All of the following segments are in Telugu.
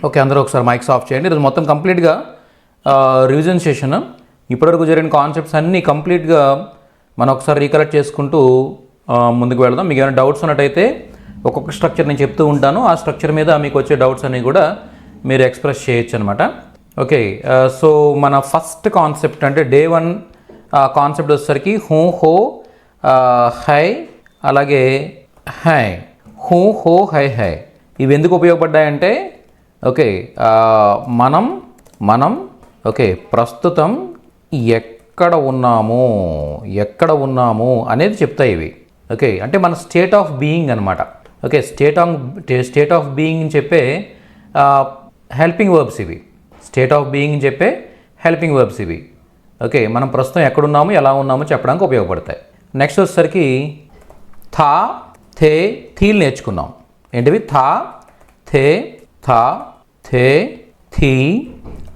ఓకే, అందరూ ఒకసారి మైక్స్ ఆఫ్ చేయండి. ఈరోజు మొత్తం కంప్లీట్గా రివిజన్ సెషన్. ఇప్పటివరకు జరిగిన కాన్సెప్ట్స్ అన్నీ కంప్లీట్గా మనం ఒకసారి రీకలెక్ట్ చేసుకుంటూ ముందుకు వెళదాం. మీకు ఏమైనా డౌట్స్ ఉన్నట్టయితే ఒక్కొక్క స్ట్రక్చర్ నేను చెప్తూ ఉంటాను. ఆ స్ట్రక్చర్ మీద మీకు వచ్చే డౌట్స్ అన్నీ కూడా మీరు ఎక్స్ప్రెస్ చేయొచ్చు అనమాట. ఓకే, సో మన ఫస్ట్ కాన్సెప్ట్ అంటే డే 1 కాన్సెప్ట్ వచ్చేసరికి హూ హో హై, అలాగే హై, హూ హో హై హై. ఇవి ఎందుకు ఉపయోగపడ్డాయంటే ఓకే మనం ఓకే ప్రస్తుతం ఎక్కడ ఉన్నాము అనేది చెప్తాయి ఇవి. ఓకే, అంటే మన స్టేట్ ఆఫ్ బీయింగ్ అనమాట. ఓకే, స్టేట్ ఆఫ్ బీయింగ్ చెప్పే హెల్పింగ్ వర్బ్స్ ఇవి. స్టేట్ ఆఫ్ బీయింగ్ చెప్పే హెల్పింగ్ వర్బ్స్ ఇవి. ఓకే, మనం ప్రస్తుతం ఎక్కడున్నాము, ఎలా ఉన్నామో చెప్పడానికి ఉపయోగపడతాయి. నెక్స్ట్ వచ్చేసరికి థా, థే, థీలు నేర్చుకున్నాం. ఏంటివి? థా, థే, థా, థే, థీ,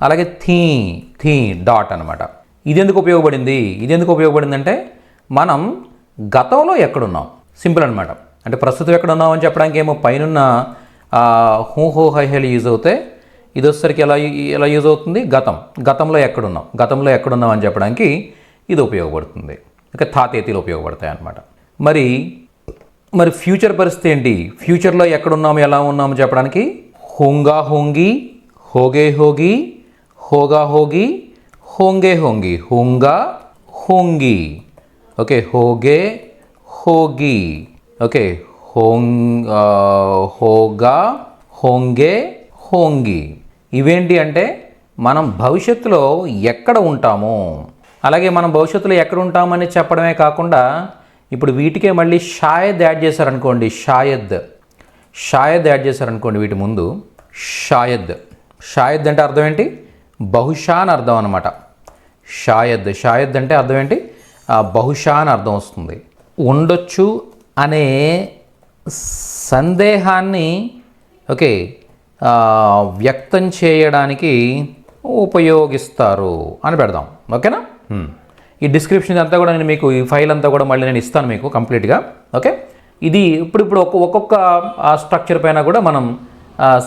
అలాగే థీ డాట్ అనమాట. ఇది ఎందుకు ఉపయోగపడింది అంటే మనం గతంలో ఎక్కడున్నాం, సింపుల్ అనమాట. అంటే ప్రస్తుతం ఎక్కడున్నాం అని చెప్పడానికి ఏమో పైన హూ హో హై హైలు యూజ్ అవుతాయి. ఇది వచ్చేసరికి ఎలా యూజ్ అవుతుంది? గతంలో ఎక్కడున్నాం అని చెప్పడానికి ఇది ఉపయోగపడుతుంది. ఓకే, తాతేతీలు ఉపయోగపడతాయి అన్నమాట. మరి ఫ్యూచర్ పరిస్థితి ఏంటి? ఫ్యూచర్లో ఎక్కడున్నాము, ఎలా ఉన్నాము చెప్పడానికి హోంగా హోంగి, హోగే హోగి, హోగా హోగి, హోంగే హోంగి, హోంగా హోంగి. ఓకే, హోగే హోగి. ఓకే, హోగా హోంగే హోంగి. ఇవేంటి అంటే మనం భవిష్యత్తులో ఎక్కడ ఉంటాము, అలాగే మనం భవిష్యత్తులో ఎక్కడ ఉంటామని చెప్పడమే కాకుండా ఇప్పుడు వీటికే మళ్ళీ షాయద్ యాడ్ చేశారనుకోండి. షాయద్ యాడ్ చేశారనుకోండి వీటి ముందు. షాయద్ అంటే అర్థం ఏంటి? బహుశా అని అర్థం అనమాట. షాయద్ అంటే అర్థం ఏంటి? బహుశా అని అర్థం వస్తుంది. ఉండొచ్చు అనే సందేహాన్ని ఓకే వ్యక్తం చేయడానికి ఉపయోగిస్తారు అని పెడదాం. ఓకేనా? ఈ డిస్క్రిప్షన్ అంతా కూడా నేను మీకు, ఈ ఫైల్ అంతా కూడా మళ్ళీ నేను ఇస్తాను మీకు కంప్లీట్గా. ఓకే, ఇది ఇప్పుడు ఒక్కొక్క స్ట్రక్చర్ పైన కూడా మనం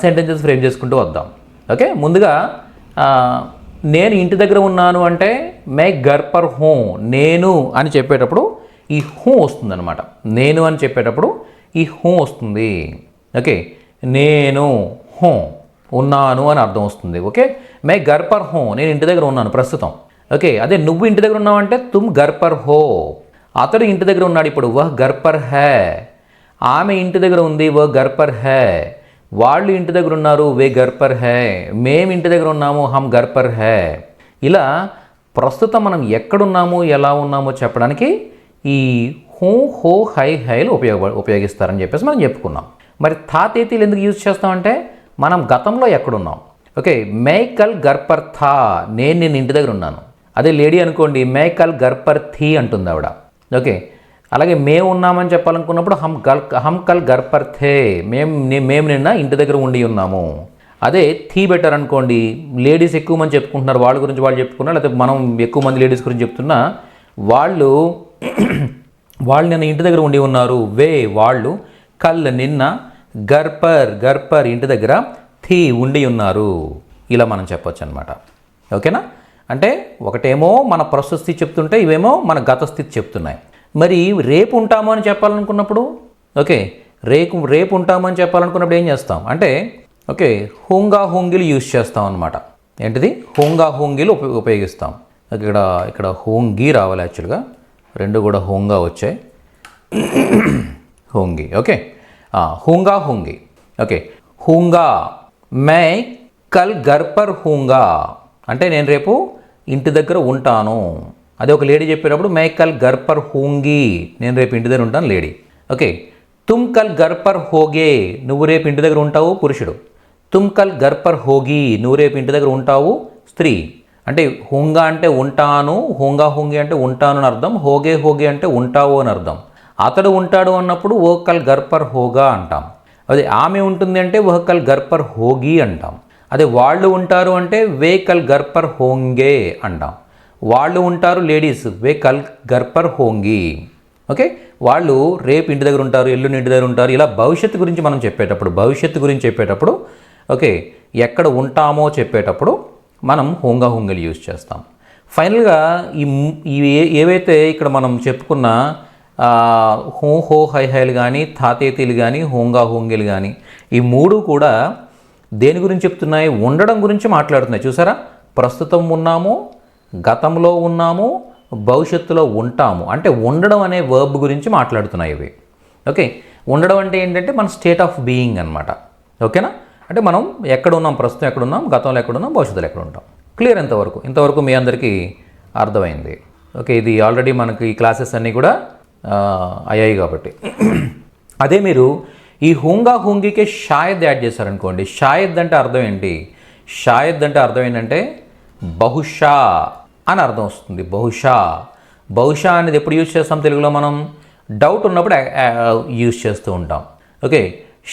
సెంటెన్సెస్ ఫ్రేమ్ చేసుకుంటూ వద్దాం. ఓకే, ముందుగా నేను ఇంటి దగ్గర ఉన్నాను అంటే మే ఘర్ పర్ హూ, నేను అని చెప్పేటప్పుడు ఈ హూ వస్తుంది అనమాట. నేను అని చెప్పేటప్పుడు ఈ హూ వస్తుంది. ఓకే, నేను హూ ఉన్నాను అని అర్థం వస్తుంది. Okay, May Ghar per who, నేను ఇంటి దగ్గర ఉన్నాను ప్రస్తుతం. ఓకే, అదే నువ్వు ఇంటి దగ్గర ఉన్నావంటే తుమ్ ఘర్ పర్ హో. అతడు ఇంటి దగ్గర ఉన్నాడు ఇప్పుడు, వహ్ ఘర్ పర్ హై. ఆమె ఇంటి దగ్గర ఉంది, వహ్ ఘర్ పర్ హై. వాళ్ళు ఇంటి దగ్గర ఉన్నారు, వే ఘర్ పర్ హై. మేము ఇంటి దగ్గర ఉన్నాము, హమ్ ఘర్ పర్ హై. ఇలా ప్రస్తుతం మనం ఎక్కడున్నాము, ఎలా ఉన్నామో చెప్పడానికి ఈ హూ హో హై హైలు ఉపయోగిస్తారని చెప్పేసి మనం చెప్పుకున్నాం. మరి తాతేతీలు ఎందుకు యూజ్ చేస్తామంటే మనం గతంలో ఎక్కడున్నాం. ఓకే, మే కల్ ఘర్ పర్ థా, నేను ఇంటి దగ్గర ఉన్నాను. అదే లేడీ అనుకోండి, మే కల్ ఘర్ పర్ థీ అంటుంది ఆవిడ. ఓకే, అలాగే మేము ఉన్నామని చెప్పాలనుకున్నప్పుడు హమ్ కల్ ఘర్ పర్ థే, మేము నిన్న ఇంటి దగ్గర ఉండి ఉన్నాము. అదే థీ బెటర్ అనుకోండి, లేడీస్ ఎక్కువ మంది చెప్పుకుంటున్నారు, వాళ్ళ గురించి వాళ్ళు చెప్పుకున్నారు, లేకపోతే మనం ఎక్కువ మంది లేడీస్ గురించి చెప్తున్నా, వాళ్ళు నిన్న ఇంటి దగ్గర ఉండి ఉన్నారు. వే వాళ్ళు, కల్ నిన్న, ఘర్ పర్ ఇంటి దగ్గర, థీ ఉండి ఉన్నారు. ఇలా మనం చెప్పొచ్చు అనమాట. ఓకేనా? అంటే ఒకటేమో మన ప్రస్తుత స్థితి చెప్తుంటే, ఇవేమో మన గత స్థితి చెప్తున్నాయి. మరి రేపు ఉంటాము అని చెప్పాలనుకున్నప్పుడు ఓకే, రేపు ఉంటాము అని చెప్పాలనుకున్నప్పుడు ఏం చేస్తాం అంటే ఓకే, హోంగా హోంగిలు యూజ్ చేస్తాం అనమాట. ఏంటిది? హోంగా హోంగిలు ఉపయోగిస్తాం. ఇక్కడ హోంగి రావాలి, యాక్చువల్గా రెండు కూడా హోంగా వచ్చాయి. హోంగి. ఓకే, హోంగా హోంగి. ఓకే, హోంగా मै కల్ ఘర్ పర్ హూంగా అంటే నేను రేపు ఇంటి దగ్గర ఉంటాను. అదే ఒక లేడీ చెప్పేటప్పుడు मै కల్ ఘర్ పర్ హూంగి, నేను రేపు ఇంటి దగ్గర ఉంటాను లేడీ. ఓకే, తుమ్ కల్ ఘర్ పర్ హోగే, నువ్వు రేపు ఇంటి దగ్గర ఉంటావు పురుషుడు. తుమ్ కల్ ఘర్ పర్ హోగి, నువ్వు రేపు ఇంటి దగ్గర ఉంటావు స్త్రీ. అంటే హూంగా అంటే ఉంటాను, హూంగా హూంగి అంటే ఉంటాను అని అర్థం, హోగే అంటే ఉంటావు అని అర్థం. అతడు ఉంటాడు అన్నప్పుడు ఓ కల్ ఘర్ పర్ హోగా అంటాం. అదే ఆమె ఉంటుంది అంటే వహ్ కల్ ఘర్ పర్ హోగి అంటాం. అదే వాళ్ళు ఉంటారు అంటే వే కల్ ఘర్ పర్ హోంగే అంటాం. వాళ్ళు ఉంటారు లేడీస్, వే కల్ ఘర్ పర్ హోంగి. ఓకే, వాళ్ళు రేపు ఇంటి దగ్గర ఉంటారు, ఎల్లుండి ఇంటి దగ్గర ఉంటారు. ఇలా భవిష్యత్తు గురించి చెప్పేటప్పుడు ఓకే, ఎక్కడ ఉంటామో చెప్పేటప్పుడు మనం హోంగా హోంగలు యూజ్ చేస్తాం. ఫైనల్గా ఏవైతే ఇక్కడ మనం చెప్పుకున్న హో హో హై హైలు కానీ తాతేతీలు కానీ హోంగా హోంగలు కానీ ఈ మూడు కూడా దేని గురించి చెప్తున్నాయి? ఉండడం గురించి మాట్లాడుతున్నాయి. చూసారా, ప్రస్తుతం ఉన్నాము, గతంలో ఉన్నాము, భవిష్యత్తులో ఉంటాము. అంటే ఉండడం అనే వర్బ్ గురించి మాట్లాడుతున్నాయి ఇవి. ఓకే, ఉండడం అంటే ఏంటంటే మన స్టేట్ ఆఫ్ బీయింగ్ అనమాట. ఓకేనా, అంటే మనం ఎక్కడ ఉన్నాం, ప్రస్తుతం ఎక్కడ ఉన్నాం, గతంలో ఎక్కడ ఉన్నాం, భవిష్యత్తులో ఎక్కడ ఉంటాం. క్లియర్ ఇంతవరకు మీ అందరికీ అర్థమైంది. ఓకే, ఇది ఆల్రెడీ మనకి ఈ క్లాసెస్ అన్నీ కూడా అయ్యాయి కాబట్టి. అదే మీరు ఈ హూంగా హూంగీకే షాయద్ యాడ్ చేశారనుకోండి. షాయద్ అంటే అర్థం ఏంటి? షాయద్ అంటే అర్థం ఏంటంటే బహుశా అని అర్థం వస్తుంది. బహుశా అనేది ఎప్పుడు యూజ్ చేస్తాం తెలుగులో? మనం డౌట్ ఉన్నప్పుడు యూజ్ చేస్తూ ఉంటాం. ఓకే,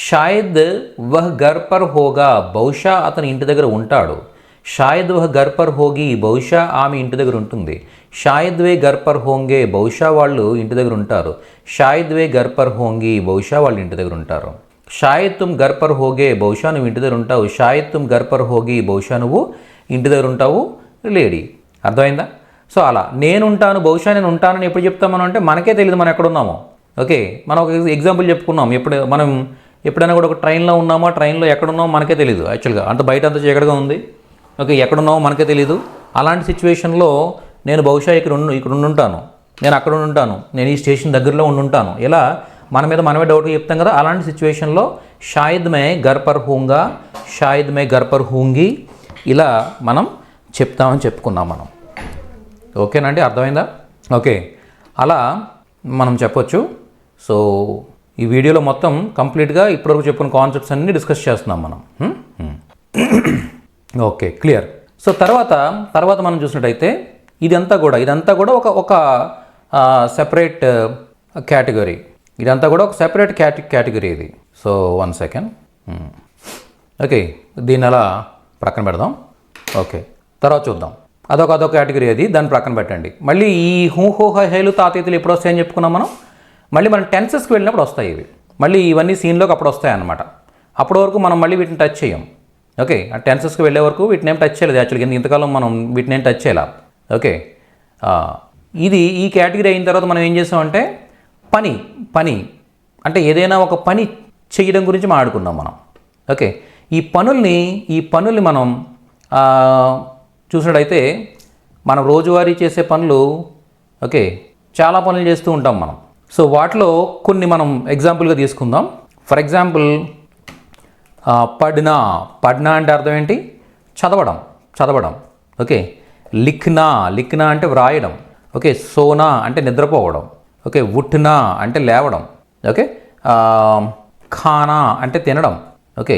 షాయద్ వహ్ ఘర్ పర్ హోగా, బహుశా అతను ఇంటి దగ్గర ఉంటాడు. షాయద్ వహ్ ఘర్ పర్ హోగి, బహుశా ఆమె ఇంటి దగ్గర ఉంటుంది. షాయద్ వే ఘర్ పర్ హోంగే, బహుశా వాళ్ళు ఇంటి దగ్గర ఉంటారు. షాయద్ వే ఘర్ పర్ హోంగి, బహుశా వాళ్ళు ఇంటి దగ్గర ఉంటారు. షాయద్ తుమ్ ఘర్ పర్ హోగే, బహుశా నువ్వు ఇంటి దగ్గర ఉంటావు. షాయద్ తుమ్ ఘర్ పర్ హోగి, బహుశా నువ్వు ఇంటి దగ్గర ఉంటావు లేడీ. అర్థమైందా? సో అలా నేనుంటాను, బహుశా నేను ఉంటానని ఎప్పుడు చెప్తామని అంటే మనకే తెలియదు మనం ఎక్కడున్నామో. ఓకే, మనం ఒక ఎగ్జాంపుల్ చెప్పుకున్నాం. మనం ఎప్పుడైనా కూడా ఒక ట్రైన్లో ఉన్నామో, ట్రైన్లో ఎక్కడున్నామో మనకే తెలియదు. యాక్చువల్గా అంత బయట అంత చీకటిగా ఉంది. ఓకే, ఎక్కడున్నామో మనకే తెలియదు. అలాంటి సిచ్యువేషన్లో నేను బహుశా ఇక్కడ ఉండుంటాను, నేను అక్కడ ఉంటాను, నేను ఈ స్టేషన్ దగ్గరలో ఉండుంటాను, ఇలా మన మీద మనమే డౌట్గా చెప్తాం కదా. అలాంటి సిచ్యువేషన్లో షాయద్ మే ఘర్ పర్ హూంగా, షాయద్ మే ఘర్ పర్ హూంగి ఇలా మనం చెప్తామని చెప్పుకున్నాం మనం. ఓకేనండి, అర్థమైందా? ఓకే, అలా మనం చెప్పొచ్చు. సో ఈ వీడియోలో మొత్తం కంప్లీట్గా ఇప్పటివరకు చెప్పుకున్న కాన్సెప్ట్స్ అన్నీ డిస్కస్ చేస్తున్నాం మనం. Okay, clear. సో తర్వాత మనం చూసినట్టయితే ఇదంతా కూడా ఒక సెపరేట్ కేటగిరీ. ఇదంతా కూడా ఒక సెపరేట్ కేటగిరీ ఇది. So 1 second. ఓకే, దీన్ని అలా ప్రక్కన పెడదాం. ఓకే, తర్వాత చూద్దాం. అదొక కేటగిరీ, అది దాన్ని ప్రక్కన పెట్టండి. మళ్ళీ ఈ హూ హో హై హైలు తాతీతులు ఎప్పుడు వస్తాయని చెప్పుకున్నాం మనం. మళ్ళీ మనం టెన్సెస్కి వెళ్ళినప్పుడు వస్తాయి ఇవి. మళ్ళీ ఇవన్నీ సీన్లోకి అప్పుడు వస్తాయి అన్నమాట. అప్పటి వరకు మనం మళ్ళీ వీటిని టచ్ చేయం. ఓకే, ఆ టెన్సెస్కి వెళ్ళే వరకు వీటిని ఏం టచ్ చేయలేదు యాక్చువల్గా. ఇంతకాలం మనం వీటిని ఏం టచ్ చేయాలి. ఓకే, ఈ కేటగిరీ అయిన తర్వాత మనం ఏం చేసామంటే పని అంటే ఏదైనా ఒక పని చేయడం గురించి మాట్లాడుకున్నాం మనం. ఓకే, ఈ పనుల్ని మనం చూసినట్టయితే మనం రోజువారీ చేసే పనులు, ఓకే, చాలా పనులు చేస్తూ ఉంటాం మనం. సో వాటిలో కొన్ని మనం ఎగ్జాంపుల్గా తీసుకుందాం. ఫర్ ఎగ్జాంపుల్ పడ్నా అంటే అర్థం ఏంటి? చదవడం. ఓకే, లిఖ్నా అంటే వ్రాయడం. ఓకే, సోనా అంటే నిద్రపోవడం. ఓకే, ఉఠ్నా అంటే లేవడం. ఓకే, ఖానా అంటే తినడం. ఓకే,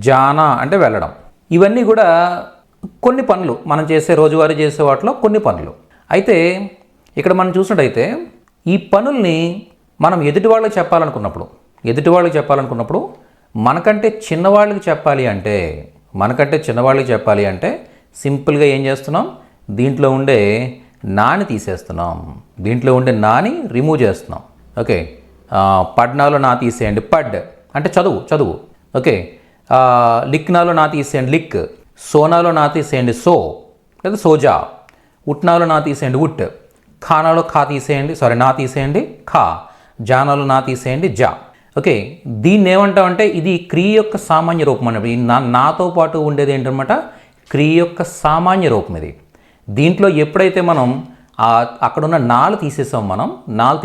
జానా అంటే వెళ్ళడం. ఇవన్నీ కూడా కొన్ని పనులు మనం రోజువారీ చేసే వాటిలో కొన్ని పనులు. అయితే ఇక్కడ మనం చూసినట్టయితే ఈ పనుల్ని మనం ఎదుటి వాళ్ళకి చెప్పాలనుకున్నప్పుడు మనకంటే చిన్నవాళ్ళకి చెప్పాలి అంటే సింపుల్గా ఏం చేస్తున్నాం? దీంట్లో ఉండే నాని తీసేస్తున్నాం. దీంట్లో ఉండే నాని రిమూవ్ చేస్తున్నాం. ఓకే, పడ్నాలో నా తీసేయండి, పడ్ అంటే చదువు. ఓకే, లిఖ్నాలో నా తీసేయండి, లిక్. సోనాలో నా తీసేయండి, సో లేదా సోజా. ఉట్నాలో నా తీసేయండి, ఉట్. ఖానాలో నా తీసేయండి, ఖా. జానాలో నా తీసేయండి, జా. ఓకే, దీన్ని ఏమంటామంటే ఇది క్రియ యొక్క సామాన్య రూపం అన్నప్పుడు. ఈ నాతో పాటు ఉండేది ఏంటన్నమాట? క్రియ యొక్క సామాన్య రూపం ఇది. దీంట్లో ఎప్పుడైతే మనం అక్కడున్న నాలు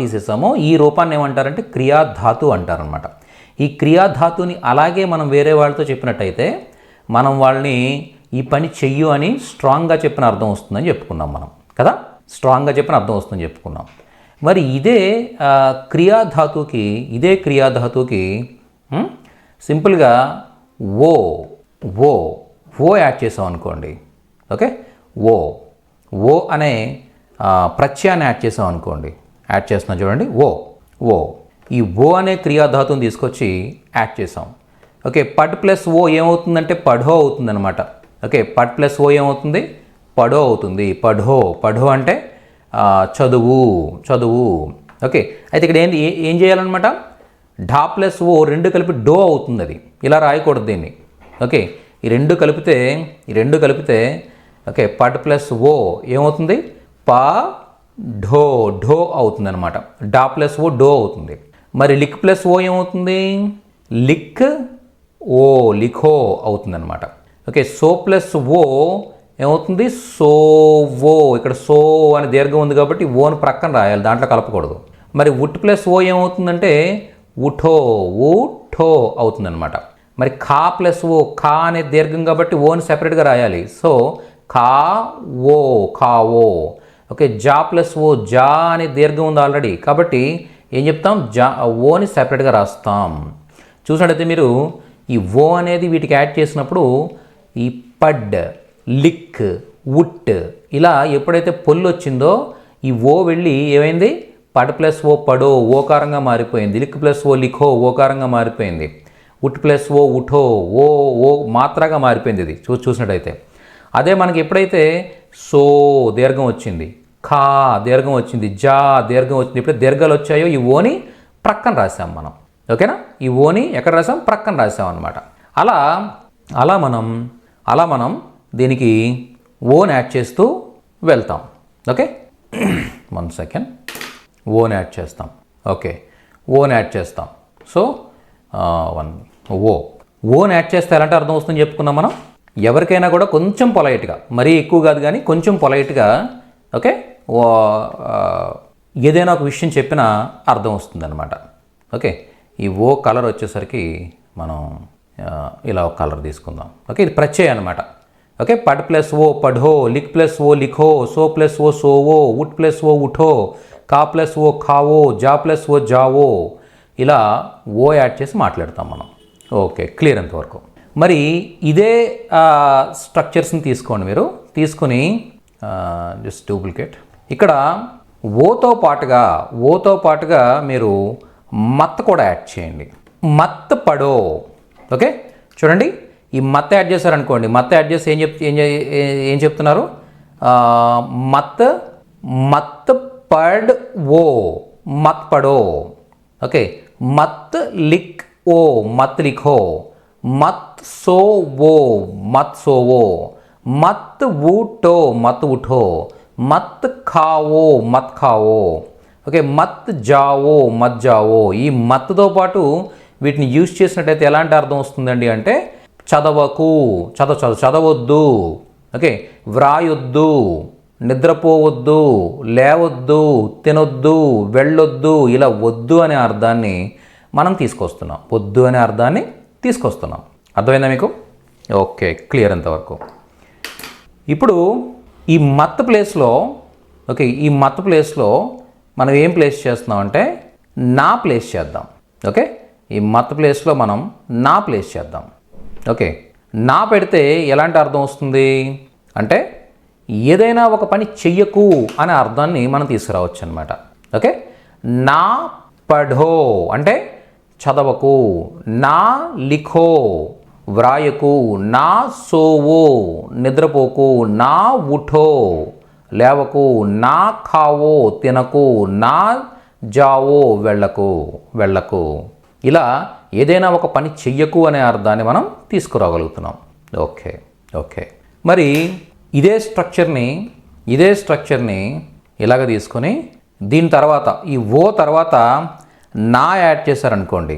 తీసేసామో ఈ రూపాన్ని ఏమంటారంటే క్రియాధాతు అంటారనమాట. ఈ క్రియాధాతుని అలాగే మనం వేరే వాళ్ళతో చెప్పినట్టయితే మనం వాళ్ళని ఈ పని చెయ్యు అని స్ట్రాంగ్గా చెప్పిన అర్థం వస్తుందని చెప్పుకున్నాం మనం కదా. స్ట్రాంగ్గా చెప్పిన అర్థం వస్తుందని చెప్పుకున్నాం. మరి ఇదే క్రియాధాతుకి సింపుల్గా ఓ యాడ్ చేసాం అనుకోండి. ఓకే, ఓ అనే ప్రత్యయాన్ని యాడ్ చేసాం అనుకోండి. యాడ్ చేస్తున్నాం చూడండి, ఓ ఈ ఓ అనే క్రియాధాతుని తీసుకొచ్చి యాడ్ చేసాం. ఓకే, పడ్ ప్లస్ ఓ ఏమవుతుందంటే పఢో అవుతుంది అనమాట. ఓకే, పడ్ ప్లస్ ఓ ఏమవుతుంది? పఢో అవుతుంది. పఢో అంటే చదువు. ఓకే, అయితే ఇక్కడ ఏం చేయాలన్నమాట? ఢా ప్లస్ ఓ రెండు కలిపి డో అవుతుంది. అది ఇలా రాయకూడదు దీన్ని. ఓకే, ఈ రెండు కలిపితే ఓకే పడ్ ప్లస్ ఓ ఏమవుతుంది పా ఢో ఢో అవుతుంది అనమాట. డా ప్లస్ ఓ డో అవుతుంది. మరి లిక్ ప్లస్ ఓ ఏమవుతుంది లిక్ ఓ లిఖో అవుతుంది అనమాట. ఓకే సో ప్లస్ ఓ ఏమవుతుంది సోవో. ఇక్కడ సో అని దీర్ఘం ఉంది కాబట్టి ఓని ప్రక్కన రాయాలి, దాంట్లో కలపకూడదు. మరి ఉట్ ప్లస్ ఓ ఏమవుతుందంటే ఉఠో ఊఠో అవుతుంది అనమాట. మరి ఖా ప్లస్ ఓ ఖా అనే దీర్ఘం కాబట్టి ఓని సెపరేట్గా రాయాలి. సో ఖా ఓ ఖావో. ఓకే జా ప్లస్ ఓ జా అనే దీర్ఘం ఉంది ఆల్రెడీ కాబట్టి ఏం చెప్తాం జా ఓని సెపరేట్గా రాస్తాం. చూసినట్టయితే మీరు ఈ ఓ అనేది వీటికి యాడ్ చేసినప్పుడు ఈ పడ్ లిక్ ఉట్ ఇలా ఎప్పుడైతే పొల్లు వచ్చిందో ఈ ఓ వెళ్ళి ఏమైంది పడ్ ప్లస్ ఓ పడో ఓకారంగా మారిపోయింది. లిక్ ప్లస్ ఓ లిఖో ఓకారంగా మారిపోయింది. ఉట్ ప్లస్ ఓ ఉఠో ఓ ఓ మాత్రగా మారిపోయింది. ఇది చూసినట్టయితే అదే మనకి ఎప్పుడైతే సో దీర్ఘం వచ్చింది, ఖా దీర్ఘం వచ్చింది, జా దీర్ఘం వచ్చింది, ఎప్పుడైతే దీర్ఘాలు వచ్చాయో ఈ ఓని ప్రక్కన రాసాం మనం. ఓకేనా ఈ ఓని ఎక్కడ రాసాం ప్రక్కన రాసాం అనమాట. అలా మనం దీనికి ఓన్ యాడ్ చేస్తూ వెళ్తాం. ఓకే 1 సెకండ్ ఓన్ యాడ్ చేస్తాం. ఓకే ఓన్ యాడ్ చేస్తాం. సో ఓన్ యాడ్ చేస్తే ఎలాంటి అర్థం వస్తుందని చెప్పుకున్నాం మనం. ఎవరికైనా కూడా కొంచెం పొలైట్గా, మరీ ఎక్కువ కాదు కానీ కొంచెం పొలైట్గా ఓకే ఏదైనా ఒక విషయం చెప్పినా అర్థం వస్తుంది అనమాట. ఓకే ఈ ఓ కలర్ వచ్చేసరికి మనం ఇలా ఒక కలర్ తీసుకుందాం. ఓకే ఇది ప్రత్యయం అనమాట. ఓకే పడ్ ప్లస్ ఓ పఢో లిక్ ప్లస్ ఓ లిఖో సో ప్లస్ ఓ సోవో ఉట్ ప్లస్ ఓ ఉఠో కా ప్లస్ ఓ ఖావో జా ప్లస్ ఓ జావో ఇలా ఓ యాడ్ చేసి మాట్లాడతాం మనం. ఓకే క్లియర్ అంతవరకు. మరి ఇదే స్ట్రక్చర్స్ని తీసుకోండి. మీరు తీసుకుని జస్ట్ డూప్లికేట్ ఇక్కడ ఓతో పాటుగా మీరు మత్ కూడా యాడ్ చేయండి. మత్ పడో. ఓకే చూడండి ఈ మత్ యాడ్ చేశారనుకోండి. మత్ యాడ్ చేసి ఏం చెప్తున్నారు మత్ పడ్ ఓ మత్ పడో. ఓకే మత్ లిక్ ఓ మత్ లిఖో మత్ సో ఓ మత్ సోవో మత్ ఊటో మత్ ఉఠో మత్ ఖావో మత్ ఖావో. ఓకే మత్ జావో మత్ జావో. ఈ మత్తో పాటు వీటిని యూజ్ చేసినట్టయితే ఎలాంటి అర్థం వస్తుందండి అంటే చదవద్దు. ఓకే వ్రాయొద్దు, నిద్రపోవద్దు, లేవద్దు, తినొద్దు, వెళ్ళొద్దు ఇలా వద్దు అనే అర్థాన్ని మనం తీసుకొస్తున్నాం. వద్దు అనే అర్థాన్ని తీసుకొస్తున్నాం. అర్థమైందా మీకు? ఓకే క్లియర్ అంతవరకు. ఇప్పుడు ఈ మత్ ప్లేస్లో మనం ఏం ప్లేస్ చేస్తున్నాం అంటే నా ప్లేస్ చేద్దాం. ఓకే ఈ మత్ ప్లేస్లో మనం నా ప్లేస్ చేద్దాం. ఓకే నా పెడితే ఎలాంటి అర్థం వస్తుంది అంటే ఏదైనా ఒక పని చెయ్యకు అనే అర్థాన్ని మనం తీసుకురావచ్చు అనమాట. ఓకే నా పఢో అంటే చదవకు, నా లిఖో వ్రాయకు, నా సోవో నిద్రపోకు, నా ఉఠో లేవకు, నా ఖావో తినకు, నా జావో వెళ్ళకు ఇలా ఏదైనా ఒక పని చెయ్యకు అనే అర్థాన్ని మనం తీసుకురాగలుగుతున్నాం. ఓకే మరి ఇదే స్ట్రక్చర్ని ఇలాగ తీసుకొని దీని తర్వాత ఈ ఓ తర్వాత నా యాడ్ చేశారనుకోండి.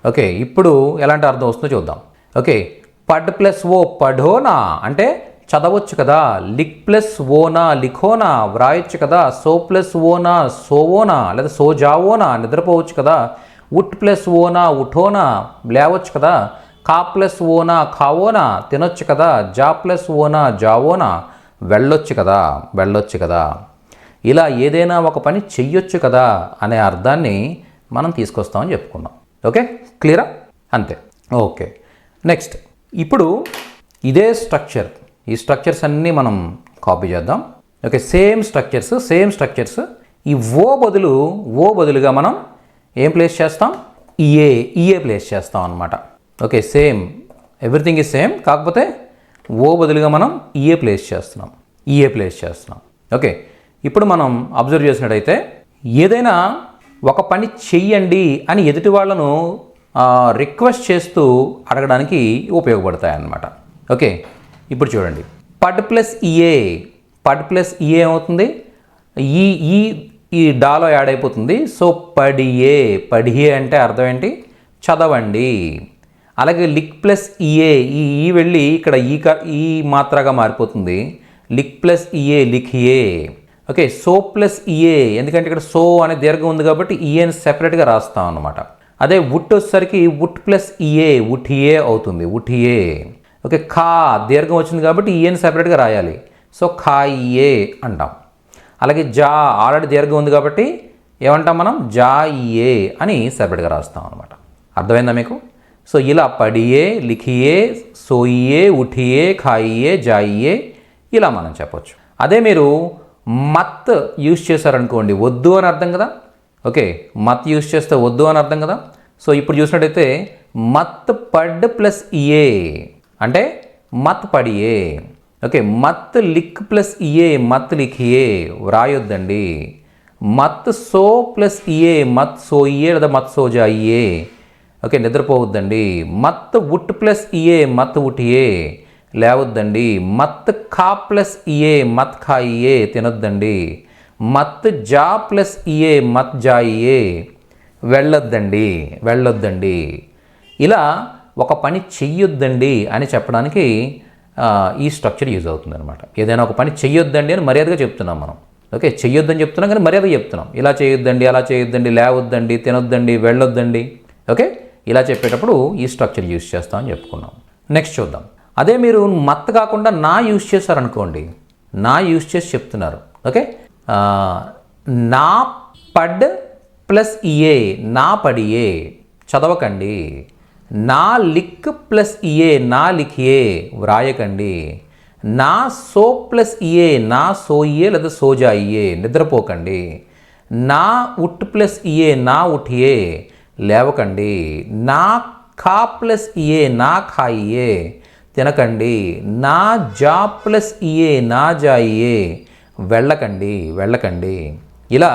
ఓకే ఇప్పుడు ఎలాంటి అర్థం వస్తుందో చూద్దాం. ఓకే పడ్ ప్లస్ ఓ పఢోనా అంటే చదవచ్చు కదా, లిక్ ప్లస్ ఓనా లిఖోనా వ్రాయొచ్చు కదా, సో ప్లస్ ఓనా సోవోనా లేదా సో జావోనా నిద్రపోవచ్చు కదా, ఉట్ ప్లస్ ఓనా ఉఠోనా లేవచ్చు కదా, కా ప్లస్ ఓనా ఖావోనా తినొచ్చు కదా, జా ప్లస్ ఓనా జావోనా వెళ్ళొచ్చు కదా ఇలా ఏదైనా ఒక పని చెయ్యొచ్చు కదా అనే అర్థాన్ని మనం తీసుకొస్తామని చెప్పుకున్నాం. ఓకే క్లియరా? అంతే. ఓకే నెక్స్ట్ ఇప్పుడు ఇదే ఈ స్ట్రక్చర్స్ అన్నీ మనం కాపీ చేద్దాం. ఓకే సేమ్ స్ట్రక్చర్స్ ఈ ఓ బదులుగా మనం ఏం ప్లేస్ చేస్తాం ఈఏ ప్లేస్ చేస్తాం అనమాట. Okay same everything is same, కాకపోతే ఓ బదులుగా మనం ఈఏ ప్లేస్ చేస్తున్నాం. ఓకే ఇప్పుడు మనం అబ్జర్వ్ చేసినట్టయితే ఏదైనా ఒక పని చెయ్యండి అని ఎదుటి వాళ్ళను రిక్వెస్ట్ చేస్తూ అడగడానికి ఉపయోగపడతాయి అన్నమాట. ఓకే, ఇప్పుడు చూడండి, పడ్ ప్లస్ ఈఏ, పడ్ ప్లస్ ఈఏ ఏమవుతుంది, ఈ ఈ ఈ డాలో యాడ్ అయిపోతుంది. సో పడియే, పడియే అంటే అర్థం ఏంటి, చదవండి. అలాగే లిక్ ప్లస్ ఈఏ, ఈ వెళ్ళి ఇక్కడ ఈ మాత్రగా మారిపోతుంది, లిక్ ప్లస్ ఈఏ లిఖియే. ఓకే, సో ప్లస్ ఈఏ, ఎందుకంటే ఇక్కడ సో అనే దీర్ఘం ఉంది కాబట్టి ఈఏని సెపరేట్గా రాస్తాం అన్నమాట. అదే వుట్ వచ్చేసరికి వుట్ ప్లస్ ఈఏ ఉఠియే అవుతుంది, ఉఠియే. ఓకే, ఖా దీర్ఘం వచ్చింది కాబట్టి ఈఏని సెపరేట్గా రాయాలి, సో ఖాయియే అంటాం. అలాగే జా ఆల్రెడీ దీర్ఘం ఉంది కాబట్టి ఏమంటాం మనం, జాయియే అని సెపరేట్గా రాస్తాం అనమాట. అర్థమైందా మీకు? సో ఇలా పడియే, లిఖియే, సోయియే, ఉఠియే, ఖాయియే, జాయియే ఇలా మనం చెప్పొచ్చు. అదే మీరు మత్ యూజ్ చేశారనుకోండి, వద్దు అని అర్థం కదా. ఓకే, మత్ యూజ్ చేస్తే వద్దు అని అర్థం కదా. సో ఇప్పుడు చూసినట్టయితే మత్ పడ్ ప్లస్ ఇయే అంటే మత్ పడియే. ఓకే, మత్ లిక్ ప్లస్ ఇయే మత్ లిఖియే, వ్రాయొద్దండి. మత్ సో ప్లస్ ఇయే మత్ సోయియే లేదా మత్ సోజాయియే. ఓకే, నిద్రపోవద్దండి. మత్ ఉట్ ప్లస్ ఇయే మత్ ఉఠియే, లేవద్దండి. మత్ ఖా ప్లస్ ఇయే మత్ ఖాయియే, తినొద్దండి. మత్ జా ప్లస్ ఇయే మత్ జాయియే, వెళ్ళొద్దండి, వెళ్ళొద్దండి. ఇలా ఒక పని చెయ్యొద్దండి అని చెప్పడానికి ఈ స్ట్రక్చర్ యూజ్ అవుతుంది అనమాట. ఏదైనా ఒక పని చెయ్యొద్దండి అని మర్యాదగా చెప్తున్నాం మనం. ఓకే, చెయ్యొద్దని చెప్తున్నాం కానీ మర్యాదగా చెప్తున్నాం. ఇలా చేయొద్దండి, అలా చేయొద్దండి, లేవద్దండి, తినొద్దండి, వెళ్ళొద్దండి. ఓకే, ఇలా చెప్పేటప్పుడు ఈ స్ట్రక్చర్ యూజ్ చేస్తామని చెప్పుకున్నాం. నెక్స్ట్ చూద్దాం. అదే మీరు మత్ కాకుండా నా యూజ్ చేశారనుకోండి, నా యూజ్ చేసి చెప్తున్నారు. ఓకే, నా పడ్ ప్లస్ ఇయే నా పడియే, చదవకండి. నా లిక్ ప్లస్ ఇయే నా లిఖియే, వ్రాయకండి. నా సో ప్లస్ ఇయే నా సోయియే లేదా సోజాయియే, నిద్రపోకండి. నా ఉట్ ప్లస్ ఇయే నా ఉఠియే, లేవకండి. నా ఖా ప్లస్ ఇయే నా ఖాయియే, తినకండి. నా జా ప్లస్ ఇయే నా జాయియే, వెళ్ళకండి, వెళ్ళకండి. ఇలా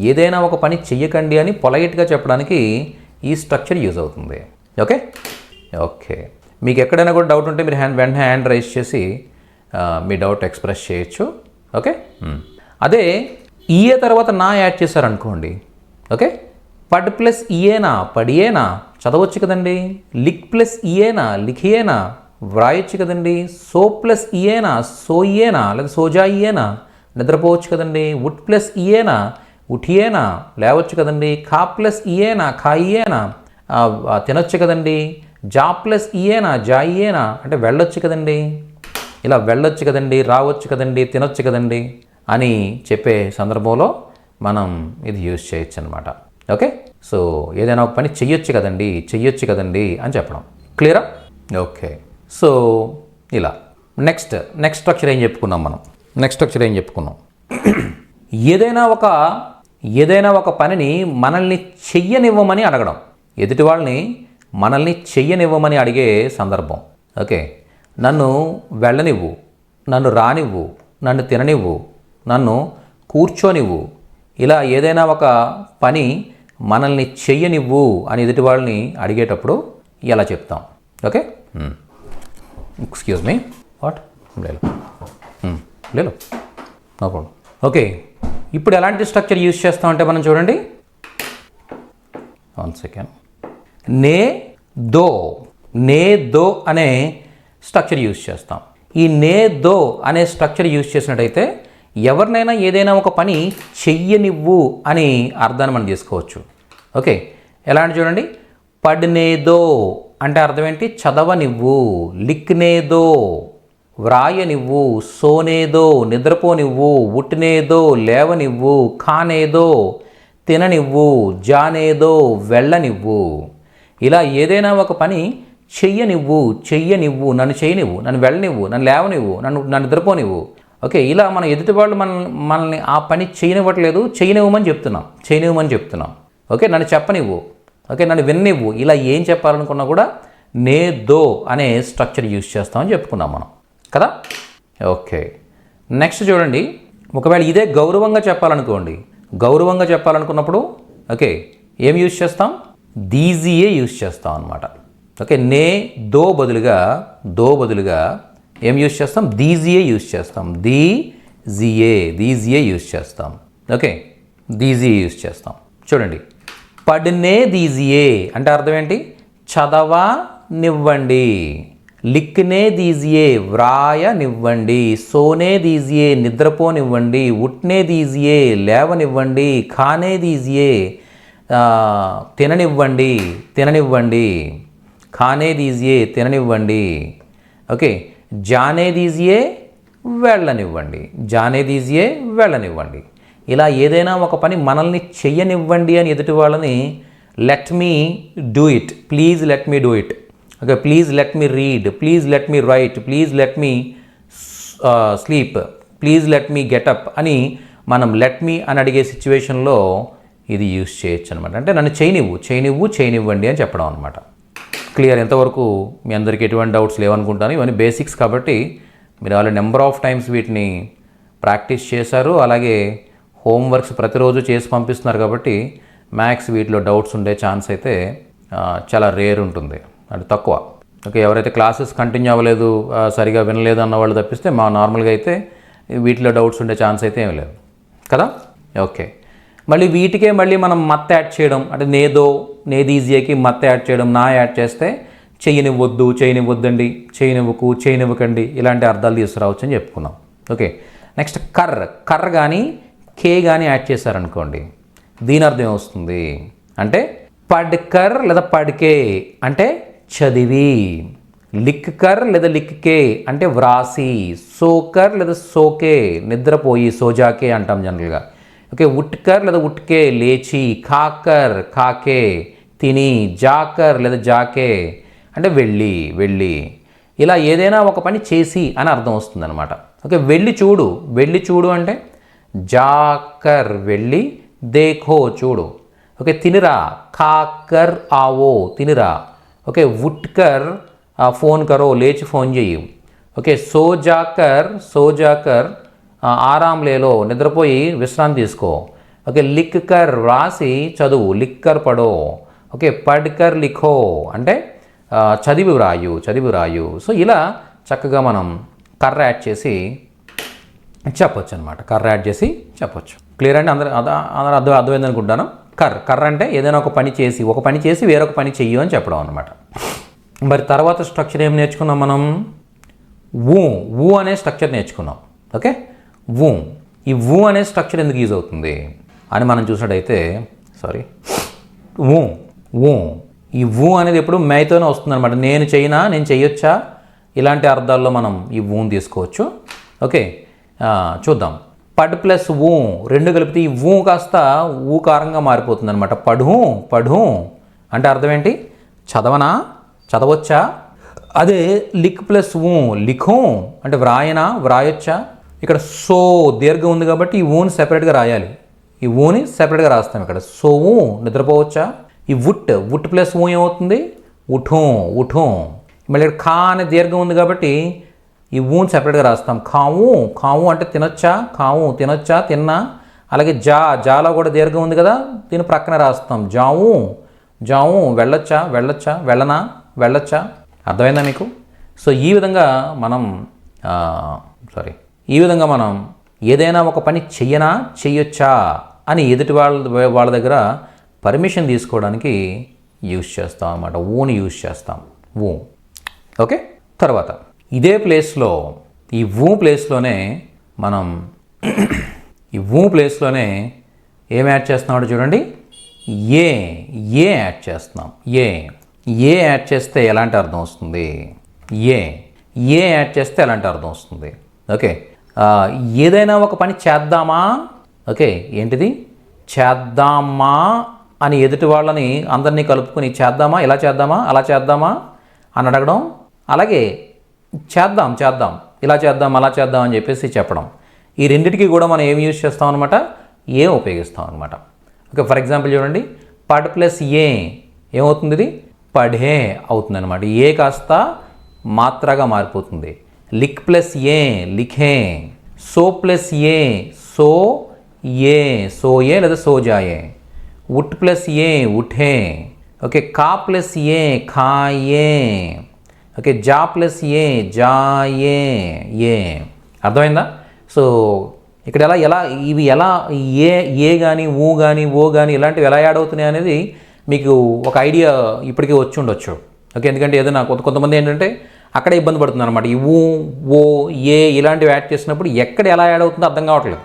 ఏదైనా ఒక పని చెయ్యకండి అని పొలైట్గా చెప్పడానికి ఈ స్ట్రక్చర్ యూజ్ అవుతుంది. ఓకే ఓకే, మీకు ఎక్కడైనా కూడా డౌట్ ఉంటే మీరు వెంటనే హ్యాండ్ రైజ్ చేసి మీ డౌట్ ఎక్స్ప్రెస్ చేయొచ్చు. ఓకే, అదే ఈఏ తర్వాత నా యాడ్ చేశారనుకోండి. ఓకే, పడ్ ప్లస్ ఇయేనా పడియేనా, చదవచ్చు కదండి. లిక్ ప్లస్ ఇయేనా లిఖియేనా, వ్రాయొచ్చు కదండి. సో ప్లస్ ఇయేనా సోయియేనా లేదా సోజాయియేనా, నిద్రపోవచ్చు కదండి. ఉట్ ప్లస్ ఇయేనా ఉఠియేనా, లేవచ్చు కదండి. ఖా ప్లస్ ఇయేనా ఖాయియేనా, తినొచ్చు కదండి. జా ప్లస్ ఇయేనా జాయియేనా అంటే వెళ్ళొచ్చు కదండి. ఇలా వెళ్ళొచ్చు కదండి, రావచ్చు కదండి, తినొచ్చు కదండి అని చెప్పే సందర్భంలో మనం ఇది యూజ్ చేయొచ్చు అనమాట. ఓకే, సో ఏదైనా ఒక పని చెయ్యొచ్చు కదండి, చెయ్యొచ్చు కదండి అని చెప్పడం. క్లియరా? ఓకే, సో ఇలా నెక్స్ట్ స్ట్రక్చర్ ఏం చెప్పుకున్నాం మనం? నెక్స్ట్ స్ట్రక్చర్ ఏం చెప్పుకున్నాం? ఏదైనా ఒక పనిని మనల్ని చెయ్యనివ్వమని అడగడం. ఎదుటి వాళ్ళని మనల్ని చెయ్యనివ్వమని అడిగే సందర్భం. ఓకే, నన్ను వెళ్ళనివ్వు, నన్ను రానివ్వు, నన్ను తిననివ్వు, నన్ను కూర్చోనివ్వు. ఇలా ఏదైనా ఒక పని మనల్ని చెయ్యనివ్వు అని ఎదుటి వాళ్ళని అడిగేటప్పుడు ఇలా చెప్తాం. ఓకే, ఎక్స్క్యూజ్ మీ, వాట్, లేదు నో ప్రాబ్లం. ఓకే, ఇప్పుడు ఎలాంటి స్ట్రక్చర్ యూజ్ చేస్తామంటే మనం చూడండి, 1 సెకండ్. నే దో అనే స్ట్రక్చర్ యూజ్ చేస్తాం. ఈ నే దో అనే స్ట్రక్చర్ యూజ్ చేసినట్టయితే ఎవరినైనా ఏదైనా ఒక పని చెయ్యనివ్వు అని అర్థాన్ని మనం తీసుకోవచ్చు. ఓకే, ఎలా అంటే చూడండి, పడ్నేదో అంటే అర్థం ఏంటి, చదవనివ్వు. లిక్నేదో వ్రాయనివ్వు. సోనేదో నిద్రపోనివ్వు. ఉట్నేదో లేవనివ్వు. ఖానేదో తిననివ్వు. జానేదో వెళ్ళనివ్వు. ఇలా ఏదైనా ఒక పని చెయ్యనివ్వు, నన్ను చేయనివ్వు, నన్ను వెళ్ళనివ్వు, నన్ను లేవనివ్వు, నన్ను నిద్రపోనివ్వు. ఓకే, ఇలా మన ఎదుటి వాళ్ళు మనల్ని ఆ పని చేయనివ్వట్లేదు, చేయనివ్వమని చెప్తున్నాం. ఓకే, నన్ను చెప్పనివ్వు, ఓకే, నన్ను విన్నివ్వు. ఇలా ఏం చెప్పాలనుకున్నా కూడా నే దో అనే స్ట్రక్చర్ యూజ్ చేస్తామని చెప్పుకున్నాం మనం కదా. ఓకే, నెక్స్ట్ చూడండి, ఒకవేళ ఇదే గౌరవంగా చెప్పాలనుకోండి. గౌరవంగా చెప్పాలనుకున్నప్పుడు ఓకే ఏం యూజ్ చేస్తాం? దీజియే యూస్ చేస్తాం అనమాట. ఓకే, నే దో బదులుగా ఏం యూస్ చేస్తాం? దీజియే యూస్ చేస్తాం. దీజియే యూస్ చేస్తాం. ఓకే, దీజియే యూస్ చేస్తాం. చూడండి, పడ్నే దీజియే అంటే అర్థం ఏంటి? చదవనివ్వండి. లిక్నే దీజియే వ్రాయనివ్వండి. సోనే దీజియే నిద్రపోనివ్వండి. ఉట్నే దీజియే లేవనివ్వండి. ఖానే దీజియే తిననివ్వండి. ఖానే దీజియే తిననివ్వండి. ఓకే, జానే దీజియే వెళ్ళనివ్వండి. ఇలా ఏదైనా ఒక పని మనల్ని చెయ్యనివ్వండి అని ఎదుటి వాళ్ళని let me do it, please let me do it, okay, please let me read, please let me right, please let me sleep, please let me getup అని మనం లెట్ మీ అని అడిగే సిచ్యువేషన్లో ఇది యూస్ చేయొచ్చు అనమాట. అంటే నన్ను చేయనివ్వండి అని చెప్పడం అనమాట. క్లియర్? ఎంతవరకు మీ అందరికీ ఎటువంటి డౌట్స్ లేవనుకుంటాను. ఇవన్నీ బేసిక్స్ కాబట్టి మీరు ఆల్రెడీ నెంబర్ ఆఫ్ టైమ్స్ వీటిని ప్రాక్టీస్ చేశారు. అలాగే హోంవర్క్స్ ప్రతిరోజు చేసి పంపిస్తున్నారు కాబట్టి మ్యాథ్స్ వీటిలో డౌట్స్ ఉండే ఛాన్స్ అయితే చాలా రేర్ ఉంటుంది, అంటే తక్కువ. ఓకే, ఎవరైతే క్లాసెస్ కంటిన్యూ అవ్వలేదు, సరిగా వినలేదు అన్న వాళ్ళు తప్పిస్తే నార్మల్గా అయితే వీటిలో డౌట్స్ ఉండే ఛాన్స్ అయితే ఏమీ లేదు కదా. ఓకే, మళ్ళీ వీటికే మళ్ళీ మనం మత్ యాడ్ చేయడం, అంటే నేదీజియాకి మత్ యాడ్ చేయడం, నా యాడ్ చేస్తే చేయనివ్వద్దండి, చేయనివ్వకండి ఇలాంటి అర్థాలు తీసుకురావచ్చు అని చెప్పుకున్నాం. ఓకే, నెక్స్ట్ కర్ర కానీ కే కానీ యాడ్ చేశారనుకోండి, దీని అర్థం ఏమొస్తుంది అంటే పడ్కర్ లేదా పడ్కే అంటే చదివి, లిక్కర్ లేదా లిక్కే అంటే వ్రాసి, సోకర్ లేదా సోకే నిద్రపోయి, సోజాకే అంటాం జనరల్గా. ఓకే, ఉట్కర్ లేదా ఉట్కే లేచి, కాకే తిని, జాకర్ లేదా జాకే అంటే వెళ్ళి. ఇలా ఏదైనా ఒక పని చేసి అని అర్థం వస్తుంది అనమాట. ఓకే, వెళ్ళి చూడు అంటే జాకర్ వెళ్ళి, దేఖో చూడు. ఓకే, తినిరా, ఖాకర్ ఆవో తినిరా. ఓకే, ఉట్కర్ ఫోన్ కరో లేచి ఫోన్ చెయ్యి. ఓకే, సోజాకర్ ఆరాం లేలో నిద్రపోయి విశ్రాంతి తీసుకో. ఓకే, లిక్కర్ వ్రాసి చదువు, లిక్కర్ పడో. ఓకే, పడ్కర్ లిఖో అంటే చదివి వ్రాయు. సో ఇలా చక్కగా మనం కర్ర యాడ్ చేసి చెప్పొచ్చు అనమాట. క్లియర్ అండి? అందరూ అర్థమైంది అనుకుంటాను. కర్ర అంటే ఏదైనా ఒక పని చేసి వేరొక పని చెయ్యు అని చెప్పడం అనమాట. మరి తర్వాత స్ట్రక్చర్ ఏం నేర్చుకున్నాం మనం? ఊ అనే స్ట్రక్చర్ నేర్చుకున్నాం. ఓకే, ఈ అనే స్ట్రక్చర్ ఎందుకు యూజ్ అవుతుంది అని మనం చూసినట్టయితే, ఈ అనేది ఎప్పుడు మేతోనే వస్తుంది అనమాట. నేను చెయ్యొచ్చా ఇలాంటి అర్థాల్లో మనం ఈ తీసుకోవచ్చు. ఓకే, చూద్దాం. పడ్ ప్లస్ రెండు కలిపితే ఈ కాస్త ఊకారంగా మారిపోతుంది అనమాట. పఢూ అంటే అర్థం ఏంటి? చదవచ్చా. అదే లిక్ ప్లస్ లిఖో అంటే వ్రాయొచ్చా. ఇక్కడ సో దీర్ఘం ఉంది కాబట్టి ఈ సెపరేట్గా రాయాలి. ఈ సెపరేట్గా రాస్తాం ఇక్కడ. సో నిద్రపోవచ్చా. ఈ ఉట్ ప్లస్ ఏమవుతుంది? ఉఠో. మళ్ళీ ఇక్కడ ఖా అనే దీర్ఘం ఉంది కాబట్టి ఈ సెపరేట్గా రాస్తాం. ఖావు అంటే తినొచ్చా తిన్నా. అలాగే జాలో కూడా దీర్ఘం ఉంది కదా, దీని ప్రక్కన రాస్తాం. జావు వెళ్ళొచ్చా. అర్థమైందా మీకు? సో ఈ విధంగా మనం ఏదైనా ఒక పని చెయ్యొచ్చా అని ఎదుటి వాళ్ళ దగ్గర పర్మిషన్ తీసుకోవడానికి యూజ్ చేస్తాం అన్నమాట. యూజ్ చేస్తాం. ఓకే, తర్వాత ఇదే ప్లేస్లో ఈ ప్లేస్లోనే మనం ఏం యాడ్ చేస్తున్నామో చూడండి. ఏ యాడ్ చేస్తున్నాం. ఏ యాడ్ చేస్తే ఎలాంటి అర్థం వస్తుంది? ఏ యాడ్ చేస్తే ఎలాంటి అర్థం వస్తుంది? ఓకే, ఏదైనా ఒక పని చేద్దామా. ఓకే, ఏంటిది? చేద్దామా అని ఎదుటి వాళ్ళని అందరినీ కలుపుకొని చేద్దామా, ఇలా చేద్దామా, అలా చేద్దామా అని అడగడం. అలాగే చేద్దాం, ఇలా చేద్దాం, అలా చేద్దాం అని చెప్పేసి చెప్పడం. ఈ రెండింటికి కూడా మనం ఏం యూజ్ చేస్తాం అనమాట? ఏ ఉపయోగిస్తాం అనమాట. ఓకే, ఫర్ ఎగ్జాంపుల్ చూడండి. పడ్ ప్లస్ ఏమవుతుంది? ఇది పఢే అవుతుంది అనమాట. ఏ కాస్త మాత్రగా మారిపోతుంది. లిక్ ప్లస్ లిఖే. సో ప్లస్ సోయే లేదా సోజాయే. ఉట్ ప్లస్ ఉఠే. ఓకే, కా ప్లస్ ఏ ఖాయే. ఓకే, జా ప్లస్ ఏ జాయే ఏ. అర్థమైందా? సో ఇక్కడ ఎలా ఇవి ఎలా ఏ కానీ ఊ కానీ ఓ కానీ ఇలాంటివి ఎలా యాడ్ అవుతున్నాయి అనేది మీకు ఒక ఐడియా ఇప్పటికీ వచ్చి ఉండొచ్చు. ఓకే, ఎందుకంటే ఏదైనా కొంతమంది ఏంటంటే అక్కడే ఇబ్బంది పడుతుంది అనమాట. ఈ ఊ ఓ ఏ ఇలాంటివి యాడ్ చేసినప్పుడు ఎక్కడ ఎలా యాడ్ అవుతుందో అర్థం కావట్లేదు.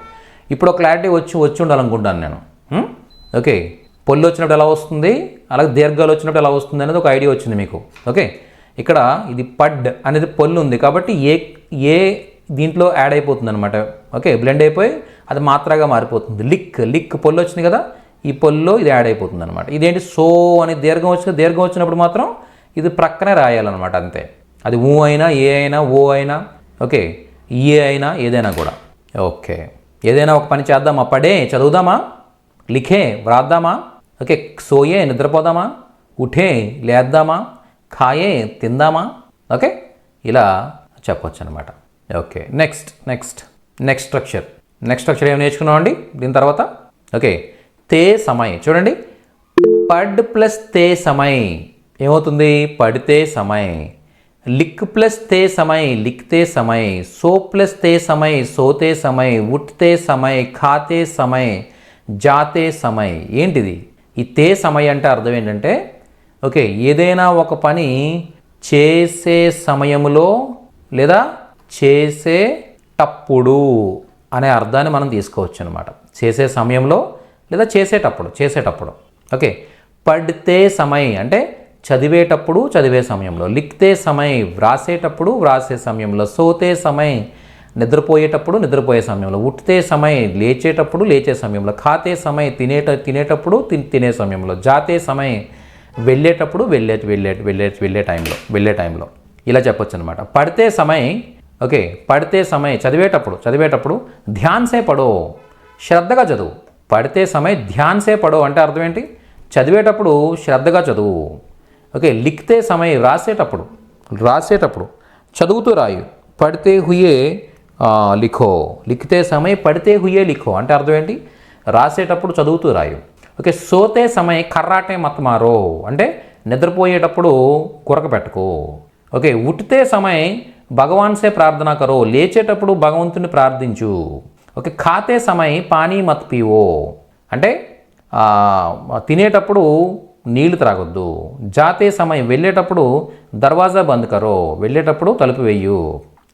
ఇప్పుడు ఒక క్లారిటీ వచ్చి ఉండాలనుకుంటాను నేను. ఓకే, పొల్లు వచ్చినప్పుడు ఎలా వస్తుంది, అలాగే దీర్ఘాలు వచ్చినప్పుడు ఎలా వస్తుంది అనేది ఒక ఐడియా వచ్చింది మీకు. ఓకే, ఇక్కడ ఇది పడ్ అనేది పొల్లు ఉంది కాబట్టి ఏ దీంట్లో యాడ్ అయిపోతుంది అనమాట. ఓకే, బ్లెండ్ అయిపోయి అది మాత్రగా మారిపోతుంది. లిక్ పొల్లు వచ్చింది కదా, ఈ పొల్లో ఇది యాడ్ అయిపోతుంది అనమాట. ఇదేంటి సో అని దీర్ఘం వచ్చినప్పుడు మాత్రం ఇది ప్రక్కనే రాయాలన్నమాట అంతే. అది ఊ అయినా ఏ అయినా ఓ అయినా ఓకే ఈ అయినా ఏదైనా కూడా. ఓకే, ఏదైనా ఒక పని చేద్దామా, పడే చదువుదామా, లిఖే వ్రాద్దామా, ఓకే సోయే నిద్రపోదామా, ఉఠే లేద్దామా, ఖాయే తిందామా. ఓకే, ఇలా చెప్పొచ్చు అనమాట. ఓకే, నెక్స్ట్ స్ట్రక్చర్ ఏమి నేర్చుకున్నామండి దీని తర్వాత. ఓకే, తే సమయ్ చూడండి, పడ్ ప్లస్ తే సమయ్ ఏమవుతుంది, పడితే సమయ్. లిక్ ప్లస్ తే సమయ్ లిఖతే సమయ్. సో ప్లస్ తే సమయ్ సోతే సమయ్. ఉఠ్తే సమయ్ ఖాతే సమయ్ జాతే సమయ్. ఏంటిది ఈ తే సమయ్ అంటే అర్థం ఏంటంటే ఓకే ఏదైనా ఒక పని చేసే సమయంలో లేదా చేసేటప్పుడు అనే అర్థాన్ని మనం తీసుకోవచ్చు అనమాట. చేసే సమయంలో లేదా చేసేటప్పుడు. ఓకే, పడితే సమయ్ అంటే చదివేటప్పుడు చదివే సమయంలో. లిఖతే సమయ్ వ్రాసేటప్పుడు వ్రాసే సమయంలో. సోతే సమయ్ నిద్రపోయేటప్పుడు నిద్రపోయే సమయంలో. ఉఠ్తే సమయ్ లేచేటప్పుడు లేచే సమయంలో. ఖాతే సమయ్ తినేటప్పుడు తినే సమయంలో. జాతే సమయ్ వెళ్ళేటప్పుడు వెళ్ళే టైంలో ఇలా చెప్పొచ్చు అనమాట. పడితే సమయ్ ఓకే పడితే సమయ్ చదివేటప్పుడు ధ్యాన్సే పడో శ్రద్ధగా చదువు. పడితే సమయ్ ధ్యాన్సే పడో అంటే అర్థం ఏంటి, చదివేటప్పుడు శ్రద్ధగా చదువు. ఓకే, లిఖతే సమయ్ రాసేటప్పుడు చదువుతూ రాయు. పడితే హుయే లిఖో. లిఖతే సమయ్ పడితే హుయే లిఖో అంటే అర్థం ఏంటి, రాసేటప్పుడు చదువుతూ రాయు. ఓకే, సోతే సమయ్ కర్రాటే మత్ మారో అంటే నిద్రపోయేటప్పుడు కురక పెట్టుకో. ఓకే, ఉఠ్తే సమయ్ భగవాన్సే ప్రార్థన కరో లేచేటప్పుడు భగవంతుని ప్రార్థించు. ఓకే, ఖాతే సమయ్ పానీ మత్ పీవో అంటే తినేటప్పుడు నీళ్లు త్రాగొద్దు. జాతే సమయం వెళ్ళేటప్పుడు దర్వాజా బంద్ కరో వెళ్ళేటప్పుడు తలుపు వేయు.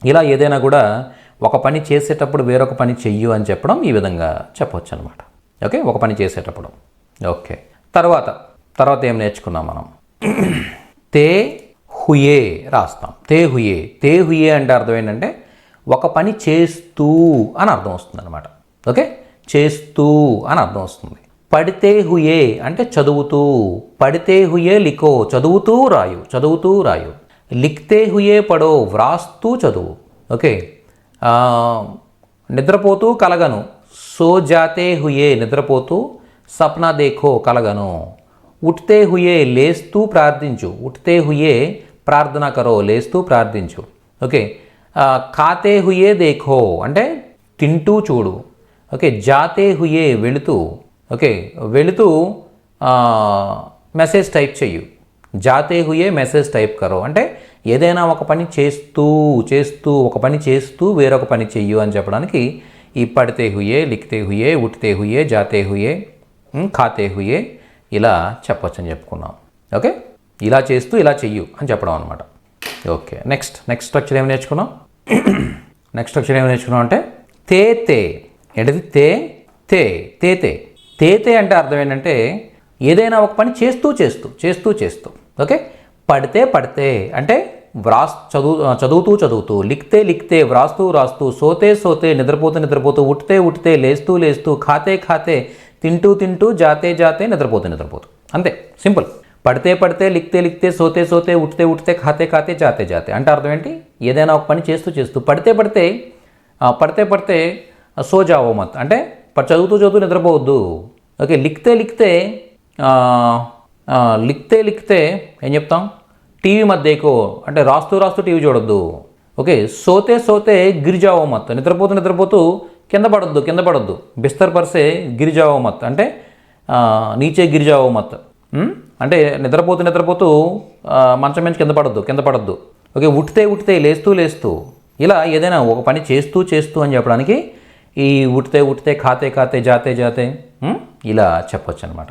ఇలా ఏదైనా కూడా ఒక పని చేసేటప్పుడు వేరొక పని చెయ్యు అని చెప్పడం ఈ విధంగా చెప్పవచ్చు అనమాట. ఓకే, ఒక పని చేసేటప్పుడు. ఓకే, తర్వాత ఏం నేర్చుకున్నాం మనం, తే హుయే రాస్తాం. తే హుయే అంటే అర్థం ఏంటంటే ఒక పని చేస్తూ అని అర్థం వస్తుంది అనమాట. ఓకే, చేస్తూ అని అర్థం వస్తుంది. పడితే హుయే అంటే చదువుతూ. పడితే హుయే లిఖో చదువుతూ రాయు. లిఖతే హుయే పడో వ్రాస్తూ చదువు. ఓకే, నిద్రపోతూ కలగను. సో జాతే హుయే నిద్రపోతూ. సప్నా దేఖో కలగను. ఉఠ్తే హుయే లేస్తూ ప్రార్థించు. ఉఠ్తే హుయే ప్రార్థన కరో లేస్తూ ప్రార్థించు. ఓకే, ఖాతే హుయే దేఖో అంటే తింటూ చూడు. ఓకే, జాతే హుయే వెళుతూ. ఓకే, వెళుతూ మెసేజ్ టైప్ చెయ్యు. జాతే హుయే మెసేజ్ టైప్ కరో అంటే ఏదైనా ఒక పని చేస్తూ ఒక పని చేస్తూ వేరొక పని చెయ్యు అని చెప్పడానికి ఈ పడితే హుయే లిఖతే హుయే ఉఠ్తే హుయే జాతే హుయే ఖాతే హుయే ఇలా చెప్పొచ్చు అని చెప్పుకున్నాం. ఓకే, ఇలా చేస్తూ ఇలా చెయ్యు అని చెప్పడం అనమాట. ఓకే, నెక్స్ట్ స్ట్రక్చర్ ఏమి నేర్చుకున్నాం అంటే తే ఏంటిది, తే అంటే అర్థం ఏంటంటే ఏదైనా ఒక పని చేస్తూ. ఓకే, పడితే అంటే చదువుతూ. లిఖతే వ్రాస్తూ. సోతే నిద్రపోతూ. ఉఠ్తే లేస్తూ. ఖాతే తింటూ. జాతే నిద్రపోతూ. అంతే, సింపుల్. పడితే లిఖతే సోతే ఉఠ్తే ఖాతే జాతే అంటే అర్థం ఏంటి, ఏదైనా ఒక పని చేస్తూ. పడితే సో జావో మత్ అంటే చదువుతూ నిద్రపోవద్దు. ఓకే, లిఖతే ఏం చెప్తాం, టీవీ మధ్యకో అంటే రాస్తూ టీవీ చూడొద్దు. ఓకే, సోతే గిరిజావో మత్ నిద్రపోతూ కింద పడొద్దు. బిస్తర్ పర్సే గిరిజావో మత్ అంటే నీచే గిరిజావో మత్ అంటే నిద్రపోతూ మంచం నుంచి కింద పడద్దు. ఓకే, ఉఠితే లేస్తూ లేస్తూ, ఇలా ఏదైనా ఒక పని చేస్తూ అని చెప్పడానికి ఈ ఉఠితే ఖాతే జాతే ఇలా చెప్పొచ్చు అనమాట.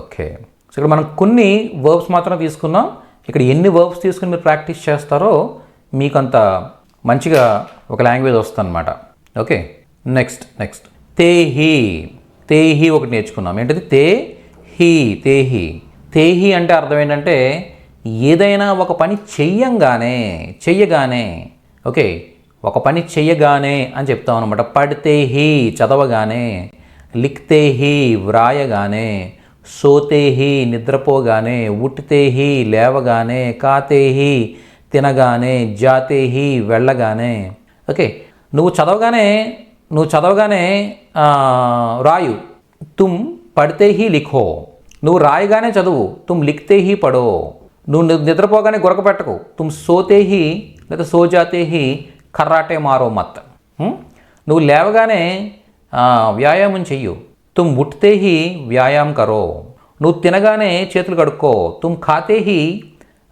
ఓకే, సో ఇక్కడ మనం కొన్ని వర్బ్స్ మాత్రం తీసుకున్నాం. ఇక్కడ ఎన్ని వర్బ్స్ తీసుకుని మీరు ప్రాక్టీస్ చేస్తారో మీకు అంత మంచిగా ఒక లాంగ్వేజ్ వస్తుంది అనమాట. ఓకే, నెక్స్ట్ తేహి ఒకటి నేర్చుకున్నాం. ఏంటది? తేహి అంటే అర్థం ఏంటంటే ఏదైనా ఒక పని చెయ్యగానే ఓకే, ఒక పని చెయ్యగానే అని చెప్తాం అనమాట. పడితేహి చదవగానే, లిఖ్తేహి వ్రాయగానే, సోతేహి నిద్రపోగానే, ఉట్తేహి లేవగానే, కాతేహి తినగానే, జాతేహి వెళ్ళగానే. ఓకే, నువ్వు చదవగానే రాయు, తుమ్ పడితేహి లిఖో. నువ్వు రాయగానే చదువు, తుమ్ లిఖ్తేహి పడో. నువ్వు నిద్రపోగానే గురక పెట్టకు, తుమ్ సోతేహి లేదా సోజాతేహి కర్రాటే మారో మత్. నువ్వు లేవగానే వ్యాయామం చెయ్యు, తుమ్ ఉట్తేహి వ్యాయామం కరో. నువ్వు తినగానే చేతులు కడుక్కో, తుమ్ ఖాతేహి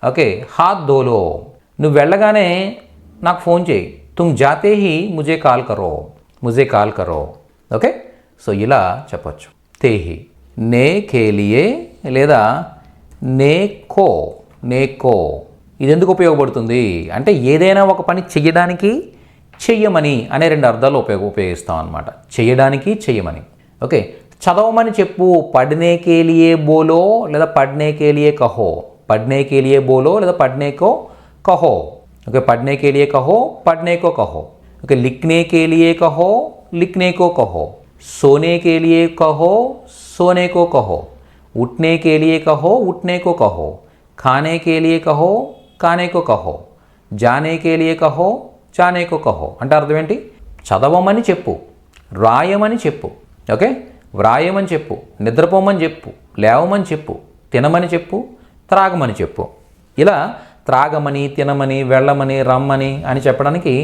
ఓకే హాత్ ధోలో. నువ్వు వెళ్ళగానే నాకు ఫోన్ చేయి, తుమ్ జాతేహి ముజే కాల్ కరో. ఓకే, సో ఇలా చెప్పచ్చు. తేహి నే కేలియే లేదా నేకో. ఇది ఎందుకు ఉపయోగపడుతుంది అంటే ఏదైనా ఒక పని చెయ్యడానికి, చెయ్యమని అనే రెండు అర్థాలు ఉపయోగిస్తాం అనమాట. చెయ్యడానికి, చెయ్యమని. ఓకే, చదవమని చెప్పు, పడ్నే కేలియే బోలో లేదా పడ్నే కేలియే కహో. పడ్నే కేలియే బోలో లేదా పడ్నేకో కహో. ఓకే, పడ్నే కేలియే కహో, పడ్నేకో కహో. ఓకే, లిఖ్నే కేలియే కహో, లిఖ్నేకో కహో. सोने के लिए कहो, सोने को कहो. उठने के लिए कहो, उठने को कहो. खाने के लिए कहो, खाने को कहो. जाने के लिए कहो, जाने को कहो. అంటే అర్థం ఏంటి? చదవమని చెప్పు, రాయమని చెప్పు. ఓకే, వ్రాయమని చెప్పు, నిద్రపోమని చెప్పు, లేవమని చెప్పు, తినమని చెప్పు, త్రాగమని చెప్పు. ఇలా త్రాగమని, తినమని, వెళ్ళమని, రమ్మని అని చెప్పడానికి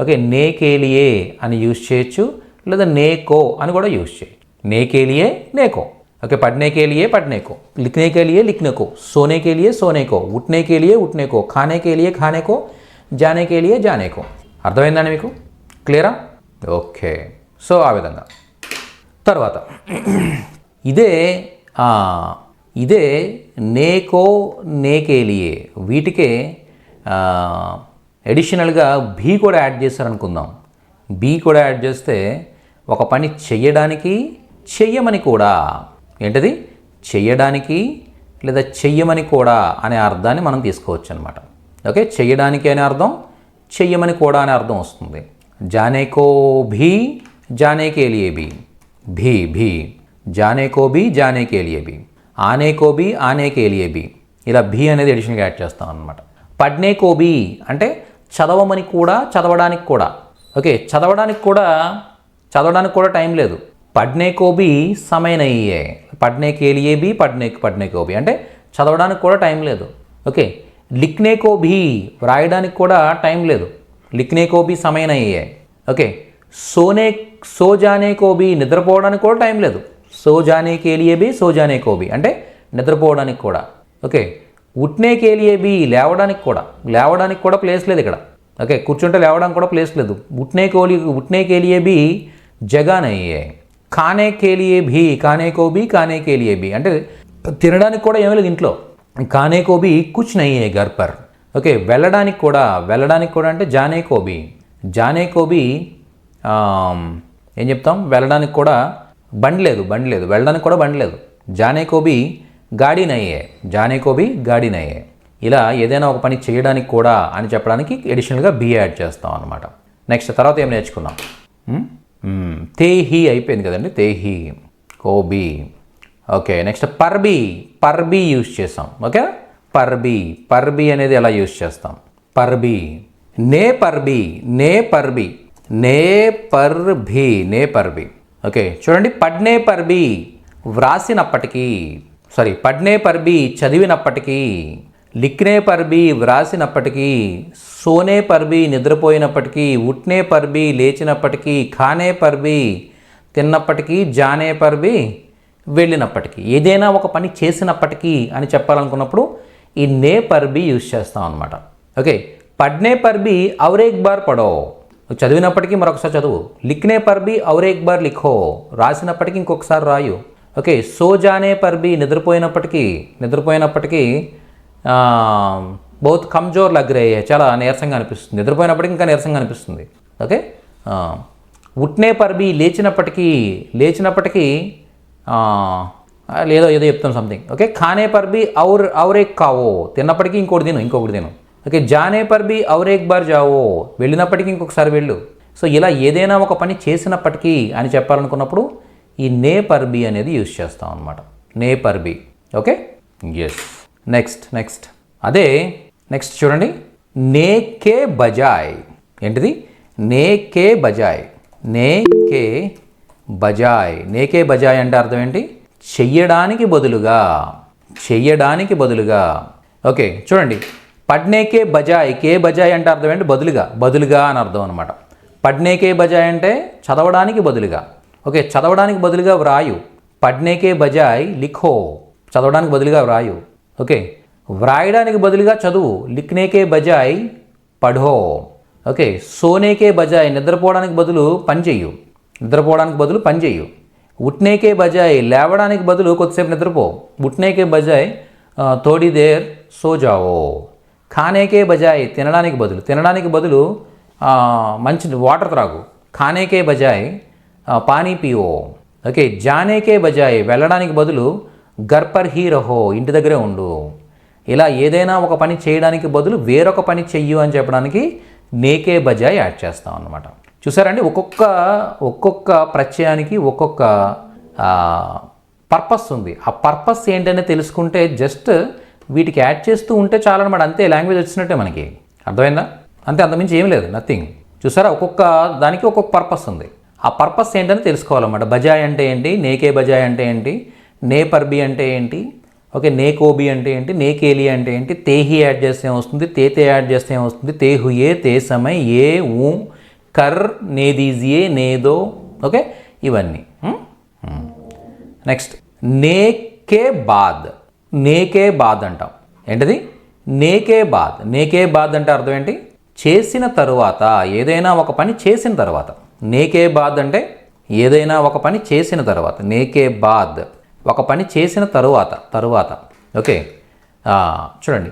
ఓకే నేకేలియే అని యూజ్ చేయొచ్చు, లేదా నేకో అని కూడా యూజ్ చేయొచ్చు. నేకేలియే నేకో. Okay, పడ్నే కేలియే పడ్నేకో, లిఖ్నే కేలియే లిఖ్నేకో, Soane కేలియే సోనేకో, ఉట్నే కేలియే ఉట్నేకో, ఖానే కేలియే ఖానేకో, జానే కేలియే జానేకో. అర్థమైందండి మీకు? క్లియరా? ఓకే, సో ఆ విధంగా. తర్వాత ఇదే నేకో నేకేలియే వీటికే ఎడిషనల్గా బీ కూడా యాడ్ చేశారనుకుందాం. బీ కూడా యాడ్ చేస్తే ఒక పని చెయ్యడానికి, చెయ్యమని కూడా. ఏంటది? చెయ్యడానికి లేదా చెయ్యమని కూడా అనే అర్థాన్ని మనం తీసుకోవచ్చు అనమాట. ఓకే, చెయ్యడానికి అనే అర్థం, చెయ్యమని కూడా అనే అర్థం వస్తుంది. జానేకో భీ, జానే కేలియే భీ. భీ జానేకో భీ, జానే కేలియే భీ. ఆనేకో భీ, ఆనే కేలియే భీ. ఇలా భీ అనేది ఎడిషనల్గా యాడ్ చేస్తాం అనమాట. పడ్నేకో భీ అంటే చదవమని కూడా, చదవడానికి కూడా. ఓకే, చదవడానికి కూడా టైం లేదు. పడ్నేకో భీ సమయ నహీ హై. పడ్నే కేలియే భీ, పడ్నేకో భీ అంటే చదవడానికి కూడా టైం లేదు. ఓకే, లిఖ్నేకో భీ వ్రాయడానికి కూడా టైం లేదు. లిఖ్నేకో భీ సమయ నహీ హై. ఓకే, సో జానేకో భీ నిద్రపోవడానికి కూడా టైం లేదు. సో జానే కేలియే భీ, సో జానేకో భీ అంటే నిద్రపోవడానికి కూడా. ఓకే, ఉట్నే కేలియే భీ లేవడానికి కూడా ప్లేస్ లేదు ఇక్కడ. ఓకే, కూర్చుంటే లేవడానికి కూడా ప్లేస్ లేదు. ఉట్నే కేలియే భీ జగా నహీ హై. ఖానే కేలియే భీ, ఖానేకో భీ, ఖానే కేలియే భీ అంటే తినడానికి కూడా ఏమీ లేదు ఇంట్లో. ఖానేకో భీ కుచ్ నహీ హై ఘర్ పర్. ఓకే, వెళ్ళడానికి కూడా అంటే జానేకో భీ ఏం చెప్తాం? వెళ్ళడానికి కూడా బండి లేదు. వెళ్ళడానికి కూడా బండి లేదు. జానేకో భీ గాడి నహీ హై. జానేకో భీ గాడి నహీ హై. ఇలా ఏదైనా ఒక పని చేయడానికి కూడా అని చెప్పడానికి ఎడిషనల్గా బీ యాడ్ చేస్తాం అనమాట. నెక్స్ట్ తర్వాత ఏం నేర్చుకున్నాం? తేహి అయిపోయింది కదండి, తేహి కోబీ. ఓకే, నెక్స్ట్ పర్బీ యూజ్ చేస్తాం. ఓకే, పర్బీ అనేది ఎలా యూజ్ చేస్తాం? పర్బీ నే పర్బీ. ఓకే, చూడండి, పడ్నే పర్బీ వ్రాసినప్పటికీ, పడ్నే పర్బీ చదివినప్పటికీ, లిఖ్నే పర్బీ వ్రాసినప్పటికీ, సోనే పర్బీ నిద్రపోయినప్పటికీ, ఉట్నే పర్బీ లేచినప్పటికీ, ఖానే పర్బీ తిన్నప్పటికీ, జానే పర్బీ వెళ్ళినప్పటికీ, ఏదైనా ఒక పని చేసినప్పటికీ అని చెప్పాలనుకున్నప్పుడు ఈ నే పర్ బి యూజ్ చేస్తాం అనమాట. ఓకే, పడ్నే పర్ బి ఔర్ ఏక్ బార్ పడో, చదివినప్పటికీ మరొకసారి చదువు. లిఖ్నే పర్ బి ఔర్ ఏక్ బార్ లిఖో, రాసినప్పటికీ ఇంకొకసారి రాయు. ఓకే, సో జానే పర్ బి, నిద్రపోయినప్పటికీ బహుత్ కమ్జోర్ లగ్ రే, చాలా నీరసంగా అనిపిస్తుంది. నిద్రపోయినప్పటికీ ఇంకా నీరసంగా అనిపిస్తుంది. ఓకే, ఉట్నే పర్ బి, లేచినప్పటికీ ఏదో చెప్తాం సంథింగ్. ఓకే, ఖానే పర్ బి ఔర్ ఏక్ కావో, తిన్నప్పటికీ ఇంకొకటి తిను. ఓకే, జానే పర్ బి ఔర్ ఏక్ బార్ జావో, వెళ్ళినప్పటికీ ఇంకొకసారి వెళ్ళు. సో ఇలా ఏదైనా ఒక పని చేసినప్పటికీ అని చెప్పాలనుకున్నప్పుడు ఈ నే పర్ బి అనేది యూజ్ చేస్తాం అనమాట. నే పర్ బి. Okay, yes. నెక్స్ట్ అదే నెక్స్ట్ చూడండి, నే కే బజాయ్. ఏంటిది? నే కే బజాయ్. నేకే బజాయ్ అంటే అర్థం ఏంటి? చెయ్యడానికి బదులుగా. ఓకే, చూడండి, పడ్నేకే బజాయ్, కే బజాయ్ అంటే అర్థం ఏంటి? బదులుగా అని అర్థం అనమాట. పడ్నేకే బజాయ్ అంటే చదవడానికి బదులుగా. ఓకే, చదవడానికి బదులుగా వ్రాయు. పడ్నేకే బజాయ్ లిఖో, చదవడానికి బదులుగా వ్రాయు. ఓకే, వ్రాయడానికి బదులుగా చదువు. లిఖ్నేకే బజాయ్ పఢో. ఓకే, సోనేకే బజాయ్, నిద్రపోవడానికి బదులు పని చెయ్యు. ఉట్నేకే బజాయ్, లేవడానికి బదులు కొద్దిసేపు నిద్రపో. ఉట్నేకే బజాయ్ థోడీ దేర్ సో జావో. ఖానేకే బజాయ్, తినడానికి బదులు మంచి వాటర్ త్రాగు. ఖానేకే బజాయ్ పానీ పియో. ఓకే, జానేకే బజాయ్, వెళ్ళడానికి బదులు ఘర్ పర్ హీ రహో, ఇంటి దగ్గరే ఉండు. ఇలా ఏదైనా ఒక పని చేయడానికి బదులు వేరొక పని చెయ్యు అని చెప్పడానికి నేకే బజాయ్ యాడ్ చేస్తాం అన్నమాట. చూసారండి, ఒక్కొక్క ప్రత్యయానికి ఒక్కొక్క పర్పస్ ఉంది. ఆ పర్పస్ ఏంటనే తెలుసుకుంటే జస్ట్ వీటికి యాడ్ చేస్తూ ఉంటే చాలన్నమాట. అంతే, లాంగ్వేజ్ వచ్చినట్టే మనకి. అర్థమైందా? అంతే, అంతమించి ఏం లేదు, నథింగ్. చూసారా, ఒక్కొక్క దానికి ఒక్కొక్క పర్పస్ ఉంది. ఆ పర్పస్ ఏంటని తెలుసుకోవాలన్నమాట. బజాయ్ అంటే ఏంటి, నేకే బజాయ్ అంటే ఏంటి, నే పర్బి అంటే ఏంటి, ఓకే, నే కోబి అంటే ఏంటి, నే కేలి అంటే ఏంటి, తేహి యాడ్ చేస్తే ఏమొస్తుంది, తేతే యాడ్ చేస్తే ఏమొస్తుంది, తే హుయే, తే సమయ్, ఏ ఊ, కర్, నే దీజియే, నేదో. ఓకే, ఇవన్నీ. నెక్స్ట్, నేకే బాద్ అంటాం. ఏంటిది? నేకే బాద్ అంటే అర్థం ఏంటి? చేసిన తరువాత, ఏదైనా ఒక పని చేసిన తర్వాత. నేకే బాద్ అంటే ఏదైనా ఒక పని చేసిన తర్వాత. నేకే బాద్, ఒక పని చేసిన తరువాత. ఓకే, చూడండి,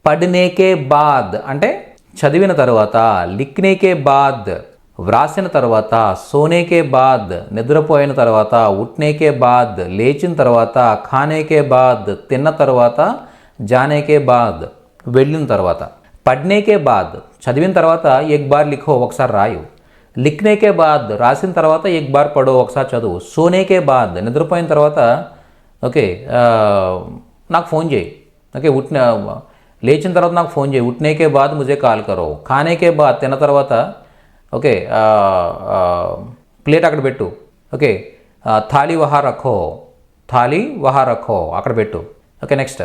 పడ్నేకే బాద్ అంటే చదివిన తర్వాత. లిఖ్నేకే బాద్ వ్రాసిన తర్వాత. సోనేకే బాద్ నిద్రపోయిన తర్వాత. ఉట్నేకే బాద్ లేచిన తర్వాత. ఖానేకే బాద్ తిన్న తర్వాత. జానేకే బాద్ వెళ్ళిన తర్వాత. పడ్నేకే బాద్ చదివిన తర్వాత ఎక్ బార్ లిఖో, ఒకసారి రాయు. లిఖ్నేకే బాద్ రాసిన తర్వాత ఎక్ బార్ పడో, ఒకసారి చదువు. సోనేకే బాద్ నిద్రపోయిన తర్వాత ఓకే నాకు ఫోన్ చేయి. ఓకే, లేచిన తర్వాత నాకు ఫోన్ చేయి. ఉట్నేకే బాద్ ముజే కాల్ కరో. ఖానేకే బాద్ తిన్న తర్వాత ఓకే ప్లేట్ అక్కడ పెట్టు. ఓకే, థాలీ వహా రఖో అక్కడ పెట్టు. ఓకే, నెక్స్ట్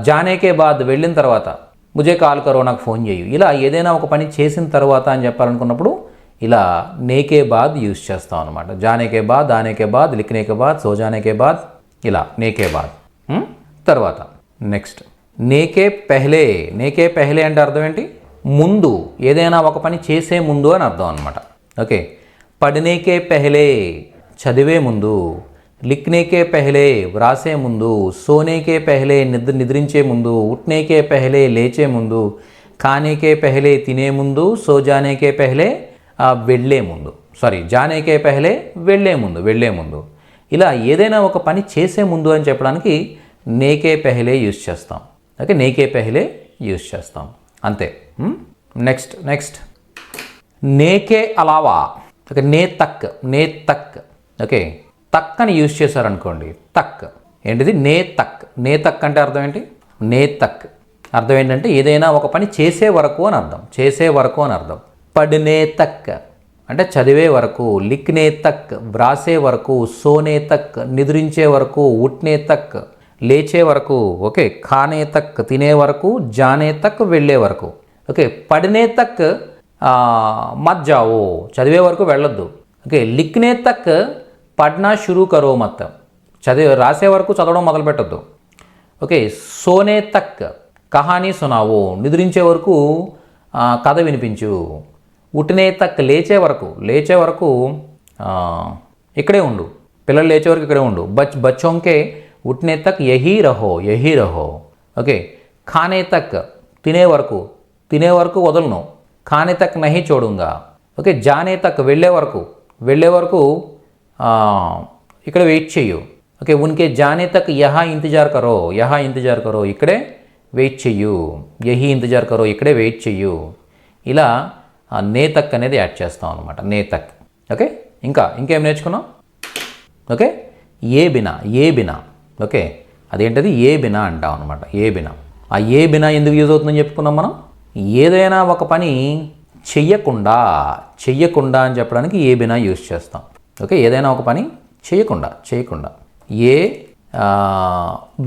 జానేకే బాద్ వెళ్ళిన తర్వాత ముజే కాల్ కరో, నాకు ఫోన్ చేయు. ఇలా ఏదైనా ఒక పని చేసిన తర్వాత అని చెప్పాలనుకున్నప్పుడు ఇలా నేకే బాద్ యూజ్ చేస్తాం అనమాట. జానేకే బాద్, ఆనేకే బాద్, లిఖ్నేకే బాద్, సో జానేకే బాద్, ఇలా నేకే బాద్. తర్వాత నెక్స్ట్, నేకే పెహ్లే అంటే అర్థం ఏంటి? ముందు, ఏదైనా ఒక పని చేసే ముందు అని అర్థం అనమాట. ఓకే, పడ్నేకే పెహ్లే చదివే ముందు. లిఖ్నేకే పెహ్లే వ్రాసే ముందు. సోనేకే పెహ్లే నిద్రించే ముందు. ఉట్నేకే పెహ్లే లేచే ముందు. ఖానేకే పెహ్లే తినే ముందు. సో జానేకే పెహ్లే వెళ్ళే ముందు. జానేకే పెహ్లే వెళ్ళే ముందు. ఇలా ఏదైనా ఒక పని చేసే ముందు అని చెప్పడానికి నేకే పెహ్లే యూజ్ చేస్తాం. ఓకే, నేకే పెహ్లే యూజ్ చేస్తాం, అంతే. నెక్స్ట్ నేకే అలావా. ఓకే, నే తక్. ఓకే, తక్ అని యూజ్ చేశారనుకోండి. తక్ ఏంటిది? నే తక్ అంటే అర్థం ఏంటి? నే తక్ అర్థం ఏంటంటే ఏదైనా ఒక పని చేసే వరకు అని అర్థం. పడ్నే తక్ అంటే చదివే వరకు. లిఖ్నే తక్ వ్రాసే వరకు. సోనే తక్ నిద్రించే వరకు. ఉట్నే తక్ లేచే వరకు. ఓకే, ఖానే తక్ తినే వరకు. జానే తక్ వెళ్ళే వరకు. ఓకే, పడ్నే తక్ మత్ జావో చదివే వరకు వెళ్ళొద్దు. ఓకే, లిఖ్నే తక్ పడ్నా షురూ కరో మత్ రాసే వరకు చదవడం మొదలు పెట్టద్దు. ఓకే, సోనే తక్ కహానీ సునావో, నిద్రించే వరకు కథ వినిపించు. ఉట్నే తక్ లేచే వరకు ఇక్కడే ఉండు, పిల్లలు లేచే వరకు ఇక్కడే ఉండు. బచ్చోంకే ఉట్నే తక్ యహీ రహో. ఓకే, ఖానే తక్ తినే వరకు వదలను. ఖానే తక్ నహీ చోడుంగా. ఓకే, జానే తక్ వెళ్ళే వరకు ఇక్కడ వెయిట్ చెయ్యు. ఓకే, ఉన్కే జానే తక్ యహా ఇంతజార్ కరో, ఇక్కడే వెయిట్ చెయ్యు. యహీ ఇంతజార్ కరో, ఇక్కడే వెయిట్ చెయ్యు. ఇలా నే తక్ అనేది యాడ్ చేస్తాం అనమాట, నే తక్. ఓకే, ఇంకేం నేర్చుకున్నాం? ఓకే, ఏ బినా. ఓకే, అదేంటది? ఏ బినా అంటాం అనమాట, ఏ బినా. ఆ ఏ బినా ఎందుకు యూజ్ అవుతుందని చెప్పుకున్నాం మనం? ఏదైనా ఒక పని చెయ్యకుండా అని చెప్పడానికి ఏ బినా యూజ్ చేస్తాం. ఓకే, ఏదైనా ఒక పని చేయకుండా ఏ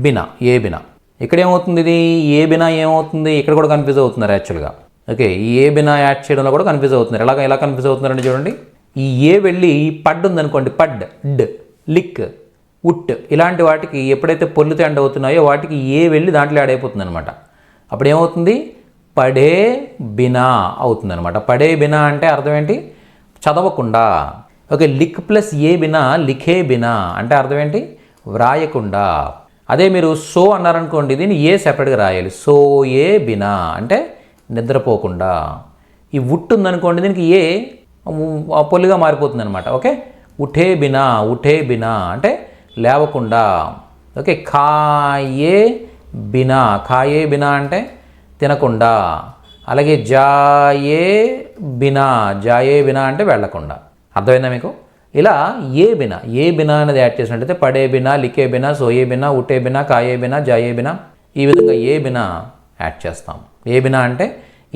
బినా. ఇక్కడ ఏమవుతుంది? ఇది ఏ బినా ఏమవుతుంది? ఇక్కడ కూడా కన్ఫ్యూజ్ అవుతున్నారు యాక్చువల్గా. ఓకే, ఏ బినా యాడ్ చేయడంలో కూడా కన్ఫ్యూజ్ అవుతున్నారు. ఎలా కన్ఫ్యూజ్ అవుతున్నారండి చూడండి. ఈ ఏ వెళ్ళి పడ్ ఉందనుకోండి, పడ్, డ్, లిక్, ఉట్, ఇలాంటి వాటికి ఎప్పుడైతే పొల్లుతే ఎండ్ అవుతున్నాయో వాటికి ఏ వెళ్ళి దాంట్లో యాడ్ అయిపోతుంది అనమాట. అప్పుడు ఏమవుతుంది? పడే బినా అవుతుంది అనమాట. పడే బినా అంటే అర్థం ఏంటి? చదవకుండా. ఓకే, లిక్ ప్లస్ ఏ బినా లిఖే బినా అంటే అర్థం ఏంటి? వ్రాయకుండా. అదే మీరు సో అన్నారనుకోండి, దీన్ని ఏ సెపరేట్గా రాయాలి. సో ఏ బినా అంటే నిద్రపోకుండా. ఈ ఉట్ ఉందనుకోండి, దీనికి ఏ పొల్లుగా మారిపోతుంది అనమాట. ఓకే, ఉఠే బినా అంటే లేవకుండా. ఓకే, ఖాయే బినా అంటే తినకుండా. అలాగే జాయే బినా అంటే వెళ్ళకుండా. అర్థమైందా మీకు? ఇలా ఏ బినా అనేది యాడ్ చేసినట్టయితే పడే బినా, లిఖే బినా, సోయే బినా, ఉటే బినా, కాయే బినా, జాయే బినా, ఈ విధంగా ఏ బినా యాడ్ చేస్తాం. ఏ బినా అంటే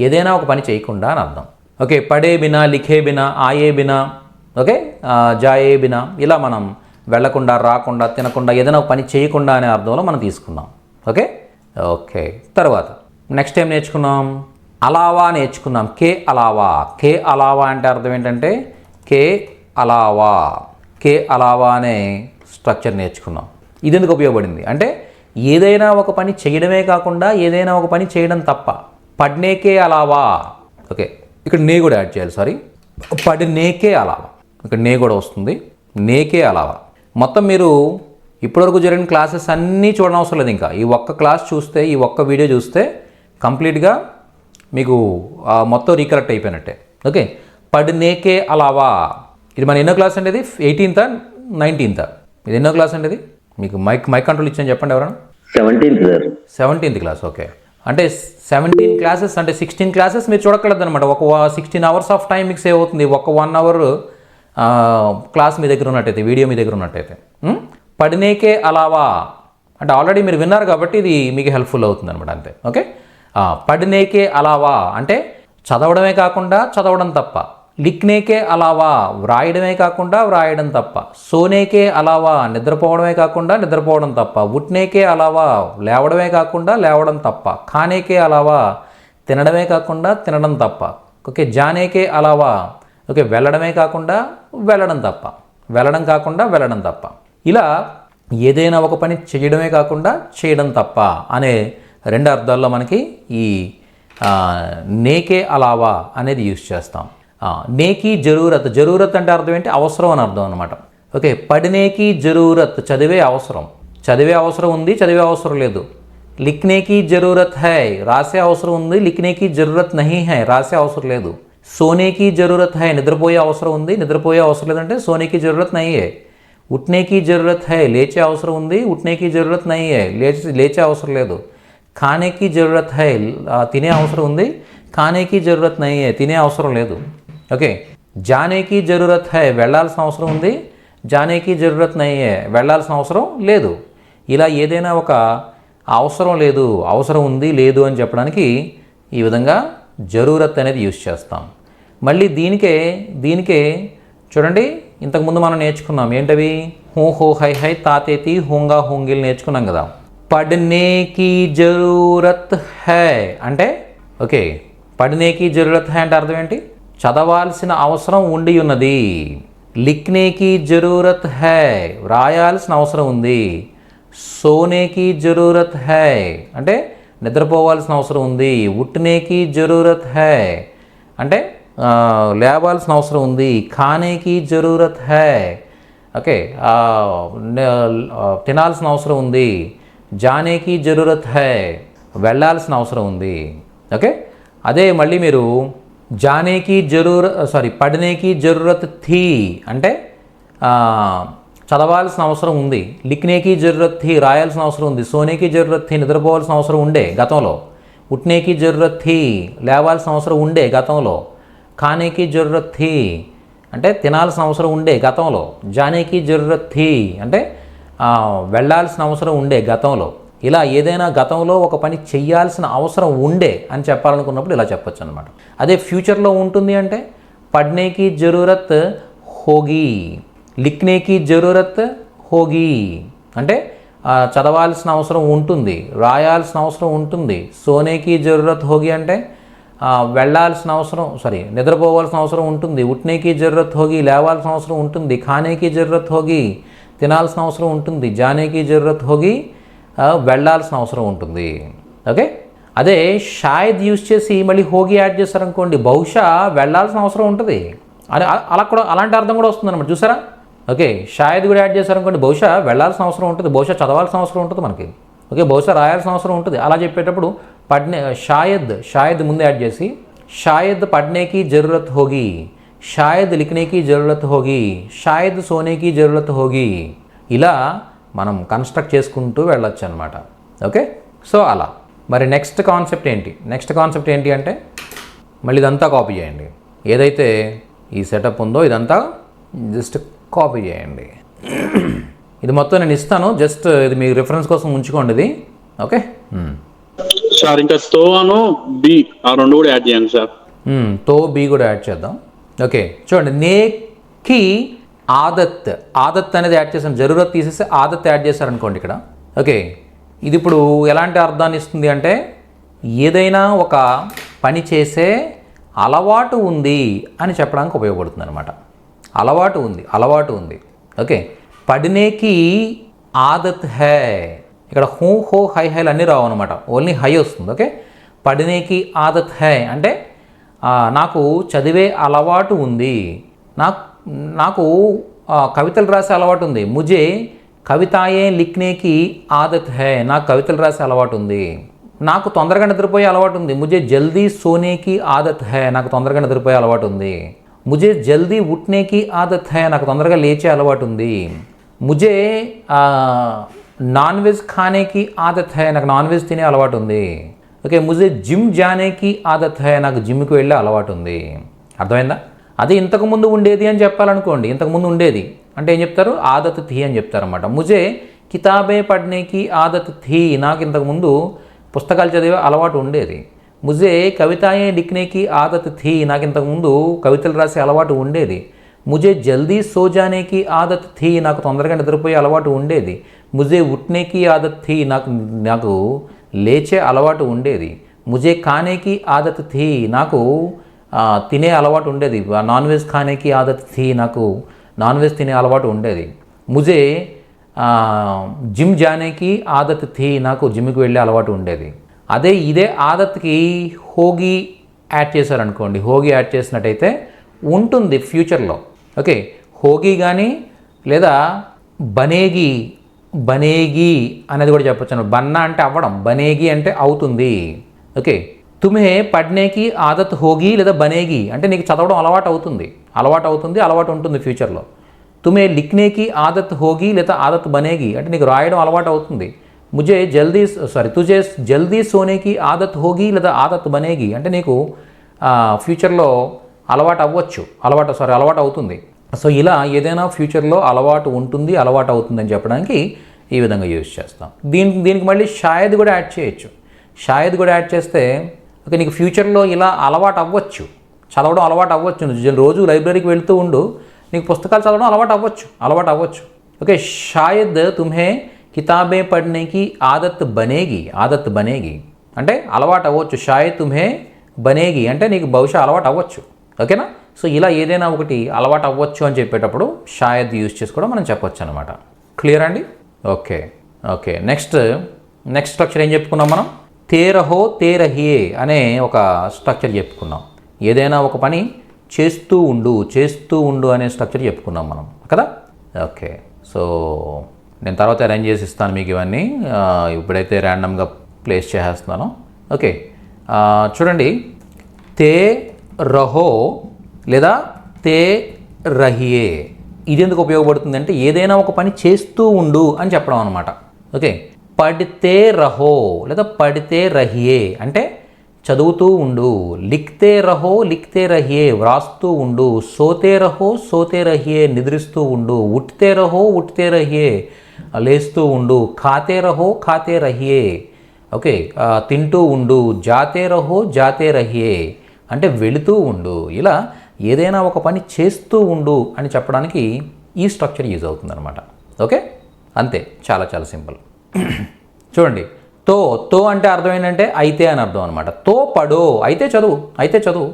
ఏదైనా ఒక పని చేయకుండా అని అర్థం. ఓకే, పడే బినా, లిఖే బినా, ఆయే బినా, ఓకే, జాయే బినా, ఇలా మనం వెళ్లకుండా, రాకుండా, తినకుండా, ఏదైనా ఒక పని చేయకుండా అనే అర్థంలో మనం తీసుకున్నాం. ఓకే, తర్వాత నెక్స్ట్ ఏం నేర్చుకున్నాం? అలావా నేర్చుకున్నాం. కే అలావా అంటే అర్థం ఏంటంటే కే అలావా అనే స్ట్రక్చర్ నేర్చుకున్నాం. ఇది ఎందుకు ఉపయోగపడింది అంటే ఏదైనా ఒక పని చేయడమే కాకుండా ఏదైనా ఒక పని చేయడం తప్ప. పడ్నేకే అలావా. ఓకే, ఇక్కడ నే కూడా యాడ్ చేయాలి, సారీ. పడ్నేకే అలావా, ఇక్కడ నే కూడా వస్తుంది. నేకే అలావా. మొత్తం మీరు ఇప్పటివరకు జరిగిన క్లాసెస్ అన్నీ చూడనవసరం లేదు. ఇంకా ఈ ఒక్క క్లాస్ చూస్తే, ఈ ఒక్క వీడియో చూస్తే కంప్లీట్గా మీకు మొత్తం రీకలెక్ట్ అయిపోయినట్టే. ఓకే, పడ్నేకే అలావా. ఇది మన ఎన్నో క్లాస్ అంటే? ఇది 18th 19th? ఇది ఎన్నో క్లాస్ అంటే? ఇది మీకు మైక్ కంట్రోల్ ఇచ్చాను చెప్పండి ఎవరైనా. 17th class. ఓకే, అంటే 17 క్లాసెస్ అంటే 16 క్లాసెస్ మీరు చూడక్కర్లేదు అనమాట. ఒక 16 hours ఆఫ్ టైం మీకు సేవ్ అవుతుంది. ఒక 1 hour క్లాస్ మీ దగ్గర ఉన్నట్టయితే, వీడియో మీ దగ్గర ఉన్నట్టయితే. పడ్నేకే అలావా అంటే ఆల్రెడీ మీరు విన్నారు కాబట్టి ఇది మీకు హెల్ప్ఫుల్ అవుతుంది అనమాట, అంతే. ఓకే, పడ్నేకే అలావా అంటే చదవడమే కాకుండా చదవడం తప్ప. లిఖ్నేకే అలావా వ్రాయడమే కాకుండా వ్రాయడం తప్ప. సోనేకే అలావా నిద్రపోవడమే కాకుండా నిద్రపోవడం తప్ప. ఉట్నేకే అలావా లేవడమే కాకుండా లేవడం తప్ప. ఖానేకే అలావా తినడమే కాకుండా తినడం తప్ప. ఓకే, జానేకే అలావా ఓకే వెళ్ళడమే కాకుండా వెళ్ళడం తప్ప. వెళ్ళడం కాకుండా వెళ్ళడం తప్ప. ఇలా ఏదైనా ఒక పని చేయడమే కాకుండా చేయడం తప్ప అనే 2 అర్థాల్లో మనకి ఈ నేకే అలావా అనేది యూజ్ చేస్తాం. నేకి జరూరత్ అంటే అర్థం ఏంటి? అవసరం అని అర్థం అనమాట. ఓకే, పడ్నేకి జరూరత్ చదివే అవసరం ఉంది, చదివే అవసరం లేదు. లిఖ్నేకి జరూరత్ హై రాసే అవసరం ఉంది, లిఖ్నేకి జరూరత్ నహీ హై రాసే అవసరం లేదు. సోనేకి జరూరత్ హై నిద్రపోయే అవసరం ఉంది, నిద్రపోయే అవసరం లేదంటే సోనేకి జరూరత్ నహీ హై. ఉట్నేకి జరూరత్ హై లేచే అవసరం ఉంది, ఉట్నేకి జరూరత్ నహీ హై లేచే అవసరం లేదు. ఖానేకి జరూరత్ హై తినే అవసరం ఉంది, ఖానేకి జరూరత్ నహీ హై తినే అవసరం లేదు. ఓకే, జానేకి జరూరత్ హై వెళ్ళాల్సిన అవసరం ఉంది, జానేకి జరూరత్ నహీ హై వెళ్ళాల్సిన అవసరం లేదు. ఇలా ఏదైనా ఒక అవసరం లేదు, అవసరం ఉంది, లేదు అని చెప్పడానికి ఈ విధంగా జరూరత్ అనేది యూజ్ చేస్తాం. మళ్ళీ దీనికే చూడండి, ఇంతకుముందు మనం నేర్చుకున్నాం ఏంటవి? హూ హో హై హై తాతేతి హోంగా హోంగిల్ నేర్చుకున్నాం కదా. పడ్నేకి జరూరత్ హై అంటే ఓకే, పడ్నేకి జరూరత్ హై అంటే అర్థం ఏంటి? చదవాల్సిన అవసరం ఉండి ఉన్నది. లిఖ్నేకి జరూరత్ హై, వ్రాయాల్సిన అవసరం ఉంది. సోనేకి జరూరత్ హై అంటే నిద్రపోవాల్సిన అవసరం ఉంది. ఉట్నేకి జరూరత్ హై అంటే లేవాల్సిన అవసరం ఉంది. ఖానేకి జరూరత్ హై ఓకే, తినాల్సిన అవసరం ఉంది. జానేకి జరూరత్ హై, వెళ్ళాల్సిన అవసరం ఉంది. ఓకే, అదే మళ్ళీ మీరు జానేకి పడనేకి జరూరత్ థీ అంటే చదవాల్సిన అవసరం ఉంది. లిఖ్నేకి జరూరత్ థీ, రాయాల్సిన అవసరం ఉంది. సోనేకి జరూరత్ థీ, నిద్రపోవాల్సిన అవసరం ఉండే గతంలో. ఉట్నేకి జరూరత్ థీ, లేవాల్సిన అవసరం ఉండే గతంలో. ఖానేకి జరూరత్ థీ అంటే తినాల్సిన అవసరం ఉండే గతంలో. జానేకి జరూరత్ థీ అంటే వెళ్ళాల్సిన అవసరం ఉండే గతంలో. ఇలా ఏదైనా గతంలో ఒక పని చెయ్యాల్సిన అవసరం ఉండే అని చెప్పాలనుకున్నప్పుడు ఇలా చెప్పొచ్చు అనమాట. అదే ఫ్యూచర్లో ఉంటుంది అంటే పడ్నేకి జరూరత్ హోగి, లిఖ్నేకి జరూరత్ హోగి అంటే చదవాల్సిన అవసరం ఉంటుంది, రాయాల్సిన అవసరం ఉంటుంది. సోనేకి జరూరత్ హోగి అంటే వెళ్ళాల్సిన అవసరం నిద్రపోవాల్సిన అవసరం ఉంటుంది. ఉట్నేకి జరూరత్ హోగి, లేవాల్సిన అవసరం ఉంటుంది. ఖానేకి జరూరత్ హోగి, తినాల్సిన అవసరం ఉంటుంది. జానేకి జరూరత్ హోగి, వెళ్ళాల్సిన అవసరం ఉంటుంది. ఓకే, అదే షాయద్ యూజ్ చేసి మళ్ళీ హోగి యాడ్ చేశారనుకోండి, బహుశా వెళ్ళాల్సిన అవసరం ఉంటుంది అని అలాంటి అర్థం కూడా వస్తుంది అనమాట. చూసారా? ఓకే, షాయద్ కూడా యాడ్ చేశారనుకోండి, బహుశా వెళ్ళాల్సిన అవసరం ఉంటుంది, బహుశా చదవాల్సిన అవసరం ఉంటుంది మనకి. ఓకే, బహుశా రాయాల్సిన అవసరం ఉంటుంది. అలా చెప్పేటప్పుడు షాయద్ ముందు యాడ్ చేసి షాయద్ పడ్నేకి జరూరత్ హోగి, షాయద్ లిఖ్నేకి జరూరత్ హోగి, షాయద్ సోనేకి జరూరత్ హోగి, ఇలా మనం కన్స్ట్రక్ట్ చేసుకుంటూ వెళ్ళొచ్చు అనమాట. ఓకే, సో అలా. మరి నెక్స్ట్ కాన్సెప్ట్ ఏంటి అంటే మళ్ళీ ఇదంతా కాపీ చేయండి. ఏదైతే ఈ సెటప్ ఉందో ఇదంతా జస్ట్ కాపీ చేయండి. ఇది మొత్తం నేను ఇస్తాను, జస్ట్ ఇది మీ రిఫరెన్స్ కోసం ఉంచుకోండి ఇది. ఓకే సార్, ఇంకా తో అను బి ఆ రెండు కూడా యాడ్ చేయండి సార్. తో బి కూడా యాడ్ చేద్దాం. ఓకే, చూడండి, నేకి ఆదత్ అనేది యాడ్ చేశాను. జరూరత్ తీసేసి ఆదత్ యాడ్ చేశారనుకోండి ఇక్కడ. ఓకే, ఇది ఇప్పుడు ఎలాంటి అర్థాన్ని ఇస్తుంది అంటే ఏదైనా ఒక పని చేసే అలవాటు ఉంది అని చెప్పడానికి ఉపయోగపడుతుంది అనమాట. అలవాటు ఉంది. ఓకే, పడ్నేకి ఆదత్ హై, ఇక్కడ హో హై హైలు అన్నీ రావు అనమాట, ఓన్లీ హై వస్తుంది. ఓకే, పడ్నేకి ఆదత్ హై అంటే నాకు చదివే అలవాటు ఉంది, నాకు కవితలు రాసే అలవాటు ఉంది. ముజే కవితాయే లిఖ్నేకి ఆదత్ హై, నాకు కవితలు రాసే అలవాటు ఉంది. నాకు తొందరగా నిద్రపోయే అలవాటు ఉంది. ముజే జల్దీ సోనేకి ఆదత్ హై, నాకు తొందరగా నిద్రపోయే అలవాటు ఉంది. ముజే జల్దీ ఉట్నేకి ఆదత్ హై, నాకు తొందరగా లేచే అలవాటు ఉంది. ముజే నాన్ వెజ్ ఖానేకి ఆదత్ హై, నాకు నాన్ వెజ్ తినే అలవాటు ఉంది. ఓకే, ముజే జిమ్ జానేకి ఆదత్ హై, నాకు జిమ్కి వెళ్ళే అలవాటు ఉంది. అర్థమైందా? అది ఇంతకుముందు ఉండేది అని చెప్పాలనుకోండి, ఇంతకుముందు ఉండేది అంటే ఏం చెప్తారు? ఆదత్ థీ అని చెప్తారన్నమాట. ముజే కితాబే పడ్నేకి ఆదత్ థీ, నాకు ఇంతకుముందు పుస్తకాలు చదివే అలవాటు ఉండేది. ముజే కవితాయే లిఖ్నేకి ఆదత్ థీ, నాకు ఇంతకుముందు కవితలు రాసే అలవాటు ఉండేది. ముజే జల్దీ సో జానేకి ఆదత్ థీ, నాకు తొందరగా నిద్రపోయే అలవాటు ఉండేది. ముజే ఉట్నేకి ఆదత్ థీ, నాకు లేచే అలవాటు ఉండేది. ముజే ఖానేకి ఆదత్ థీ, నాకు తినే అలవాటు ఉండేది. నాన్ వెజ్ ఖానేకి ఆదత్ థీ, నాకు నాన్ వెజ్ తినే అలవాటు ఉండేది. ముజే జిమ్ జానేకి ఆదత్ థీ, నాకు జిమ్కి వెళ్ళే అలవాటు ఉండేది. అదే ఇదే ఆదత్కి హోగి యాడ్ చేశారనుకోండి, హోగి యాడ్ చేసినట్టయితే ఉంటుంది ఫ్యూచర్లో. ఓకే, హోగి కానీ లేదా బనేగి అనేది కూడా చెప్పొచ్చు. బన్నా అంటే అవ్వడం, బనేగి అంటే అవుతుంది. ఓకే, తుమ్హే పడ్నేకి ఆదత్ హోగి లేదా బనేగి అంటే నీకు చదవడం అలవాటు ఉంటుంది ఫ్యూచర్లో. తుమ్హే లిఖ్నేకి ఆదత్ హోగి లేదా ఆదత్ బనేగి అంటే నీకు రాయడం అలవాటు అవుతుంది. తుజే జల్దీ సోనేకి ఆదత్ హోగి లేదా ఆదత్ బనేగి అంటే నీకు ఫ్యూచర్లో అలవాటు అవుతుంది. సో ఇలా ఏదైనా ఫ్యూచర్లో అలవాటు అవుతుందని చెప్పడానికి ఈ విధంగా యూజ్ చేస్తాం. దీనికి మళ్ళీ షాయద్ కూడా యాడ్ చేయొచ్చు. షాయద్ కూడా యాడ్ చేస్తే ఓకే, నీకు ఫ్యూచర్లో ఇలా చదవడం అలవాటు అవ్వచ్చు. రోజు లైబ్రరీకి వెళ్తూ ఉండు, నీకు పుస్తకాలు చదవడం అలవాటు అవ్వచ్చు. ఓకే, షాయద్ తుమ్హే కితాబే పడ్నేకి ఆదత్ బనేగి అంటే అలవాటు అవ్వచ్చు. షాయద్ తుమ్హే బనేగి అంటే నీకు బహుశా అలవాటు అవ్వచ్చు. ఓకేనా. సో ఇలా ఏదైనా ఒకటి అలవాటు అవ్వచ్చు అని చెప్పేటప్పుడు షాయద్ యూజ్ చేసి కూడా మనం చెప్పొచ్చు అనమాట. క్లియర్ అండి. ఓకే ఓకే నెక్స్ట్ స్ట్రక్చర్ ఏం చెప్పుకున్నాం మనం? తేరహో తేరహియే అనే ఒక స్ట్రక్చర్ చెప్పుకున్నాం. ఏదైనా ఒక పని చేస్తూ ఉండు అనే స్ట్రక్చర్ చెప్పుకున్నాం మనం కదా. ఓకే సో నేను తర్వాత అరేంజ్ చేసి ఇస్తాను మీకు ఇవన్నీ. ఇప్పుడైతే ర్యాండమ్గా ప్లేస్ చేసేస్తున్నాను. ఓకే చూడండి, తే రహో లేదా తే రహియే ఇది ఎందుకు ఉపయోగపడుతుంది అంటే ఏదైనా ఒక పని చేస్తూ ఉండు అని చెప్పడం అనమాట. ఓకే, పడితే రహో లేదా పడితే రహియే అంటే చదువుతూ ఉండు. లిఖతే రహో లిఖతే రహియే వ్రాస్తూ ఉండు. సోతే రహో సోతే రహియే నిద్రిస్తూ ఉండు. ఉట్తే రహో ఉట్తే రహియే లేస్తూ ఉండు. ఖాతే రహో ఖాతే రహియే ఓకే తింటూ ఉండు. జాతే రహో జాతే రహియే అంటే వెళుతూ ఉండు. ఇలా ఏదైనా ఒక పని చేస్తూ ఉండు అని చెప్పడానికి ఈ స్ట్రక్చర్ యూజ్ అవుతుంది అనమాట. ఓకే అంతే, చాలా చాలా సింపుల్. చూడండి, తో అంటే అర్థం ఏంటంటే అయితే అని అర్థం అనమాట. తో పడో అయితే చదువు.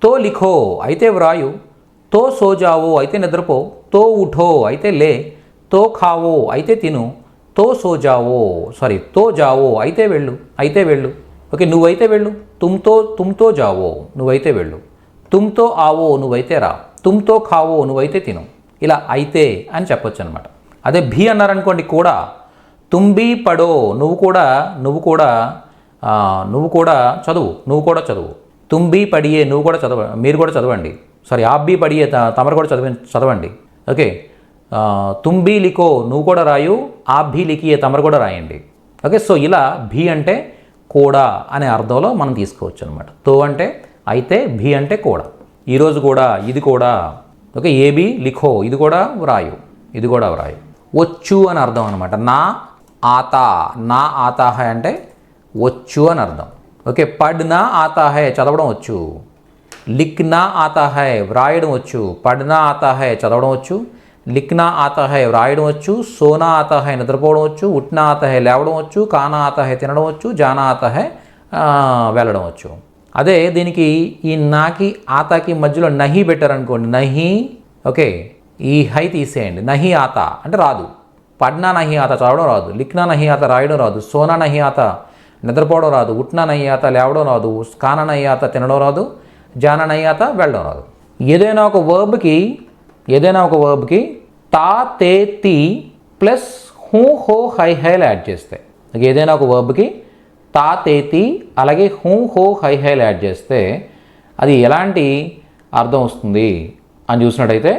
తో లిఖో అయితే వ్రాయు. తో సోజావో అయితే నిద్రపో. తో ఉఠో అయితే లే. తో ఖావో అయితే తిను. తో జావో అయితే వెళ్ళు. ఓకే, నువ్వైతే వెళ్ళు. తుమ్తో జావో నువ్వైతే వెళ్ళు. తుమ్తో ఆవో నువ్వైతే రా. తుమ్తో ఖావో నువ్వైతే తిను. ఇలా అయితే అని చెప్పొచ్చు అనమాట. అదే భీ అన్నారనుకోండి కూడా, తుంబీ పడో నువ్వు కూడా చదువు. తుంబీ పడియే నువ్వు కూడా మీరు కూడా చదవండి. సారీ, ఆప్ బీ పడియే తమరు కూడా చదవండి. ఓకే, తుంబీ లిఖో నువ్వు కూడా రాయు. ఆప్ భీ లిఖియే తమరు కూడా రాయండి. ఓకే, సో ఇలా భీ అంటే కూడా అనే అర్థంలో మనం తీసుకోవచ్చు అనమాట. తో అంటే అయితే, భీ అంటే కూడా. ఈరోజు కూడా, ఇది కూడా. ఓకే, ఏబీ లిఖో ఇది కూడా వ్రాయు. వచ్చు అని అర్థం అనమాట. నా ఆతా హై అంటే వచ్చు అని అర్థం. ఓకే, పడ్నా ఆతా హై చదవడం వచ్చు. లిఖ్నా ఆతా హై వ్రాయడం వచ్చు. పడ్నా ఆతా హై చదవడం వచ్చు. లిఖ్నా ఆతా హై వ్రాయడం వచ్చు. సోనా ఆతా హై నిద్రపోవడం వచ్చు. ఉట్నా ఆతా హై లేవడం వచ్చు. కానా ఆతా హై తినడం వచ్చు. జానా ఆతా హై వెళ్ళడం వచ్చు. అదే దీనికి ఈ నాకి ఆతాకి మధ్యలో నహి పెట్టారనుకోండి, నహి. ఓకే, ఈ హై తీసేయండి. నహి ఆతా అంటే రాదు. పడ్నా నహి ఆత చదవడం రాదు. లిఖ్నా నహి ఆత రాయడం రాదు. సోనా నహి ఆత నిద్రపోవడం రాదు. ఉట్నా నహి ఆత లేవడం రాదు. కానా నహి ఆత తినడం రాదు. జానా నహి ఆత వెళ్ళడం రాదు. ఏదైనా ఒక వర్బ్కి తా తే తి ప్లస్ హూ హో హై హైలు యాడ్ చేస్తే, ఏదైనా ఒక వర్బ్కి తా తే తి అలాగే హూ హో హై హైలు యాడ్ చేస్తే అది ఎలాంటి అర్థం వస్తుంది అని చూసినట్టయితే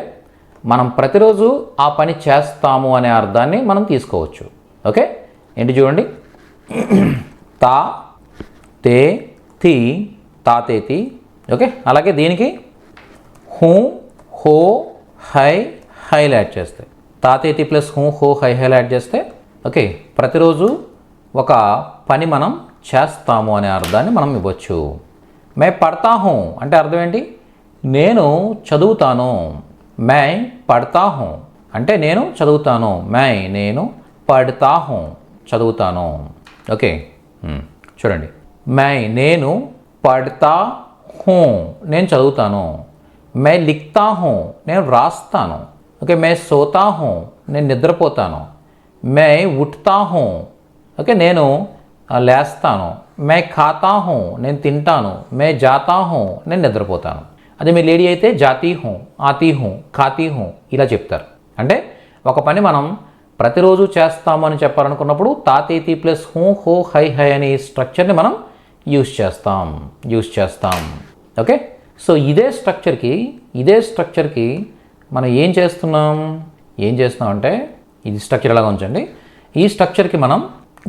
మనం ప్రతిరోజు ఆ పని చేస్తాము అనే అర్థాన్ని మనం తీసుకోవచ్చు. ఓకే, ఏంటి చూడండి, తా తే తి తాతేతి. ఓకే, అలాగే దీనికి హూ హో హైలు యాడ్ చేస్తే, తాతేతి ప్లస్ హూ హో హైలు యాడ్ చేస్తే ఓకే ప్రతిరోజు ఒక పని మనం చేస్తాము అనే అర్థాన్ని మనం ఇవ్వచ్చు. మే పడతా హూ అంటే అర్థం ఏంటి? నేను చదువుతాను. మై పడతా హూ అంటే నేను చదువుతాను. నేను పడతా హూ చదువుతాను. ఓకే చూడండి, నేను పడతా హూ నేను చదువుతాను. మే లిఖతా హూ నేను వ్రాస్తాను. ఓకే, మే సోతా హూ నేను నిద్రపోతాను. మే ఉఠతా హూ ఓకే నేను లేస్తాను. మే ఖాతా హూ నేను తింటాను. మే జాతా హూ నేను నిద్రపోతాను. అదే మీ లేడీ అయితే జాతీ హూ, ఆతీ హూ, ఖాతీ హూ ఇలా చెప్తారు. అంటే ఒక పని మనం ప్రతిరోజు చేస్తాము అని చెప్పాలనుకున్నప్పుడు తాతేతి ప్లస్ హూ హో హై అనే స్ట్రక్చర్ని మనం యూజ్ చేస్తాం. ఓకే, సో ఇదే స్ట్రక్చర్కి మనం ఏం చేస్తున్నాం అంటే ఇది స్ట్రక్చర్ ఎలాగ ఉంచండి. ఈ స్ట్రక్చర్కి మనం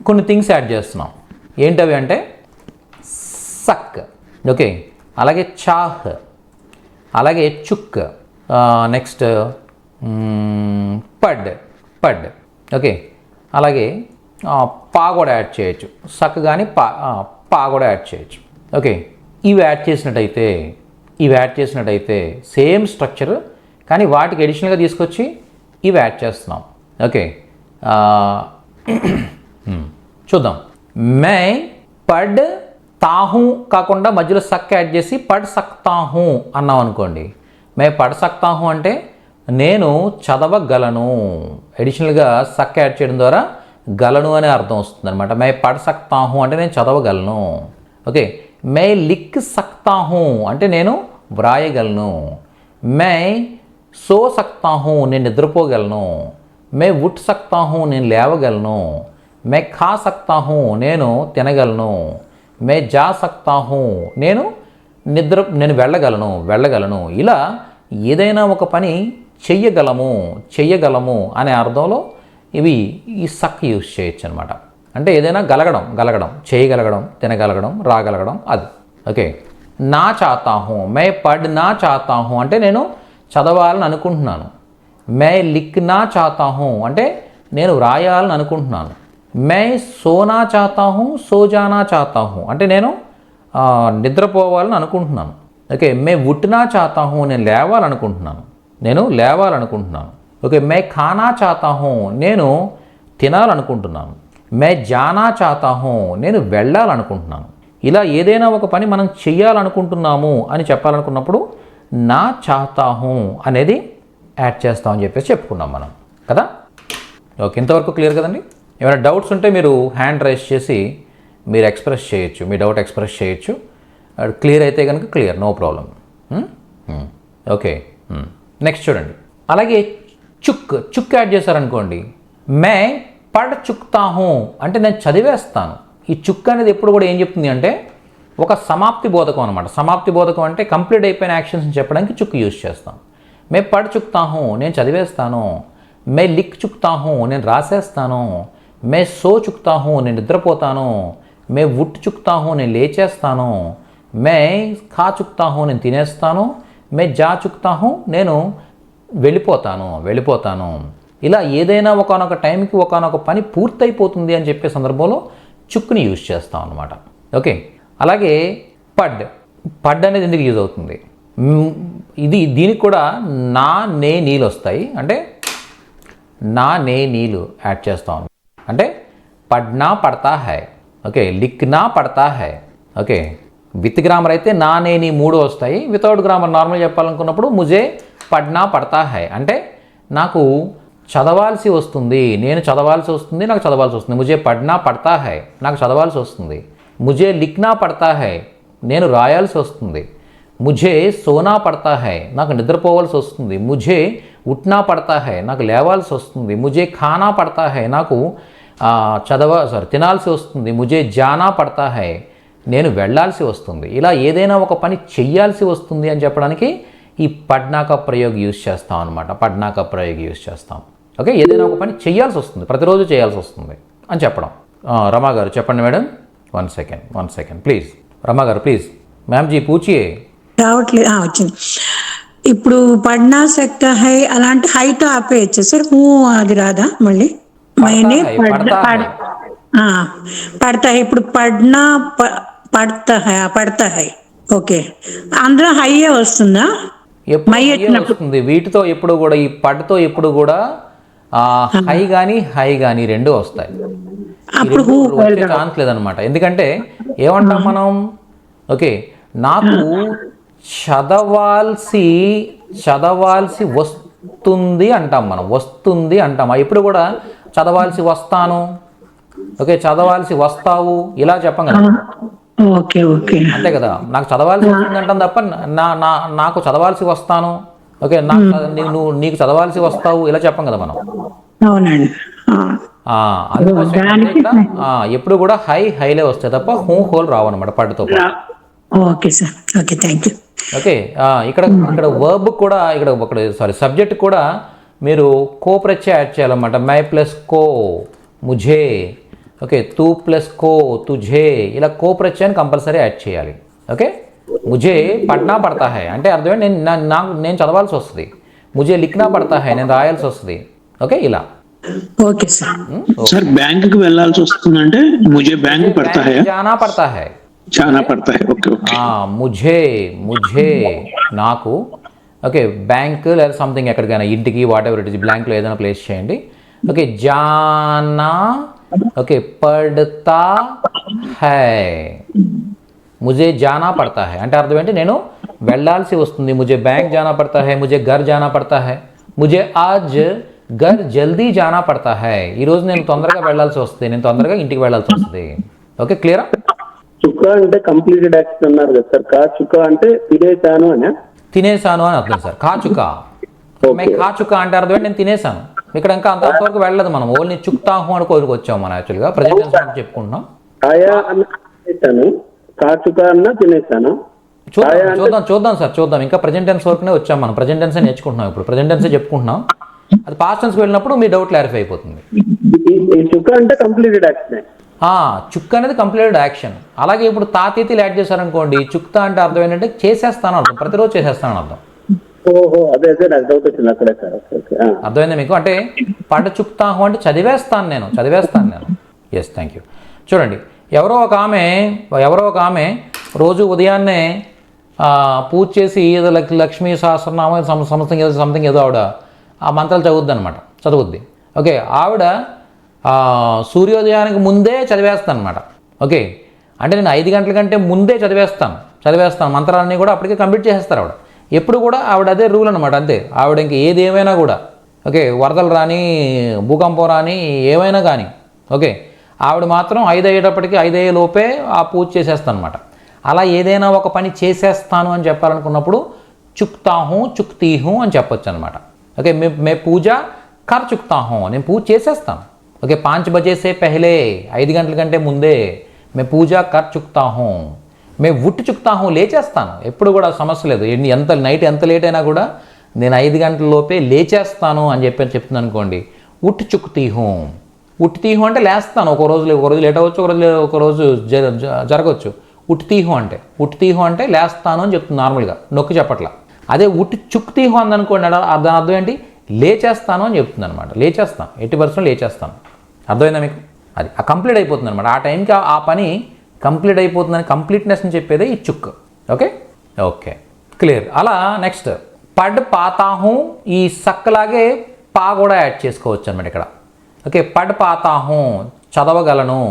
కొన్ని థింగ్స్ యాడ్ చేస్తున్నాం. ఏంటవి అంటే సక్, ఓకే, అలాగే చాహ్, అలాగే చుక్, నెక్స్ట్ పడ్ ఓకే, అలాగే పా కూడా యాడ్ చేయొచ్చు. సక్ కానీ పా కూడా యాడ్ చేయొచ్చు. ఓకే, ఇవి యాడ్ చేసినట్టయితే సేమ్ స్ట్రక్చర్ కానీ వాటికి అడిషనల్గా తీసుకొచ్చి ఇవి యాడ్ చేస్తున్నాం. ఓకే, చూద్దాం. మై తాహూ కాకుండా మధ్యలో సక్ యాడ్ చేసి పడ్ సక్తాహూ అన్నాం అనుకోండి. మే పడ్ సక్తాహూ అంటే నేను చదవగలను. అడిషనల్గా సక్ యాడ్ చేయడం ద్వారా గలను అనే అర్థం వస్తుంది అనమాట. మే పడ్ సక్తాహూ అంటే నేను చదవగలను. ఓకే, మే లిక్ సక్తాహూ అంటే నేను వ్రాయగలను. మే సో సక్తాహూ నేను నిద్రపోగలను. మే ఉట్ సక్తాహూ నేను లేవగలను. మే ఖా సక్తాహూ నేను తినగలను. మే జా సక్తాహూ నేను వెళ్ళగలను. ఇలా ఏదైనా ఒక పని చెయ్యగలము అనే అర్థంలో ఈ సక్ యూజ్ చేయొచ్చు అనమాట. అంటే ఏదైనా గలగడం, చేయగలగడం, తినగలగడం, రాగలగడం అది. ఓకే, నా చాతాహూ మే పడ్ నా చాతాహూ అంటే నేను చదవాలని అనుకుంటున్నాను. మే లిఖ్నా చాతాహూ అంటే నేను వ్రాయాలని అనుకుంటున్నాను. మే సోనా చాతాహూ సోజానా చాతాహూ అంటే నేను నిద్రపోవాలని అనుకుంటున్నాను. ఓకే, మే ఉట్నా చాతాహూ నేను లేవాలనుకుంటున్నాను. ఓకే, మే ఖానా చాతాహూ నేను తినాలనుకుంటున్నాను. మే జానా చాతాహూ నేను వెళ్ళాలనుకుంటున్నాను. ఇలా ఏదైనా ఒక పని మనం చెయ్యాలనుకుంటున్నాము అని చెప్పాలనుకున్నప్పుడు నా చాతాహూ అనేది యాడ్ చేస్తామని చెప్పేసి చెప్పుకున్నాం మనం కదా. ఓకే, ఇంతవరకు క్లియర్ కదండి. ఏమైనా డౌట్స్ ఉంటే మీరు హ్యాండ్ రైజ్ చేసి మీరు ఎక్స్ప్రెస్ చేయొచ్చు, మీ డౌట్ ఎక్స్ప్రెస్ చేయొచ్చు. క్లియర్ అయితే కనుక clear, no problem. Okay, next చూడండి. అలాగే చుక్ యాడ్ చేశారనుకోండి. మే పడ్ చుక్తాహూ అంటే నేను చదివేస్తాను. ఈ చుక్ అనేది ఎప్పుడు కూడా ఏం చెప్తుంది అంటే ఒక సమాప్తి బోధకం అనమాట. సమాప్తి బోధకం అంటే కంప్లీట్ అయిపోయిన యాక్షన్స్ని చెప్పడానికి చుక్ యూజ్ చేస్తాం. మే పడ్ చుక్తాహూ నేను చదివేస్తాను. మే లిక్ చుక్తాహూ నేను రాసేస్తాను. మే సో చుక్తాహూ నేను నిద్రపోతాను. మే ఉట్ చుక్తాహూ నేను లేచేస్తాను. మే ఖా చుక్తాహూ నేను తినేస్తాను. మే జా చుక్తాహూ నేను వెళ్ళిపోతాను. ఇలా ఏదైనా ఒకనొక టైంకి ఒకనొక పని పూర్తయిపోతుంది అని చెప్పే సందర్భంలో చుక్ని యూజ్ చేస్తాం అనమాట. ఓకే, అలాగే పడ్ అనేది ఎందుకు యూజ్ అవుతుంది? దీనికి కూడా నా నే నీళ్ళు వస్తాయి. అంటే నా నే నీళ్ళు యాడ్ చేస్తాం. అంటే పడ్నా పడతా హై. ఓకే, లిఖ్నా పడతా హై. ఓకే, విత్ గ్రామర్ అయితే నా నే నీ 3 వస్తాయి. వితౌట్ గ్రామర్ నార్మల్ చెప్పాలనుకున్నప్పుడు ముజే పడ్నా పడతా హై అంటే నాకు చదవాల్సి వస్తుంది, నాకు చదవాల్సి వస్తుంది. ముజే పడ్నా పడతా హై నాకు చదవాల్సి వస్తుంది. ముజే లిఖ్నా పడతా హై నేను రాయాల్సి వస్తుంది. ముజే సోనా పడతా హై నాకు నిద్రపోవాల్సి వస్తుంది. ముజే ఉట్నా పడతా హై నాకు లేవాల్సి వస్తుంది. ముజే ఖానా పడతా హై నాకు తినాల్సి వస్తుంది. ముజే జానా పడతా హై నేను వెళ్ళాల్సి వస్తుంది. ఇలా ఏదైనా ఒక పని చెయ్యాల్సి వస్తుంది అని చెప్పడానికి ఈ పడ్నాక ప్రయోగ్ యూజ్ చేస్తాం అనమాట. పడ్నాక ప్రయోగ్ యూజ్ చేస్తాం. ఓకే, ఏదైనా ఒక పని చెయ్యాల్సి వస్తుంది, ప్రతిరోజు చేయాల్సి వస్తుంది అని చెప్పడం. రమా గారు చెప్పండి madam. One second please. Rama గారు ప్లీజ్. Ma'am G పూచియే. రావట్లేదు, వచ్చింది. ఇప్పుడు పడ్నా సెక్తా హై అలాంటి హైతో ఆపేయచ్చు సార్. అది రాదా మళ్ళీ? పడతా హై. ఇప్పుడు పడ్నా పడతా హై. ఓకే, అందులో హైయే వస్తుందా? వస్తుంది. వీటితో ఎప్పుడు కూడా ఈ పడ్తో ఎప్పుడు కూడా హై కానీ 2 వస్తాయి. వచ్చే ఛాన్స్ లేదనమాట. ఎందుకంటే ఏమంటాం మనం? ఓకే, నాకు చదవాల్సి వస్తుంది అంటాం మనం. వస్తుంది అంటాం. ఎప్పుడు కూడా చదవాల్సి వస్తాను, ఓకే, చదవాల్సి వస్తావు ఇలా చెప్పం కదా. ఓకే ఓకే, అంతే కదా. నాకు చదవాల్సి వస్తుంది అంటాం తప్ప నాకు చదవాల్సి వస్తాను, ఓకే, నీకు చదవాల్సి వస్తావు ఇలా చెప్పం కదా మనం. అవునండి. ఎప్పుడు కూడా హైలే వస్తాయి తప్ప హోల్ రావు అనమాట పడ్డుతో పాటు. Okay sir, okay, thank you. Okay, ఇక్కడ వర్బ్ కూడా సబ్జెక్ట్ కూడా మీరు కో ప్రత్యయ యాడ్ చేయాలన్నమాట. My plus co Mujhe, okay, తూ ప్లస్ కో తుఝే ఇలా కో ప్రత్యయాన్ని కంపల్సరీ యాడ్ చేయాలి. ఓకే, ముఝే పడ్నా పడతా హై అంటే అర్థమే నేను చదవాల్సి వస్తుంది. ముఝే లిఖ్నా పడతా హై నేను రాయాల్సి వస్తుంది. ఓకే, ఇలా. Okay sir. సార్ బ్యాంకుకి వెళ్ళాల్సి వస్తుందంటే ముझे बैंक पड़ता है, जाना पड़ता है. Okay okay. ముఝే నాకు, ఓకే, బ్యాంక్ లేదా సంథింగ్ ఎక్కడికైనా ఇంటికి వాట్ ఎవర్ ఇట్ ఇస్ బ్లాంక్లో ఏదైనా ప్లేస్ చేయండి. ఓకే, జానా, ఓకే, పడతా హై. ముజే జానా పడతా హై అంటే అర్థం ఏంటి, నేను వెళ్ళాల్సి వస్తుంది. ముజే బ్యాంక్ జానా పడతా హై, ముజే ఘర్ జానా పడతా హై, ముజే ఆజ్ ఘర్ జల్దీ జానా పడతా హై. ఈరోజు నేను తొందరగా వెళ్ళాల్సి వస్తుంది, నేను తొందరగా ఇంటికి వెళ్ళాల్సి వస్తుంది. ఓకే, క్లియరా? చుక్క అంటే కంప్లీటెడ్ యాక్షన్ అన్నారు కదా సార్. కా చుక్క అంటే తినేసాను అని. తినేసాను అని అర్థం సార్. కాచుకా మే కాచుకా అంటే అర్థం ఏంటి, నేను తినేసాను. ఇక్కడ ఇంకా అంతవరకు వెళ్ళదు మనం, ఓన్లీ చుక్తాహు అని కోరుకు వచ్చాం మనం. యాక్చువల్గా ప్రజెంట్ టెన్స్ చెప్పుకుంటున్నాం. కాయా అన్న తినేసాను, కాచుక అన్న తినేసాను. చూద్దాం సార్, చూద్దాం. ఇంకా ప్రజెంట్ టెన్స్ వరకునే వచ్చాం మనం, ప్రజెంట్ టెన్సే నేర్చుకుంటున్నాం. ఇప్పుడు ప్రజెంట్ టెన్సే చెప్పుకుంటున్నాం. అది పాస్ట్ టెన్స్కి వెళ్ళినప్పుడు మీ డౌట్ క్లారిఫై అయిపోతుంది. ఈ చుక్క అంటే కంప్లీటెడ్ యాక్షన్. చుక్క అనేది కంప్లీటెడ్ యాక్షన్. అలాగే ఇప్పుడు తాతీతీలు యాడ్ చేశారనుకోండి, చుక్తా అంటే అర్థం ఏంటంటే చేసేస్తాను అర్థం, ప్రతిరోజు చేసేస్తాను అర్థం. ఓహో, అదే నాకు డౌట్ వచ్చింది అక్కడే సార్. అర్థమైందా మీకు? అంటే పడ చుక్తాహు అంటే చదివేస్తాను నేను. Yes, thank you. చూడండి, ఎవరో ఒక ఆమె రోజు ఉదయాన్నే పూజ చేసి ఏదో లక్ష్మీ సహస్రనామం సంథింగ్ ఏదో ఆవిడ ఆ మంత్రాలు చదువుద్ది. ఓకే, ఆవిడ సూర్యోదయానికి ముందే చదివేస్తాను అనమాట. ఓకే, అంటే నేను 5 గంటల కంటే ముందే చదివేస్తాను మంత్రాలన్నీ కూడా అప్పటికే కంప్లీట్ చేసేస్తారు ఆవిడ. ఎప్పుడు కూడా ఆవిడ అదే రూల్ అనమాట, అంతే. ఆవిడ ఇంక ఏమైనా కూడా ఓకే, వరదలు రాని, భూకంపం రాని, ఏమైనా కానీ ఓకే, ఆవిడ మాత్రం 5 అయ్యేటప్పటికి 5 అయ్యే లోపే ఆ పూజ చేసేస్తాను అనమాట. అలా ఏదైనా ఒక పని చేసేస్తాను అని చెప్పాలనుకున్నప్పుడు చుక్తాహు చుక్తీహు అని చెప్పొచ్చు అనమాట. ఓకే, మే పూజ కర్ చుక్తాహు, నేను పూజ చేసేస్తాను. ఓకే, 5 బజే సే పెహలే, 5 గంటల కంటే ముందే మే పూజ కర్ చుక్తాహు. మే ఉట్ చుక్తాహు, లేచేస్తాను. ఎప్పుడు కూడా సమస్య లేదు. నైట్ ఎంత లేట్ అయినా కూడా నేను 5 గంటల లోపే లేచేస్తాను అని చెప్తుంది అనుకోండి, ఉట్ చుక్తీహు. ఉట్తీహు అంటే లేస్తాను. ఒక రోజు లేట్ అవ్వచ్చు, ఒక రోజు జరగవచ్చు. ఉట్తీహు అంటే లేస్తాను అని చెప్తుంది నార్మల్గా, నొక్కి చెప్పట్లా. అదే ఉట్ చుక్తీహు అందనుకోండి, దాని అర్థం ఏంటి, లేచేస్తాను అని చెప్తుంది అనమాట. లేచేస్తాను, 80% లేచేస్తాను. అర్థమైందా మీకు? అది కంప్లీట్ అయిపోతుంది అనమాట. ఆ టైంకి ఆ పని కంప్లీట్ అయిపోతుందని కంప్లీట్నెస్ని చెప్పేదే ఈ చుక్. Okay, clear. అలా నెక్స్ట్ పడ్ పాతాహు, ఈ సక్కలాగే పా కూడా యాడ్ చేసుకోవచ్చు అనమాట ఇక్కడ. ఓకే, పడ్ పాతాహు చదవగలను,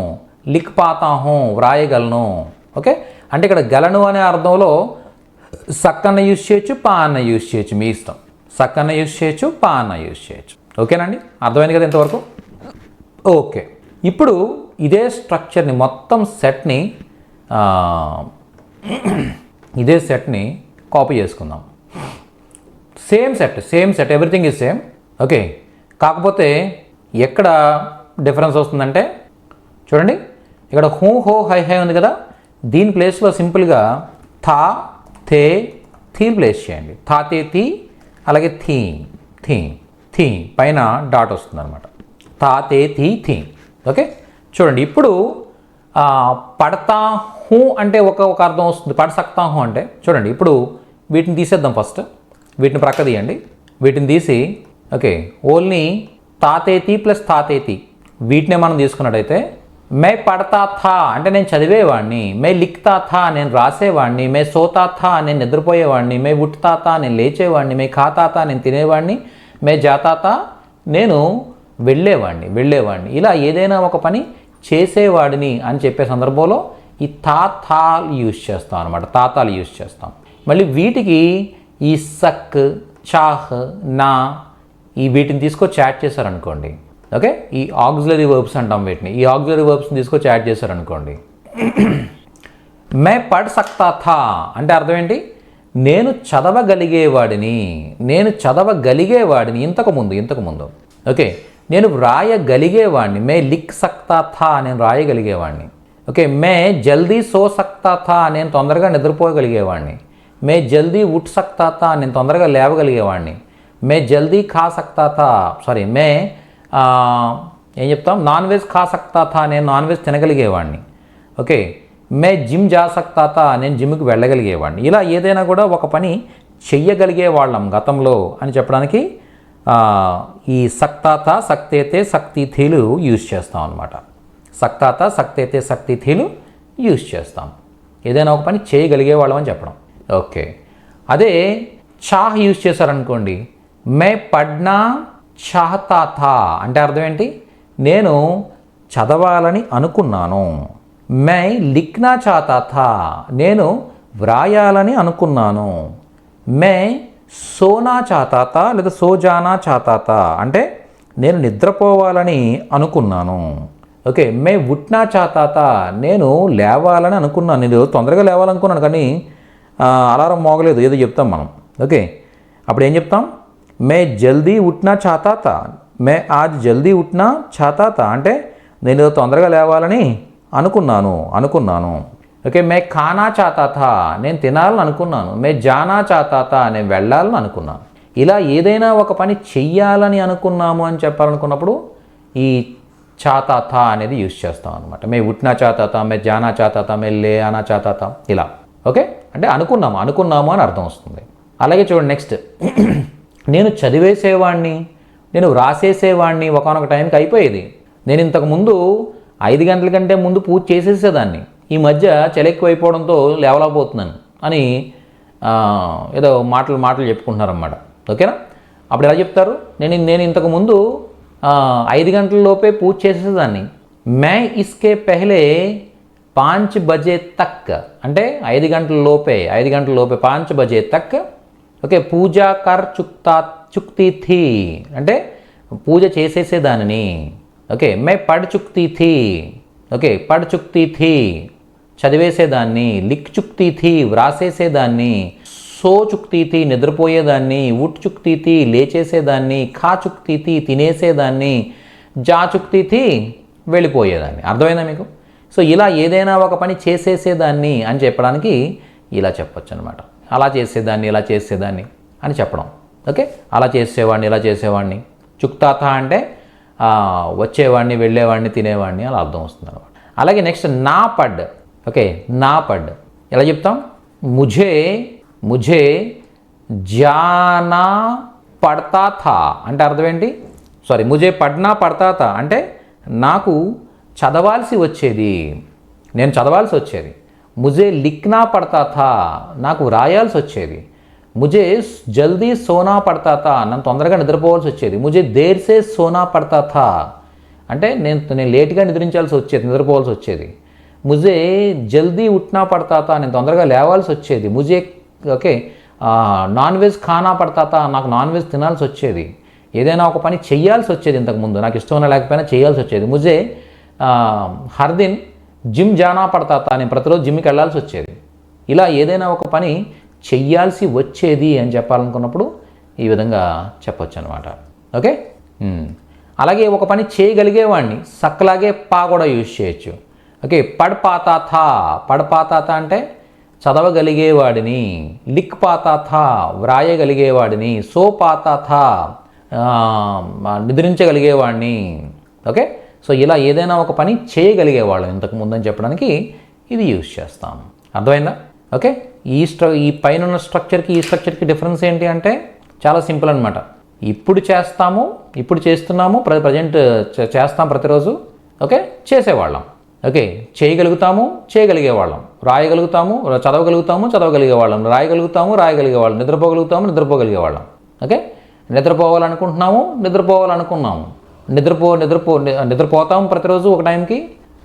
లిక్ పాతాహు వ్రాయగలను. ఓకే, అంటే ఇక్కడ గలను అనే అర్థంలో సక్కన్న యూజ్ చేయొచ్చు, పా అన్న యూజ్ చేయొచ్చు, మీ ఇష్టం. సక్కన్న యూజ్ చేయొచ్చు, పా అన్న యూజ్ చేయొచ్చు. ఓకేనండి, అర్థమైంది కదా ఇంతవరకు? ఓకే, ఇప్పుడు ఇదే స్ట్రక్చర్ని మొత్తం సెట్ని కాపీ చేసుకుందాం. Same set everything is same. Okay, కాకపోతే ఎక్కడ డిఫరెన్స్ వస్తుందంటే చూడండి, ఇక్కడ హూ హో హై హై ఉంది కదా, దీని ప్లేస్లో సింపుల్గా థా థే థీ ప్లేస్ చేయండి. థా తే థీ, అలాగే థీ పైన డాట్ వస్తుంది అనమాట. థా తే థీ థీ. ఓకే, చూడండి ఇప్పుడు పడతా హూ అంటే ఒక అర్థం వస్తుంది, పడ సక్తా హూ అంటే. చూడండి ఇప్పుడు వీటిని తీసేద్దాం. ఫస్ట్ వీటిని ప్రక్క తీయండి. వీటిని తీసి ఓకే, ఓన్లీ తాతేతి ప్లస్ తాతేతి వీటినే మనం తీసుకున్నట్టయితే, మే పడతా థా అంటే నేను చదివేవాడిని, మే లిక్తా థా నేను రాసేవాడిని, మే సోతా థా నేను నిద్రపోయేవాడిని, మే ఉట్తా థా నేను లేచేవాడిని, మే ఖాతా థా నేను తినేవాడిని, మే జాతా థా నేను వెళ్ళేవాడిని. ఇలా ఏదైనా ఒక పని చేసేవాడిని అని చెప్పే సందర్భంలో ఈ తాతాలు యూజ్ చేస్తాం అనమాట. తాతాలు యూజ్ చేస్తాం. మళ్ళీ వీటికి ఈ సక్, చాహ్, నా వీటిని తీసుకొచ్చి యాడ్ చేశారనుకోండి. ఓకే, ఈ ఆక్సిలరీ వర్బ్స్ అంటాం వీటిని. ఈ ఆక్సిలరీ వర్బ్స్ని తీసుకొచ్చి యాడ్ చేశారనుకోండి. మే పడ్ సక్తా థా అంటే అర్థం ఏంటి, నేను చదవగలిగేవాడిని. ఇంతకుముందు ఓకే, నేను వ్రాయగలిగేవాడిని. మే లిక్ సక్తా థా నేను రాయగలిగేవాడిని. ఓకే, మే జల్దీ సో సక్తా థా నేను తొందరగా నిద్రపోగలిగేవాడిని. మే జల్దీ ఉట్ సక్తా థా నేను తొందరగా లేవగలిగేవాడిని. మే జల్దీ ఖా సక్తా థా మే ఏం చెప్తాం, నాన్ వెజ్ ఖా సక్తా థా నేను నాన్ వెజ్ తినగలిగేవాడిని. ఓకే, మే జిమ్ జా సక్తా థా నేను జిమ్కి వెళ్ళగలిగేవాడిని. ఇలా ఏదైనా కూడా ఒక పని చెయ్యగలిగే వాళ్ళం గతంలో అని చెప్పడానికి ఈ సక్తాత, సక్తేతే, సక్తిథీలు యూజ్ చేస్తాం అనమాట. సక్తాత, సక్తేతే, సక్తిథీలు యూజ్ చేస్తాం ఏదైనా ఒక పని చేయగలిగే వాళ్ళం అని చెప్పడం. ఓకే, అదే చాహ్ యూజ్ చేశారనుకోండి, మే పడ్నా చాహతా థా అంటే అర్థం ఏంటి, నేను చదవాలని అనుకున్నాను. మై లిఖ్నా చాతా థా, నేను వ్రాయాలని అనుకున్నాను. మై సోనా చాతా థా లేదా సో జానా చాతా థా అంటే నేను నిద్రపోవాలని అనుకున్నాను. ఓకే, మై ఉట్నా చాతా థా, నేను లేవాలని అనుకున్నాను. నేను తొందరగా లేవాలనుకున్నాను కానీ అలారం మోగలేదు, ఏదో చెప్తాం మనం. ఓకే, అప్పుడు ఏం చెప్తాం? మే జల్దీ ఉట్నా చాతా థా, మే ఆజ్ జల్దీ ఉట్నా చాతా థా అంటే నేను తొందరగా లేవాలని అనుకున్నాను. ఓకే, మే ఖానా చాతా థా, నేను తినాలని అనుకున్నాను. మే జానా చాతా థా, నేను వెళ్ళాలని అనుకున్నాను. ఇలా ఏదైనా ఒక పని చెయ్యాలని అనుకున్నాము అని చెప్పాలనుకున్నప్పుడు ఈ చాతా థా అనేది యూజ్ చేస్తాం అనమాట. మే ఉట్నా చాతా థా, మే జానా చాతా థా, మే లే ఆనా చాతా థా, ఇలా. ఓకే, అంటే అనుకున్నాము అని అర్థం వస్తుంది. అలాగే చూడండి నెక్స్ట్, నేను చదివేసేవాడిని, నేను వ్రాసేసేవాడిని. ఒకనొక టైంకి అయిపోయేది. నేను ఇంతకుముందు 5 గంటల కంటే ముందు పూజ చేసేసేదాన్ని. ఈ మధ్య చలి ఎక్కువైపోవడంతో లేవలేకపోతున్నాను అని ఏదో మాటలు చెప్పుకుంటున్నారన్నమాట. ఓకేనా? అప్పుడు ఎలా చెప్తారు? నేను ఇంతకుముందు 5 గంటల లోపే పూజ చేసేదాన్ని. మే ఇస్కే పెహలే 5 బజే తక్ అంటే 5 గంటల లోపే 5 బజే తక్. ఓకే, పూజా కర్ చుక్తీ థీ అంటే పూజ చేసేసేదానిని. ఓకే, మే పడ్ చుక్తీ థీ. ఓకే, పడ్ చుక్తీ థీ చదివేసేదాన్ని. లిక్ చుక్తీ థీ వ్రాసేసేదాన్ని. సో చుక్తీ థీ నిద్రపోయేదాన్ని. ఉట్ చుక్తీ థీ లేచేసేదాన్ని. ఖా చుక్తీ థీ తినేసేదాన్ని. జా చుక్తీ థీ వెళ్ళిపోయేదాన్ని. అర్థమైందా మీకు? సో ఇలా ఏదైనా ఒక పని చేసేసేదాన్ని అని చెప్పడానికి ఇలా చెప్పొచ్చు అనమాట. అలా చేసేదాన్ని, ఇలా చేసేదాన్ని అని చెప్పడం. ఓకే, అలా చేసేవాడిని, ఇలా చేసేవాడిని. చుక్తాథా అంటే వచ్చేవాడిని, వెళ్ళేవాడిని, తినేవాడిని అలా అర్థం వస్తుంది అనమాట. అలాగే నెక్స్ట్ నా పడ్. ఓకే, నా పడ్ ఎలా చెప్తాం? ముఝే జానా పడతా థా అంటే అర్థం ఏంటి? ముఝే పడ్నా పడతా థా అంటే నాకు చదవాల్సి వచ్చేది, నేను చదవాల్సి వచ్చేది. ముझे లిఖ్నా పడతా థా నాకు వ్రాయాల్సి వచ్చేది. ముझे జల్దీ సోనా పడతా థా నన్ను తొందరగా నిద్రపోవాల్సి వచ్చేది. ముझे దేర్ సే సోనా పడతా థా అంటే నేను లేట్గా నిద్రపోవాల్సి వచ్చేది. ముझे జల్దీ ఉట్నా పడతా థా నేను తొందరగా లేవాల్సి వచ్చేది. ముझे ఓకే నాన్ వెజ్ ఖానా పడతా థా నాకు నాన్ వెజ్ తినాల్సి వచ్చేది. ఏదైనా ఒక పని చెయ్యాల్సి వచ్చేది, ఇంతకుముందు నాకు ఇష్టం లేకపోయినా చేయాల్సి వచ్చేది. ముझे హర్ దిన్ జిమ్ జానా పడతా థా నేను ప్రతిరోజు జిమ్కి వెళ్ళాల్సి వచ్చేది. ఇలా ఏదైనా ఒక పని చెయ్యాల్సి వచ్చేది అని చెప్పాలనుకున్నప్పుడు ఈ విధంగా చెప్పొచ్చు అనమాట. ఓకే, అలాగే ఒక పని చేయగలిగేవాడిని సక్కలాగే పా కూడా యూజ్ చేయొచ్చు. ఓకే, పడ్ పాతా థా అంటే చదవగలిగేవాడిని. లిక్ పాతా థా వ్రాయగలిగేవాడిని. సో పాతా థా నిద్రించగలిగేవాడిని. ఓకే, సో ఇలా ఏదైనా ఒక పని చేయగలిగేవాళ్ళం ఇంతకుముందు అని చెప్పడానికి ఇది యూజ్ చేస్తాం. అర్థమైందా? ఓకే, ఈ పైన స్ట్రక్చర్కి ఈ స్ట్రక్చర్కి డిఫరెన్స్ ఏంటి అంటే చాలా సింపుల్ అనమాట. ఇప్పుడు చేస్తున్నాము, ప్రజెంట్ చేస్తాం ప్రతిరోజు. ఓకే, చేసేవాళ్ళం. ఓకే, చేయగలిగేవాళ్ళం. చదవగలుగుతాము, రాయగలిగేవాళ్ళం. నిద్రపోగలిగేవాళ్ళం. ఓకే, నిద్రపోవాలనుకున్నాము. నిద్రపోతాము ప్రతిరోజు ఒక టైంకి.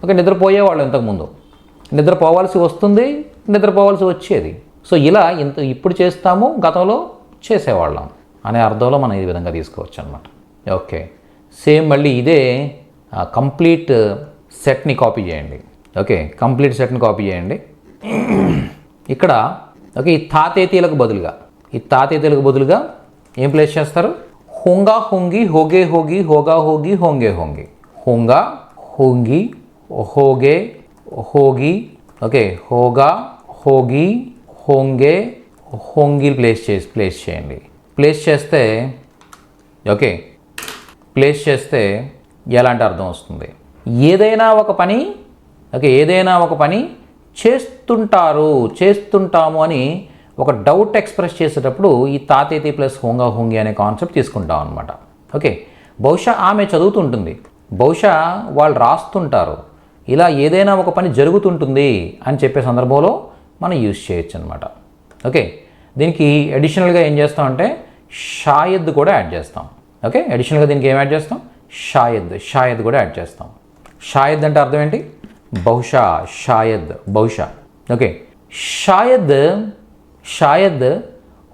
ఓకే, నిద్రపోయేవాళ్ళం ఇంతకుముందు. నిద్రపోవాల్సి వస్తుంది, నిద్రపోవాల్సి వచ్చేది. సో ఇలా ఇప్పుడు చేస్తాము, గతంలో చేసేవాళ్ళం అనే అర్థంలో మనం ఈ విధంగా తీసుకోవచ్చు అనమాట. ఓకే, సేమ్ మళ్ళీ ఇదే కంప్లీట్ సెట్ని కాపీ చేయండి. ఓకే, కంప్లీట్ సెట్ని కాపీ చేయండి. ఇక్కడ ఓకే ఈ తాతేతీలకు బదులుగా ఏం ప్లేస్ చేస్తారు? హోంగా హోంగి, హోగే హోగి, హోగా హోగి, హోంగే హోంగి. హోంగా హోంగి, హోగే హోగి. ఓకే, హోగా హోగి, హోంగే హోంగి ప్లేస్ చేయండి. ప్లేస్ చేస్తే ఎలాంటి అర్థం వస్తుంది? ఏదైనా ఒక పని చేస్తుంటాము అని ఒక డౌట్ ఎక్స్ప్రెస్ చేసేటప్పుడు ఈ తాతేతి ప్లస్ హోంగా హోంగి అనే కాన్సెప్ట్ తీసుకుంటాం అనమాట. ఓకే, బహుశా ఆమె చదువుతుంటుంది, బహుశా వాళ్ళు రాస్తుంటారు. ఇలా ఏదైనా ఒక పని జరుగుతుంటుంది అని చెప్పే సందర్భంలో మనం యూజ్ చేయొచ్చు అనమాట. ఓకే, దీనికి అడిషనల్గా ఏం చేస్తామంటే షాయద్ కూడా యాడ్ చేస్తాం. ఓకే, అడిషనల్గా దీనికి ఏం యాడ్ చేస్తాం? షాయద్ కూడా యాడ్ చేస్తాం. షాయద్ అంటే అర్థం ఏంటి? బహుశా, షాయద్, బహుశా. ఓకే, షాయద్, షాయద్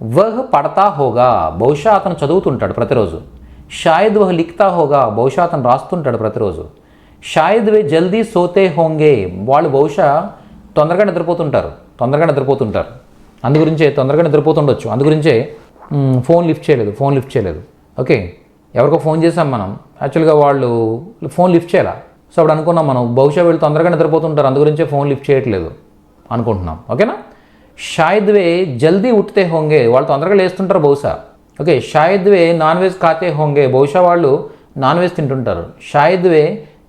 వహ్ పడతా హోగా, బహుశా అతను చదువుతుంటాడు ప్రతిరోజు. షాయద్ వహ్ లిఖతా హోగా, బహుశా అతను రాస్తుంటాడు ప్రతిరోజు. షాయద్ వే జల్దీ సోతే హోంగే, వాళ్ళు బహుశా తొందరగా నిద్రపోతుంటారు. అందుగురించే తొందరగా నిద్రపోతుండొచ్చు, అందుగురించే ఫోన్ లిఫ్ట్ చేయలేదు. ఓకే, ఎవరికో ఫోన్ చేసాం మనం, యాక్చువల్గా వాళ్ళు ఫోన్ లిఫ్ట్ చేయాలా. సో అప్పుడు అనుకున్నాం మనం బహుశా వీళ్ళు తొందరగా నిద్రపోతుంటారు, అందుగురించే ఫోన్ లిఫ్ట్ చేయట్లేదు అనుకుంటున్నాం. ఓకేనా. షాయద్ వే జల్దీ ఉట్తే హోంగే, వాళ్ళు తొందరగా లేస్తుంటారు బహుశా. ఓకే, షాయద్ వే నాన్ వెజ్ ఖాతే హోంగే, బహుశా వాళ్ళు నాన్ వెజ్ తింటుంటారు. షాయద్ వే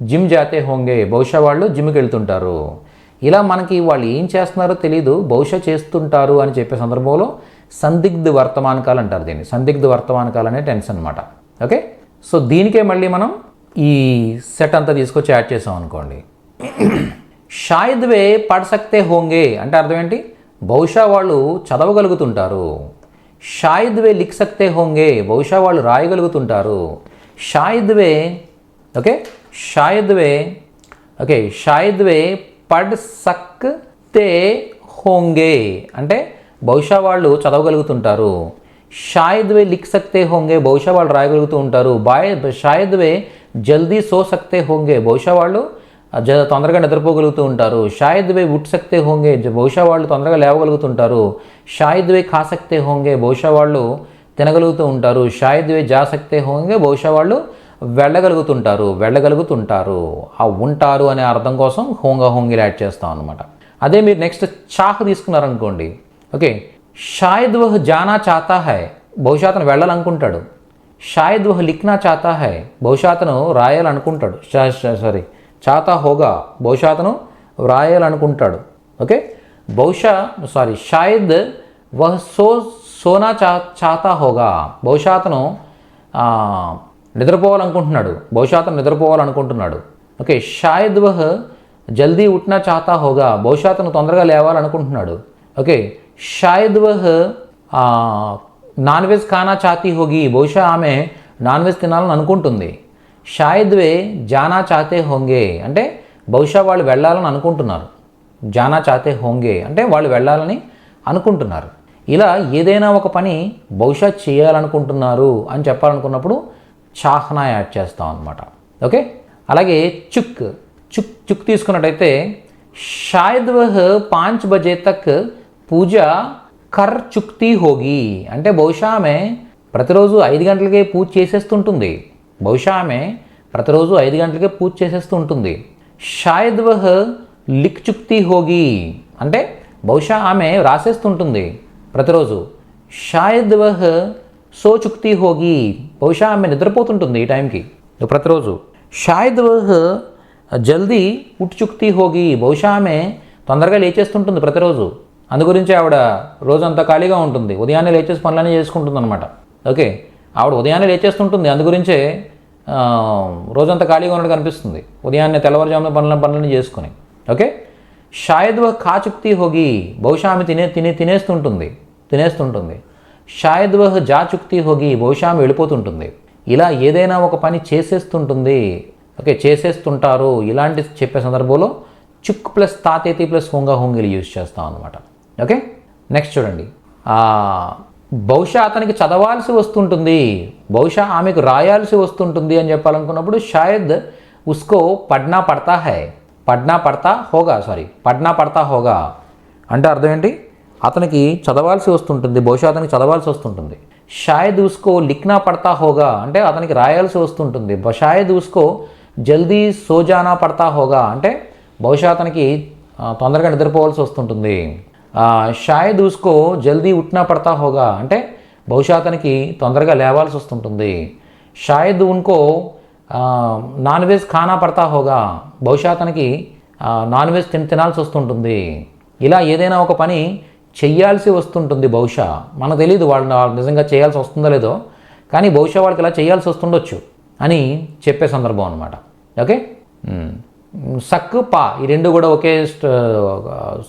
జిమ్ జాతే హోంగే, బహుశా వాళ్ళు జిమ్కి వెళ్తుంటారు. ఇలా మనకి వాళ్ళు ఏం చేస్తున్నారో తెలియదు, బహుశా చేస్తుంటారు అని చెప్పే సందర్భంలో సందిగ్ధ వర్తమానకాలు అంటారు దీన్ని. సందిగ్ధ వర్తమానకాలు అనే టెన్స్ అనమాట. ఓకే, సో దీనికే మళ్ళీ మనం ఈ సెట్ అంతా తీసుకొచ్చి యాడ్ చేసాం అనుకోండి. షాయద్ వే పఢ్ సక్తే హోంగే అంటే అర్థం ఏంటి? బహుశా వాళ్ళు చదవగలుగుతుంటారు. షాయద్ వే లిఖ్ సక్తే హోంగే, బహుశా వాళ్ళు రాయగలుగుతుంటారు. షాయద్ వే, ఓకే, షాయద్ వే పఢ్ సక్తే హోంగే అంటే బహుశా వాళ్ళు చదవగలుగుతుంటారు. షాయద్ వే లిఖ్ సక్తే హోంగే, బహుశా వాళ్ళు రాయగలుగుతూ ఉంటారు. షాయద్ వే జల్దీ సో సక్తే హోంగే, బహుశా వాళ్ళు తొందరగా నిద్రపోగలుగుతూ ఉంటారు. షాయద్ వే ఉట్ సక్తే హోంగే, బహుశా వాళ్ళు తొందరగా లేవగలుగుతుంటారు. షాయద్ వే ఖా సక్తే హోంగే, బహుశా వాళ్ళు తినగలుగుతూ ఉంటారు. షాయద్ వే జా సక్తే హోంగే, బహుశా వాళ్ళు వెళ్ళగలుగుతుంటారు. ఆ ఉంటారు అనే అర్థం కోసం హోంగీలు యాడ్ చేస్తాం అనమాట. అదే మీరు నెక్స్ట్ చాహ్ తీసుకున్నారనుకోండి. ఓకే, షాయద్ వహ్ జానా చాతా హై, బహుశా అతను వెళ్ళాలనుకుంటాడు. షాయద్ వహ్ లిఖ్నా చాతా హై, బహుశా అతను రాయాలనుకుంటాడు. చాతా హోగా, బహుశా అతను వ్రాయాలనుకుంటాడు. ఓకే, షాయద్ వహ్ సోనా చాతా హోగా, బహుశా అతను నిద్రపోవాలనుకుంటున్నాడు. ఓకే, షాయద్ వహ్ జల్దీ ఉట్నా చాతా హోగా, బహుశా అతను తొందరగా లేవాలనుకుంటున్నాడు. ఓకే, షాయద్ వహ్ నాన్ వెజ్ ఖానా చాతీ హోగి, బహుశా ఆమె నాన్ వెజ్ తినాలని అనుకుంటుంది. షాయద్ వే జానా చాతే హోంగే అంటే బహుశా వాళ్ళు వెళ్ళాలని అనుకుంటున్నారు. జానా చాతే హోంగే అంటే వాళ్ళు వెళ్ళాలని అనుకుంటున్నారు. ఇలా ఏదైనా ఒక పని బహుశా చేయాలనుకుంటున్నారు అని చెప్పాలనుకున్నప్పుడు చాహ్నా యాడ్ చేస్తాం అనమాట. ఓకే, అలాగే చుక్ తీసుకున్నట్టయితే షాయద్ వహ్ 5 బజే తక్ పూజ కర్ చుక్తీ హోగి అంటే బహుశా ఆమె ప్రతిరోజు 5 గంటలకే పూజ చేసేస్తుంటుంది. షాయద్ వహ్ లిఖ్ చుక్తీ హోగి అంటే బహుశా ఆమె రాసేస్తుంటుంది ప్రతిరోజు. షాయద్ వహ్ సో చుక్తీ హోగి, బహుశా ఆమె నిద్రపోతుంటుంది ఈ టైంకి ప్రతిరోజు. షాయద్ వహ్ జల్దీ ఉట్ చుక్తీ హోగి, బహుశా ఆమె తొందరగా లేచేస్తుంటుంది ప్రతిరోజు. అందుగురించి ఆవిడ రోజంతా ఖాళీగా ఉంటుంది, ఉదయాన్నే లేచేసి పనులన్నీ చేసుకుంటుంది అనమాట. ఓకే, ఆవిడ ఉదయాన్నే లేచేస్తుంటుంది, అందుగురించే రోజంతా ఖాళీగా ఉన్నట్టు కనిపిస్తుంది, ఉదయాన్నే తెల్లవారుజామున పనులన్నీ చేసుకుని. ఓకే, షాయద్ వహ్ ఖా చుక్తీ హోగి, బహుశా ఆమె తినేస్తుంటుంది. షాయద్ వహ్ జా చుక్తీ హోగి, బహుశా ఆమె వెళ్ళిపోతుంటుంది. ఇలా ఏదైనా ఒక పని చేసేస్తుంటుంది. ఓకే, చేసేస్తుంటారు ఇలాంటి చెప్పే సందర్భంలో చుక్ ప్లస్ తాతేతి ప్లస్ హోంగీలు యూజ్ చేస్తాం అనమాట. ఓకే, నెక్స్ట్ చూడండి. బహుశా అతనికి చదవాల్సి వస్తుంటుంది, బహుశా ఆమెకు రాయాల్సి వస్తుంటుంది అని చెప్పాలనుకున్నప్పుడు షాయద్ ఉస్కో పడ్నా పడతా హోగా అంటే అర్థం ఏంటి? అతనికి చదవాల్సి వస్తుంటుంది, బహుశా అతనికి చదవాల్సి వస్తుంటుంది. షాయద్ ఉస్కో లిఖ్నా పడతా హోగా అంటే అతనికి రాయాల్సి వస్తుంటుంది. షాయద్ ఉస్కో జల్దీ సోజానా పడతా హోగా అంటే బహుశా అతనికి తొందరగా నిద్రపోవాల్సి వస్తుంటుంది. షాయద్ ఉస్కో జల్దీ ఉట్నా పడతా హోగా అంటే బహుశా అతనికి తొందరగా లేవాల్సి వస్తుంటుంది. షాయద్ ఉన్కో నాన్ వెజ్ ఖానా పడతా హోగా, బహుశా అతనికి నాన్ వెజ్ తినాల్సి వస్తుంటుంది. ఇలా ఏదైనా ఒక పని చెయ్యాల్సి వస్తుంటుంది. బహుశా మనకు తెలియదు వాళ్ళు నిజంగా చేయాల్సి వస్తుందో లేదో, కానీ బహుశా వాళ్ళకి ఇలా చేయాల్సి వస్తుండొచ్చు అని చెప్పే సందర్భం అనమాట. ఓకే, సక్ పా ఈ రెండు కూడా ఒకే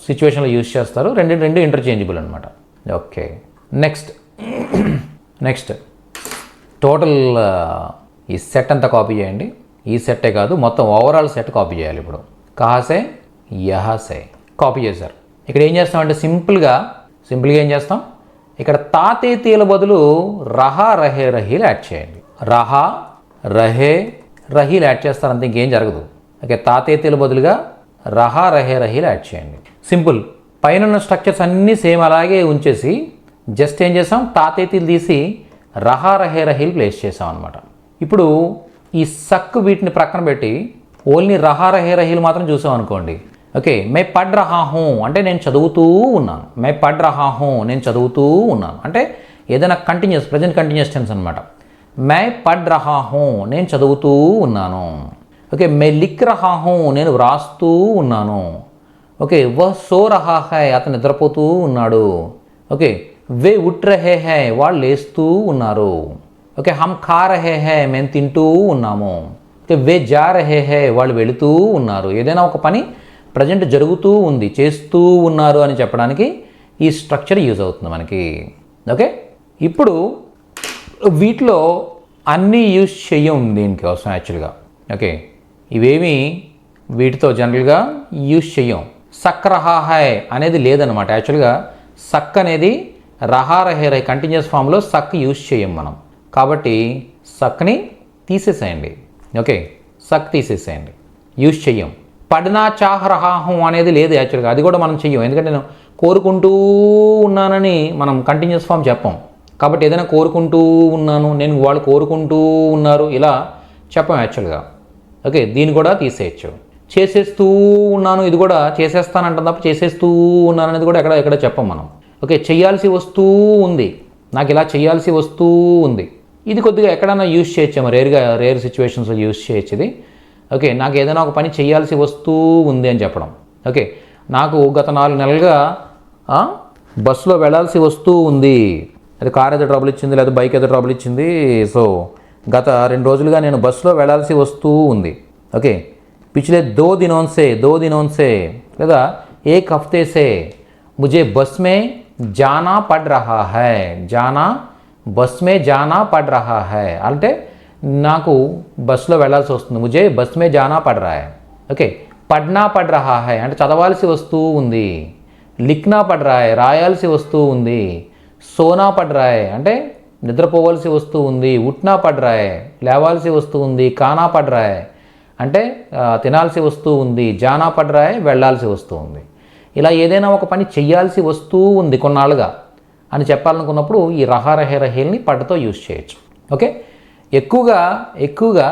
సిచ్యువేషన్లో యూజ్ చేస్తారు, రెండు ఇంటర్చేంజబుల్ అనమాట. ఓకే, నెక్స్ట్ టోటల్ ఈ సెట్ అంతా కాపీ చేయండి. ఈ సెట్టే కాదు, మొత్తం ఓవరాల్ సెట్ కాపీ చేయాలి. ఇప్పుడు కహాసే యహసే. కాపీ చేశారు. ఇక్కడ ఏం చేస్తామంటే సింపుల్గా ఏం చేస్తాం, ఇక్కడ తాతేతీల బదులు రహా రహే రహీలు యాడ్ చేయండి. రహా రహే రహీలు యాడ్ చేస్తారు, అంతే, ఇంకేం జరగదు. ఓకే, తాతేతీల బదులుగా రహా రహే రహీలు యాడ్ చేయండి. సింపుల్. పైన ఉన్న స్ట్రక్చర్స్ అన్నీ సేమ్ అలాగే ఉంచేసి జస్ట్ ఏం చేసాం, తాతేతీలు తీసి రహా రహే రహీలు ప్లేస్ చేసాం అనమాట. ఇప్పుడు ఈ సక్ వీటిని ప్రక్కన పెట్టి ఓన్లీ రహా రహే రహీలు మాత్రం చూసాం అనుకోండి. ఓకే, మే పడ్ రహా హూ అంటే నేను చదువుతూ ఉన్నాను. మే పడ్ రహా హూ నేను చదువుతూ ఉన్నాను అంటే ఏదైనా కంటిన్యూస్, ప్రజెంట్ కంటిన్యూస్ టెన్స్ అనమాట. మే పడ్ రహా హూ నేను చదువుతూ ఉన్నాను. ఓకే, మే లిక్ రహా హూ నేను వ్రాస్తూ ఉన్నాను. ఓకే, వహ్ సో రహా హై అతను నిద్రపోతూ ఉన్నాడు. ఓకే, వే ఉట్ రహే హై వాళ్ళు లేస్తూ ఉన్నారు. ఓకే, హమ్ ఖా రహే హై మేము తింటూ ఉన్నాము. ఓకే, వే జా రహే హై వాళ్ళు వెళుతూ ఉన్నారు. ఏదైనా ఒక పని ప్రజెంట్ జరుగుతూ ఉంది, చేస్తూ ఉన్నారు అని చెప్పడానికి ఈ స్ట్రక్చర్ యూజ్ అవుతుంది మనకి. ఓకే, ఇప్పుడు వీటిలో అన్నీ యూజ్ చెయ్యం దీనికోసం యాక్చువల్గా. ఓకే, ఇవేమి వీటితో జనరల్గా యూజ్ చెయ్యం. సక్ రహా హై అనేది లేదనమాట. యాక్చువల్గా సక్ అనేది రహా రహే రహే కంటిన్యూస్ ఫామ్లో సక్ యూజ్ చేయం మనం. కాబట్టి సక్ని తీసేసేయండి. ఓకే, సక్ తీసేసేయండి, యూజ్ చెయ్యం. పడ్నా చాహ్ రహా హూ అనేది లేదు యాక్చువల్గా, అది కూడా మనం చెయ్యం. ఎందుకంటే నేను కోరుకుంటూ ఉన్నానని మనం కంటిన్యూస్ ఫామ్ చెప్పం. కాబట్టి ఏదైనా కోరుకుంటూ ఉన్నాను, నేను వాళ్ళు కోరుకుంటూ ఉన్నారు ఇలా చెప్పం యాక్చువల్గా. ఓకే, దీన్ని కూడా తీసేయచ్చు. చేసేస్తూ ఉన్నాను, ఇది కూడా చేసేస్తానంటాం తప్ప చేసేస్తూ ఉన్నాను అనేది కూడా ఎక్కడ చెప్పం మనం. ఓకే, చెయ్యాల్సి వస్తూ ఉంది, నాకు ఇలా చెయ్యాల్సి వస్తూ ఉంది, ఇది కొద్దిగా ఎక్కడైనా యూజ్ చేయొచ్చేమో, రేర్ సిచ్యువేషన్స్లో యూజ్ చేయొచ్చు ఇది. ఓకే, నాకు ఏదైనా ఒక పని చేయాల్సి వస్తూ ఉంది అని చెప్పడం. ఓకే, నాకు గత 4 నెలలుగా బస్సులో వెళ్ళాల్సి వస్తూ ఉంది, అది కార్ ఏదో ట్రబుల్ ఇచ్చింది లేదా బైక్ ఏదో ట్రబుల్ ఇచ్చింది, సో గత 2 రోజులుగా నేను బస్సులో వెళ్ళాల్సి వస్తూ ఉంది. ఓకే, పిछले 2 दिनों से లేదా 1 हफ्ते से मुझे बस में जाना पड़ रहा है. బస్ మే జానా పడ్ రహా హై అంటే నాకు బస్సులో వెళ్ళాల్సి వస్తుంది. ముజే బస్ మే జానా పడ్ రహా హై. ఓకే, పడ్నా పడ్ రహా హై అంటే చదవాల్సి వస్తూ ఉంది. లిఖ్నా పడ్ రహా హై రాయాల్సి వస్తూ ఉంది. సోనా పడ్ రహా హై అంటే నిద్రపోవాల్సి వస్తూ ఉంది. ఉట్నా పడ్ రహా హై లేవాల్సి వస్తూ ఉంది. కానా పడ్ రహా హై అంటే తినాల్సి వస్తూ ఉంది. జానా పడ్ రహా హై వెళ్ళాల్సి వస్తూ ఉంది. ఇలా ఏదైనా ఒక పని చెయ్యాల్సి వస్తూ ఉంది కొన్నాళ్ళుగా అని చెప్పాలనుకున్నప్పుడు ఈ రహా రహే రహీల్ని పడ్డతో యూజ్ చేయొచ్చు. ఓకే, ఎక్కువగా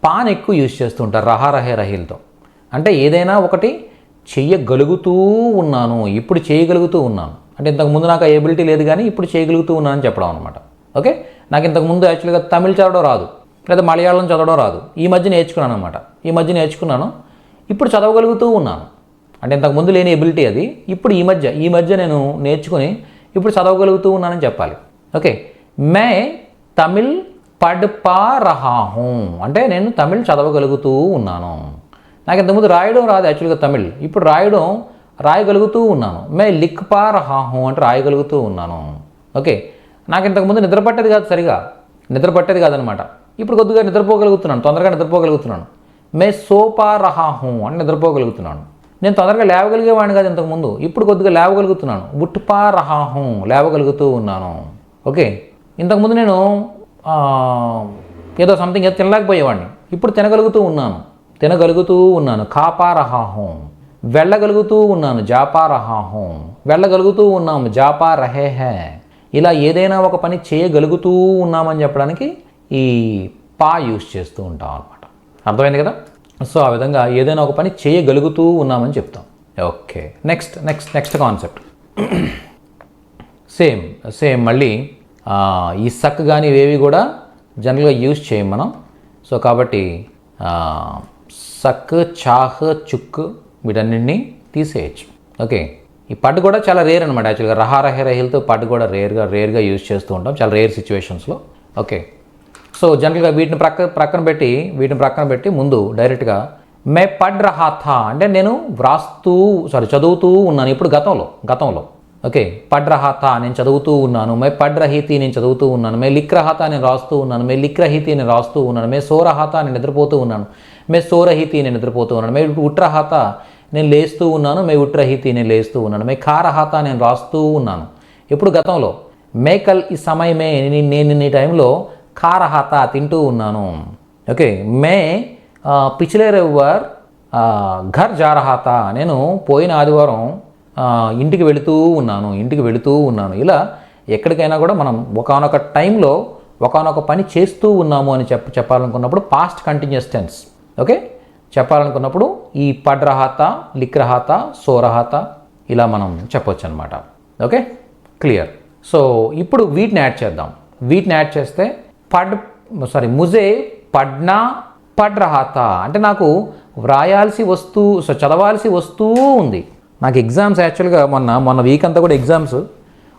పాన్ ఎక్కువ యూజ్ చేస్తుంటారు రహా రహే రహీల్తో. అంటే ఏదైనా ఒకటి చెయ్యగలుగుతూ ఉన్నాను, ఇప్పుడు చేయగలుగుతూ ఉన్నాను అంటే ఇంతకుముందు నాకు ఆ ఎబిలిటీ లేదు కానీ ఇప్పుడు చేయగలుగుతూ ఉన్నాను అని చెప్పడం అనమాట. ఓకే, నాకు ఇంతకుముందు యాక్చువల్గా తమిళ్ చదవడం రాదు లేదా మలయాళం చదవడం రాదు, ఈ మధ్య నేర్చుకున్నాను అనమాట. ఇప్పుడు చదవగలుగుతూ ఉన్నాను అంటే ఇంతకుముందు లేని ఎబిలిటీ అది, ఇప్పుడు ఈ మధ్య నేను నేర్చుకుని ఇప్పుడు చదవగలుగుతూ ఉన్నానని చెప్పాలి. ఓకే, మే తమిళ్ పడ్ పా రహా హూ అంటే నేను తమిళ్ చదవగలుగుతూ ఉన్నాను. నాకు ఇంతకుముందు రాయడం రాదు యాక్చువల్గా తమిళ్, ఇప్పుడు రాయగలుగుతూ ఉన్నాను. మే లిక్ పా రహా హూ అంటే రాయగలుగుతూ ఉన్నాను. ఓకే, నాకు ఇంతకుముందు నిద్ర పట్టేది కాదనమాట, ఇప్పుడు కొద్దిగా నిద్రపోగలుగుతున్నాను, తొందరగా నిద్రపోగలుగుతున్నాను. మే సో పా రహా హూ అంటే నిద్రపోగలుగుతున్నాను. నేను తొందరగా లేవగలిగేవాడిని కాదు ఇంతకుముందు, ఇప్పుడు కొద్దిగా లేవగలుగుతున్నాను. ఉట్ పా రహా హూ లేవగలుగుతూ ఉన్నాను. ఓకే, ఇంతకుముందు నేను ఏదో సంథింగ్ ఏదో తినలేకపోయేవాడిని, ఇప్పుడు తినగలుగుతూ ఉన్నాను. ఖాపా రహా హూ వెళ్ళగలుగుతూ ఉన్నాను. జాపా రహా హూ వెళ్ళగలుగుతూ ఉన్నాము. జాపా రహే హై ఇలా ఏదైనా ఒక పని చేయగలుగుతూ ఉన్నామని చెప్పడానికి ఈ పా యూజ్ చేస్తూ ఉంటాం అనమాట. అర్థమైంది కదా? సో ఆ విధంగా ఏదైనా ఒక పని చేయగలుగుతూ ఉన్నామని చెప్తాం. ఓకే, నెక్స్ట్ కాన్సెప్ట్ సేమ్ మళ్ళీ ఈ సక్ కానీ ఇవేవి కూడా జనరల్గా యూజ్ చేయం మనం. సో కాబట్టి సక్, చాహ్, చుక్ వీటన్నింటినీ తీసేయచ్చు. ఓకే, ఈ పడ్ కూడా చాలా రేర్ అనమాట యాక్చువల్గా. రహా రహే రహీల్తో పడ్ కూడా రేర్గా యూజ్ చేస్తూ ఉంటాం చాలా రేర్ సిచ్యువేషన్స్లో. ఓకే, సో జనరల్గా వీటిని ప్రక్కన పెట్టి ముందు డైరెక్ట్గా మే పడ్ రహా థా అంటే నేను చదువుతూ ఉన్నాను. ఇప్పుడు గతంలో ఓకే, పడ్ రహా థా నేను చదువుతూ ఉన్నాను. మే పడ్ రహీ థీ నేను చదువుతూ ఉన్నాను. మే లిక్ రహా థా నేను రాస్తూ ఉన్నాను. మే లిక్ రహీ థీ నేను రాస్తూ ఉన్నాను. మే సో రహా థా నేను నిద్రపోతూ ఉన్నాను. మే సోరహితి నేను నిద్రపోతూ ఉన్నాను. మే ఉట్రహాత నేను లేస్తూ ఉన్నాను. మే ఉట్రహితి నేను లేస్తూ ఉన్నాను. మే ఖారహాత నేను రాస్తూ ఉన్నాను. ఎప్పుడు గతంలో. మే కల్ ఈ సమయమే నేను ఈ టైంలో ఖారహాత తింటూ ఉన్నాను. ఓకే. మే పిछले रविवार ఘర్ జా రహా తా నేను పోయిన ఆదివారం ఇంటికి వెళుతూ ఉన్నాను. ఇలా ఎక్కడికైనా కూడా మనం ఒకానొక టైంలో ఒకానొక పని చేస్తూ ఉన్నాము అని చెప్పాలనుకున్నప్పుడు పాస్ట్ కంటిన్యూస్ టెన్స్. ఓకే. చెప్పాలనుకున్నప్పుడు ఈ పడ్ రహాతా, లిక్ రహాతా, సో రహాతా ఇలా మనం చెప్పొచ్చు అనమాట. Okay, clear. సో ఇప్పుడు వీటిని యాడ్ చేద్దాం. వీటిని యాడ్ చేస్తే ముజే పడ్నా పడ్ రహాతా అంటే నాకు వ్రాయాల్సి వస్తూ చదవాల్సి వస్తూ ఉంది. నాకు ఎగ్జామ్స్ యాక్చువల్గా మొన్న వీక్ అంతా కూడా ఎగ్జామ్స్,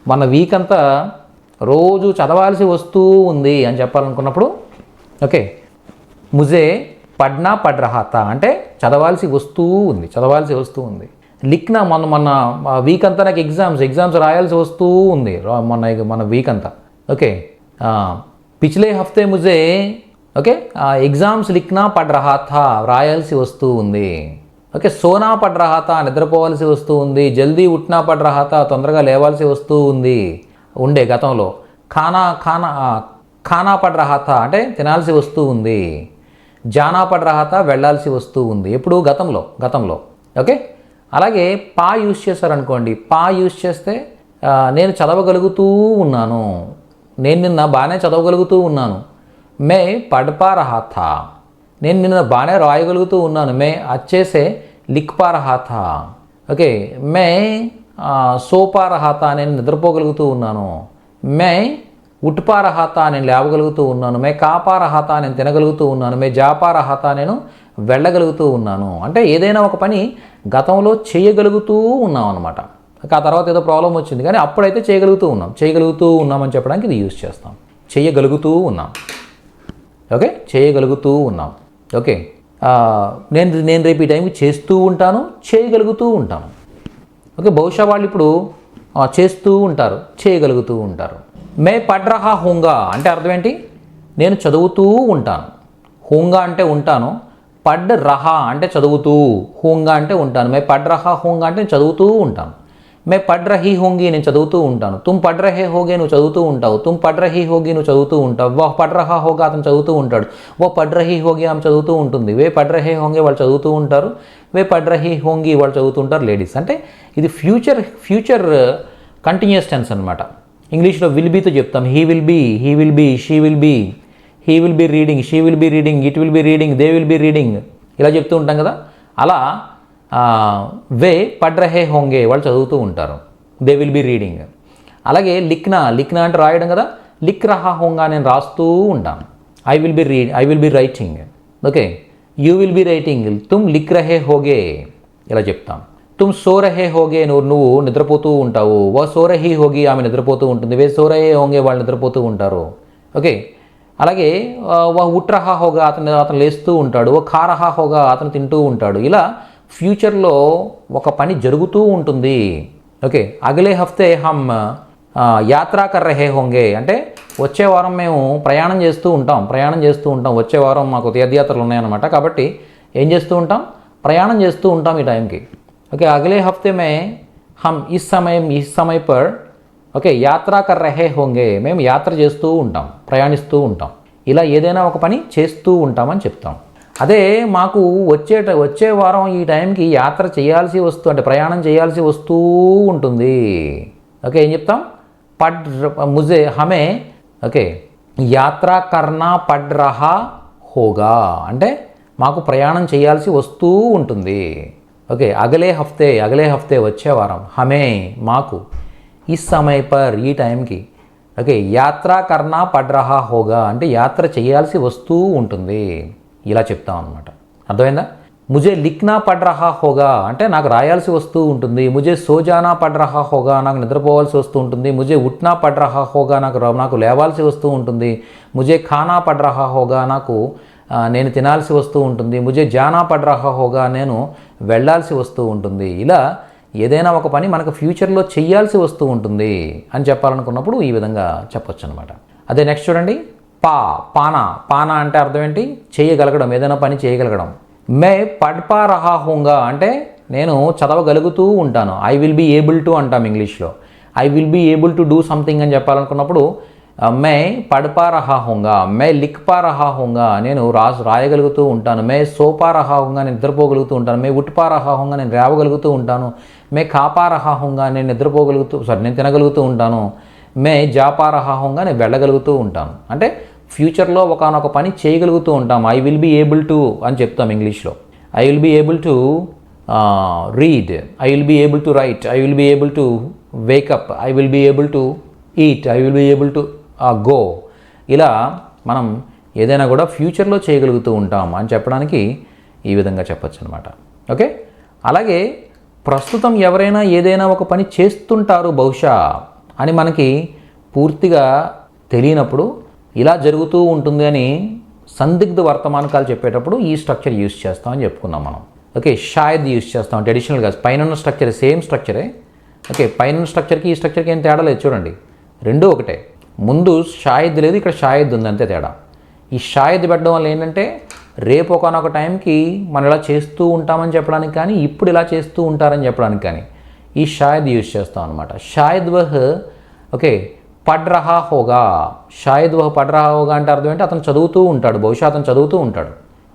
మొన్న వీక్ అంతా రోజు చదవాల్సి వస్తూ ఉంది అని చెప్పాలనుకున్నప్పుడు ఓకే, ముజే పడ్నా పడ్ రహాతా అంటే చదవాల్సి వస్తూ ఉంది. లిఖ్నా మొన్న వీక్ అంతా నాకు ఎగ్జామ్స్ రాయాల్సి వస్తూ ఉంది మొన్న వీక్ అంతా. ఓకే. పిछले హఫ్తే ముజే ఓకే ఎగ్జామ్స్ లిఖ్నా పడ్ రహాతా రాయాల్సి వస్తూ ఉంది. ఓకే. సోనా పడ్ రహాతా నిద్రపోవాల్సి వస్తూ ఉంది. జల్దీ ఉట్నా పడ్ రహాతా తొందరగా లేవాల్సి వస్తూ ఉండే గతంలో. ఖానా పడ్ రహాతా అంటే తినాల్సి వస్తూ ఉంది. జానా పడ్ రహాతా వెళ్ళాల్సి వస్తూ ఉంది. ఎప్పుడు గతంలో. ఓకే. అలాగే పా యూజ్ చేశారనుకోండి. పా యూజ్ చేస్తే నేను చదవగలుగుతూ ఉన్నాను. నేను నిన్న బాగానే చదవగలుగుతూ ఉన్నాను. మే పడ్ పా రహా థా నేను నిన్న బాగానే రాయగలుగుతూ ఉన్నాను. మే అచ్చేసే లిక్ పా రహా థా. ఓకే. మే సో పా రహా థా నేను నిద్రపోగలుగుతూ ఉన్నాను. మే ఉట్ పా రహా థా నేను లేవగలుగుతూ ఉన్నాను. మే కా పా రహా థా నేను తినగలుగుతూ ఉన్నాను. మే జా పా రహా థా నేను వెళ్ళగలుగుతూ ఉన్నాను. అంటే ఏదైనా ఒక పని గతంలో చేయగలుగుతూ ఉన్నాం అనమాట. ఆ తర్వాత ఏదో ప్రాబ్లం వచ్చింది కానీ అప్పుడైతే చేయగలుగుతూ ఉన్నామని చెప్పడానికి ఇది యూజ్ చేస్తాం. చేయగలుగుతూ ఉన్నాం. ఓకే. చేయగలుగుతూ ఉన్నాం. ఓకే. నేను రేపు ఈ టైంకి చేస్తూ ఉంటాను, చేయగలుగుతూ ఉంటాను. ఓకే. బహుశా వాళ్ళు ఇప్పుడు చేస్తూ ఉంటారు, చేయగలుగుతూ ఉంటారు. మే పడ్ రహా హూంగా అంటే అర్థం ఏంటి? నేను చదువుతూ ఉంటాను. హూంగా అంటే ఉంటాను. పడ్ రహా అంటే చదువుతూ, హూంగా అంటే ఉంటాను. మే పడ్ రహా హూంగా అంటే నేను చదువుతూ ఉంటాను. మే పడ్ రహీ హోంగి నేను చదువుతూ ఉంటాను. తుమ్ పడ్ రహే హోగే నువ్వు చదువుతూ ఉంటావు. తుమ్ పడ్ రహీ హోగి నువ్వు చదువుతూ ఉంటావు. వహ్ పడ్ రహా హోగా అతను చదువుతూ ఉంటాడు. వహ్ పడ్ రహీ హోగి ఆమె చదువుతూ ఉంటుంది. వే పడ్ రహే హోంగే వాళ్ళు చదువుతూ ఉంటారు. వే పడ్ రహీ హోంగి వాళ్ళు చదువుతూ ఉంటారు లేడీస్. అంటే ఇది ఫ్యూచర్ కంటిన్యూస్ టెన్స్ అనమాట. ఇంగ్లీష్లో విల్ బీతో చెప్తాం. He will be, she will be, he will be reading, she will be reading, it will be reading, they will be reading ఇలా చెప్తూ ఉంటాం కదా. అలా వే పడ్ రహే హోంగే వాళ్ళు చదువుతూ ఉంటారు. They will be reading. అలాగే లిఖ్నా అంటే రాయడం కదా. లిక్ రహా హోంగా నేను రాస్తూ ఉంటాను. I will be writing. Okay. You will be writing. తుమ్ లిక్ రహే హోగే ఇలా చెప్తాం. తుమ్ సో రహే హోగే నువ్వు నిద్రపోతూ ఉంటావు. వా సో రహీ హోగి ఆమె నిద్రపోతూ ఉంటుంది. వే సో రహే హోంగే వాళ్ళు నిద్రపోతూ ఉంటారు. ఓకే. అలాగే వా ఉట్ రహా హోగా అతను లేస్తూ ఉంటాడు. ఓ ఖా రహా హోగా అతను తింటూ ఉంటాడు. ఇలా ఫ్యూచర్లో ఒక పని జరుగుతూ ఉంటుంది. ఓకే. అగలే హఫ్తే హమ్ యాత్రా కర్ రహే హోంగే అంటే వచ్చే వారం మేము ప్రయాణం చేస్తూ ఉంటాం. వచ్చే వారం మాకు తీర్థయాత్రలు ఉన్నాయన్నమాట. కాబట్టి ఏం చేస్తూ ఉంటాం? ప్రయాణం చేస్తూ ఉంటాం ఈ టైంకి. ఓకే. అగలే హఫ్తే మే హమ్ ఇస్ సమయ పర్ ఓకే యాత్రా కర్ రహే హోంగే మేము యాత్ర చేస్తూ ఉంటాం, ప్రయాణిస్తూ ఉంటాం. ఇలా ఏదైనా ఒక పని చేస్తూ ఉంటామని చెప్తాం. అదే మాకు వచ్చే వారం ఈ టైంకి యాత్ర చేయాల్సి అంటే ప్రయాణం చేయాల్సి వస్తూ ఉంటుంది. ఓకే. ఏం చెప్తాం? ముజే హమే ఓకే యాత్రా కర్నా పడ్ రహా హోగా అంటే మాకు ప్రయాణం చేయాల్సి వస్తూ ఉంటుంది. ఓకే. అగలే హఫ్తే వచ్చే వారం హమే మాకు ఈ సమయ పర్ ఈ టైంకి ఓకే యాత్రా కర్నా పడ్ రహా హోగా అంటే యాత్ర చేయాల్సి వస్తూ ఉంటుంది. ఇలా చెప్తాం అనమాట. అర్థమైందా? ముజే లిఖ్నా పడ్ రహా హోగా అంటే నాకు రాయాల్సి వస్తూ ఉంటుంది. ముజే సోజానా పడ్ రహా హోగా నాకు నిద్రపోవాల్సి వస్తూ ఉంటుంది. ముజే ఉట్నా పడ్ రహా హోగా నాకు లేవాల్సి వస్తూ ఉంటుంది. ముజే ఖానా పడ్ రహా హోగా నేను తినాల్సి వస్తూ ఉంటుంది. ముజే జానా పడ్ రహా హోగా నేను వెళ్ళాల్సి వస్తూ ఉంటుంది. ఇలా ఏదైనా ఒక పని మనకు ఫ్యూచర్లో చెయ్యాల్సి వస్తూ ఉంటుంది అని చెప్పాలనుకున్నప్పుడు ఈ విధంగా చెప్పొచ్చు అనమాట. అదే నెక్స్ట్ చూడండి. పానా అంటే అర్థం ఏంటి? చేయగలగడం, ఏదైనా పని చేయగలగడం. మే పఢ్ పా రహా హూంగా అంటే నేను చదవగలుగుతూ ఉంటాను. I will be able to అంటాం ఇంగ్లీష్లో. I will be able to do something అని చెప్పాలనుకున్నప్పుడు మే పఢ్ పా రహా హూంగా, మే లిఖ్ పా రహా హూంగా నేను రాయగలుగుతూ ఉంటాను. మే సో పా రహా హూంగా నేను నిద్రపోగలుగుతూ ఉంటాను. మే ఉట్ పా రహా హూంగా నేను లేవగలుగుతూ ఉంటాను. మే ఖా పా రహా హూంగా నేను నేను తినగలుగుతూ ఉంటాను. మే జా పా రహా హూంగా నేను వెళ్ళగలుగుతూ ఉంటాను. అంటే ఫ్యూచర్లో ఒకనొక పని చేయగలుగుతూ ఉంటాం. I will be able to అని చెప్తాం ఇంగ్లీష్లో. I will be able to read, I will be able to write, I will be able to wake up, I will be able to eat, I will be able to go. ఇలా మనం ఏదైనా కూడా ఫ్యూచర్లో చేయగలుగుతూ ఉంటాం అని చెప్పడానికి ఈ విధంగా చెప్పచ్చు అనమాట. ఓకే, అలాగే ప్రస్తుతం ఎవరైనా ఏదైనా ఒక పని చేస్తుంటారు బహుశా అని మనకి పూర్తిగా తెలియనప్పుడు ఇలా జరుగుతూ ఉంటుంది అని సందిగ్ధ వర్తమానకాలు చెప్పేటప్పుడు ఈ స్ట్రక్చర్ యూజ్ చేస్తామని చెప్పుకున్నాం మనం. ఓకే, షాయద్ యూజ్ చేస్తాం ట్రెడిషనల్గా. పైన ఉన్న స్ట్రక్చర్ సేమ్ స్ట్రక్చరే. ఓకే, పైన ఉన్న స్ట్రక్చర్కి ఈ స్ట్రక్చర్కి ఏం తేడా లేదు చూడండి, రెండూ ఒకటే. ముందు షాయద్ లేదు, ఇక్కడ షాయద్ ఉంది, అంతే తేడా. ఈ షాయద్ పెట్టడం వల్ల ఏంటంటే రేపు ఒకనొక టైంకి మనం ఇలా చేస్తూ ఉంటామని చెప్పడానికి కానీ ఇప్పుడు ఇలా చేస్తూ ఉంటారని చెప్పడానికి కానీ ఈ షాయద్ యూజ్ చేస్తాం అనమాట. షాయద్ వహ్ ఓకే పఢ్ రహా హోగా, షాయద్ వహ్ పఢ్ రహా హోగా అంటే అర్థం ఏంటి, అతను చదువుతూ ఉంటాడు, బహుశా అతను చదువుతూ ఉంటాడు.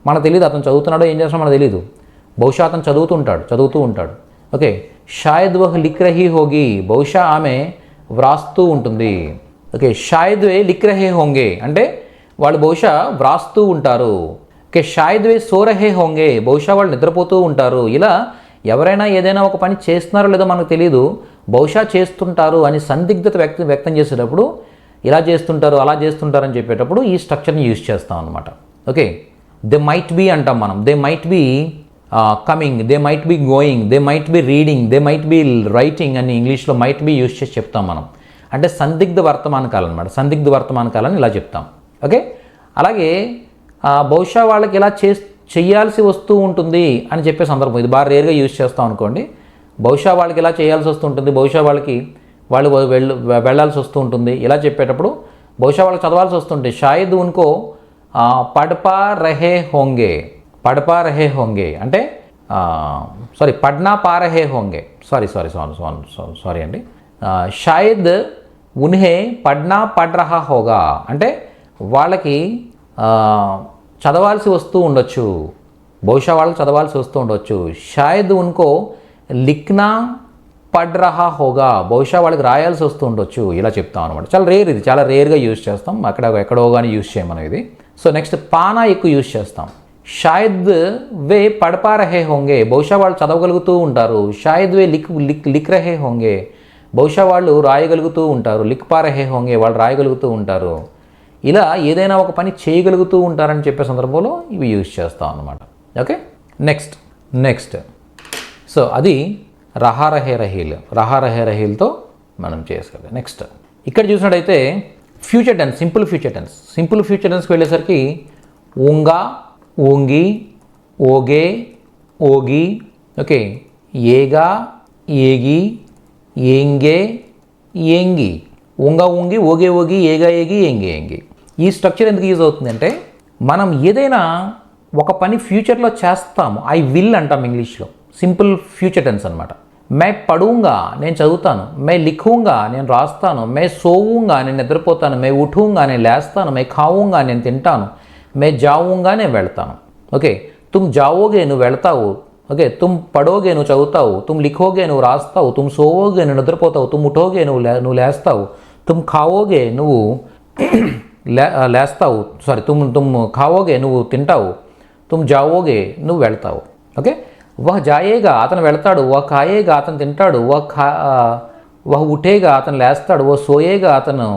మనకు తెలియదు అతను చదువుతున్నాడో ఏం చేస్తున్నాడో మనకు తెలియదు, బహుశా అతను చదువుతూ ఉంటాడు. ఓకే, షాయద్ వహ్ లిఖ్ రహీ హోగి, బహుశా ఆమె వ్రాస్తూ ఉంటుంది. ఓకే, షాయద్ వే లిఖ్ రహే హోంగే అంటే వాళ్ళు బహుశా వ్రాస్తూ ఉంటారు. ఓకే, షాయద్ వే సో రహే హోంగే, బహుశా వాళ్ళు నిద్రపోతూ ఉంటారు. ఇలా ఎవరైనా ఏదైనా ఒక పని చేస్తున్నారో లేదో మనకు తెలియదు, బహుశా చేస్తుంటారు అని సందిగ్ధత వ్యక్తం చేసేటప్పుడు ఇలా చేస్తుంటారు అలా చేస్తుంటారు అని చెప్పేటప్పుడు ఈ స్ట్రక్చర్ని యూజ్ చేస్తాం అనమాట. ఓకే, దే మైట్ బీ అంటాం మనం. They might be coming, they might be going, they might be reading, they might be writing అని ఇంగ్లీష్లో మైట్ బీ యూజ్ చేసి చెప్తాం మనం. అంటే సందిగ్ధ వర్తమానకాలు అనమాట. సందిగ్ధ వర్తమానకాలని ఇలా చెప్తాం. ఓకే, అలాగే బహుశా వాళ్ళకి ఇలా చెయ్యాల్సి వస్తూ ఉంటుంది అని చెప్పే సందర్భం ఇది బాగా రేర్గా యూజ్ చేస్తాం అనుకోండి. బహుశా వాళ్ళకి ఇలా చేయాల్సి వస్తుంటుంది, బహుశా వాళ్ళు వెళ్ళాల్సి వస్తూ ఉంటుంది. ఇలా చెప్పేటప్పుడు బహుశా వాళ్ళకి చదవాల్సి వస్తుంటుంది. షాయద్ ఉన్కో పడ్పా రహే హోంగే, పడ్పా రహే హోంగే అంటే పడ్నా పా రహే హోంగే, సారీ అండి. షాయద్ ఉన్హే పడ్నా పడ్ రహా హోగా అంటే వాళ్ళకి చదవాల్సి వస్తూ ఉండొచ్చు, బహుశా వాళ్ళకి చదవాల్సి వస్తూ ఉండొచ్చు. షాయద్ ఉన్కో లిఖ్నా పడ్ రహా హోగా, బహుశా వాళ్ళకి రాయాల్సి వస్తూ ఉండొచ్చు. ఇలా చెప్తాం అనమాట. చాలా రేర్, ఇది చాలా రేర్గా యూజ్ చేస్తాం, ఎక్కడో కానీ యూజ్ చేయం మనం ఇది. సో నెక్స్ట్ పానా ఎక్కువ యూజ్ చేస్తాం. షాయద్ వే పడ్ పా రహే హోంగే, బహుశా వాళ్ళు చదవగలుగుతూ ఉంటారు. షాయద్ వే లిఖ్ రహే హోంగే, బహుశా వాళ్ళు రాయగలుగుతూ ఉంటారు. లిఖ్ పా రహే హోంగే, వాళ్ళు రాయగలుగుతూ ఉంటారు. ఇలా ఏదైనా ఒక పని చేయగలుగుతూ ఉంటారని చెప్పే సందర్భంలో ఇవి యూజ్ చేస్తాం అన్నమాట. ఓకే, నెక్స్ట్ సో అది రహా రహే రహీల్తో మనం చేసుకోవాలి. నెక్స్ట్ ఇక్కడ చూసినట్టయితే ఫ్యూచర్ టెన్స్, సింపుల్ ఫ్యూచర్ టెన్స్కి వెళ్ళేసరికి ఉంగా, ఓంగి, ఓగే, ఓగి, ఓకే, ఏగా, ఏగి, ఏంగే, ఏంగి, ఉంగా ఉంగి, ఓగే ఓగి, ఏగా ఏగి, ఏంగే ఏంగి. ఈ స్ట్రక్చర్ ఎందుకు యూజ్ అవుతుందంటే మనం ఏదైనా ఒక పని ఫ్యూచర్లో చేస్తాము, ఐ విల్ అంటాం ఇంగ్లీష్లో. సింపుల్ ఫ్యూచర్ టెన్స్ అనమాట. మే పడూంగా, నేను చదువుతాను. మే లిఖూంగా, నేను రాస్తాను. మే సోవుంగా, నేను నిద్రపోతాను. మే ఉఠూంగా, నేను లేస్తాను. మే ఖావుంగా, నేను తింటాను. మే జావుంగా, నేను వెళ్తాను. ఓకే, తుమ్ జావోగే, నువ్వు వెళ్తావు. ఓకే, తుమ్ పడోగే, నువ్వు చదువుతావు. తుమ్ లిఖోగే, నువ్వు రాస్తావు. తుమ్ సోవోగే, నువ్వు నిద్రపోతావు. తుమ్ ఉఠోగే, నువ్వు లేస్తావు. తుమ్ ఖావోగే, నువ్వు లేస్తావు. తుమ్ ఖావోగే, నువ్వు తింటావు. తుమ్ జావోగే, నువ్వు వెళ్తావు. ఓకే, వహ్ జాయేగా, అతను వెళ్తాడు. వహ్ ఖాయేగా, అతను తింటాడు. వహ్ ఉఠేగా, అతను లేస్తాడు. ఓ సోయేగా, అతను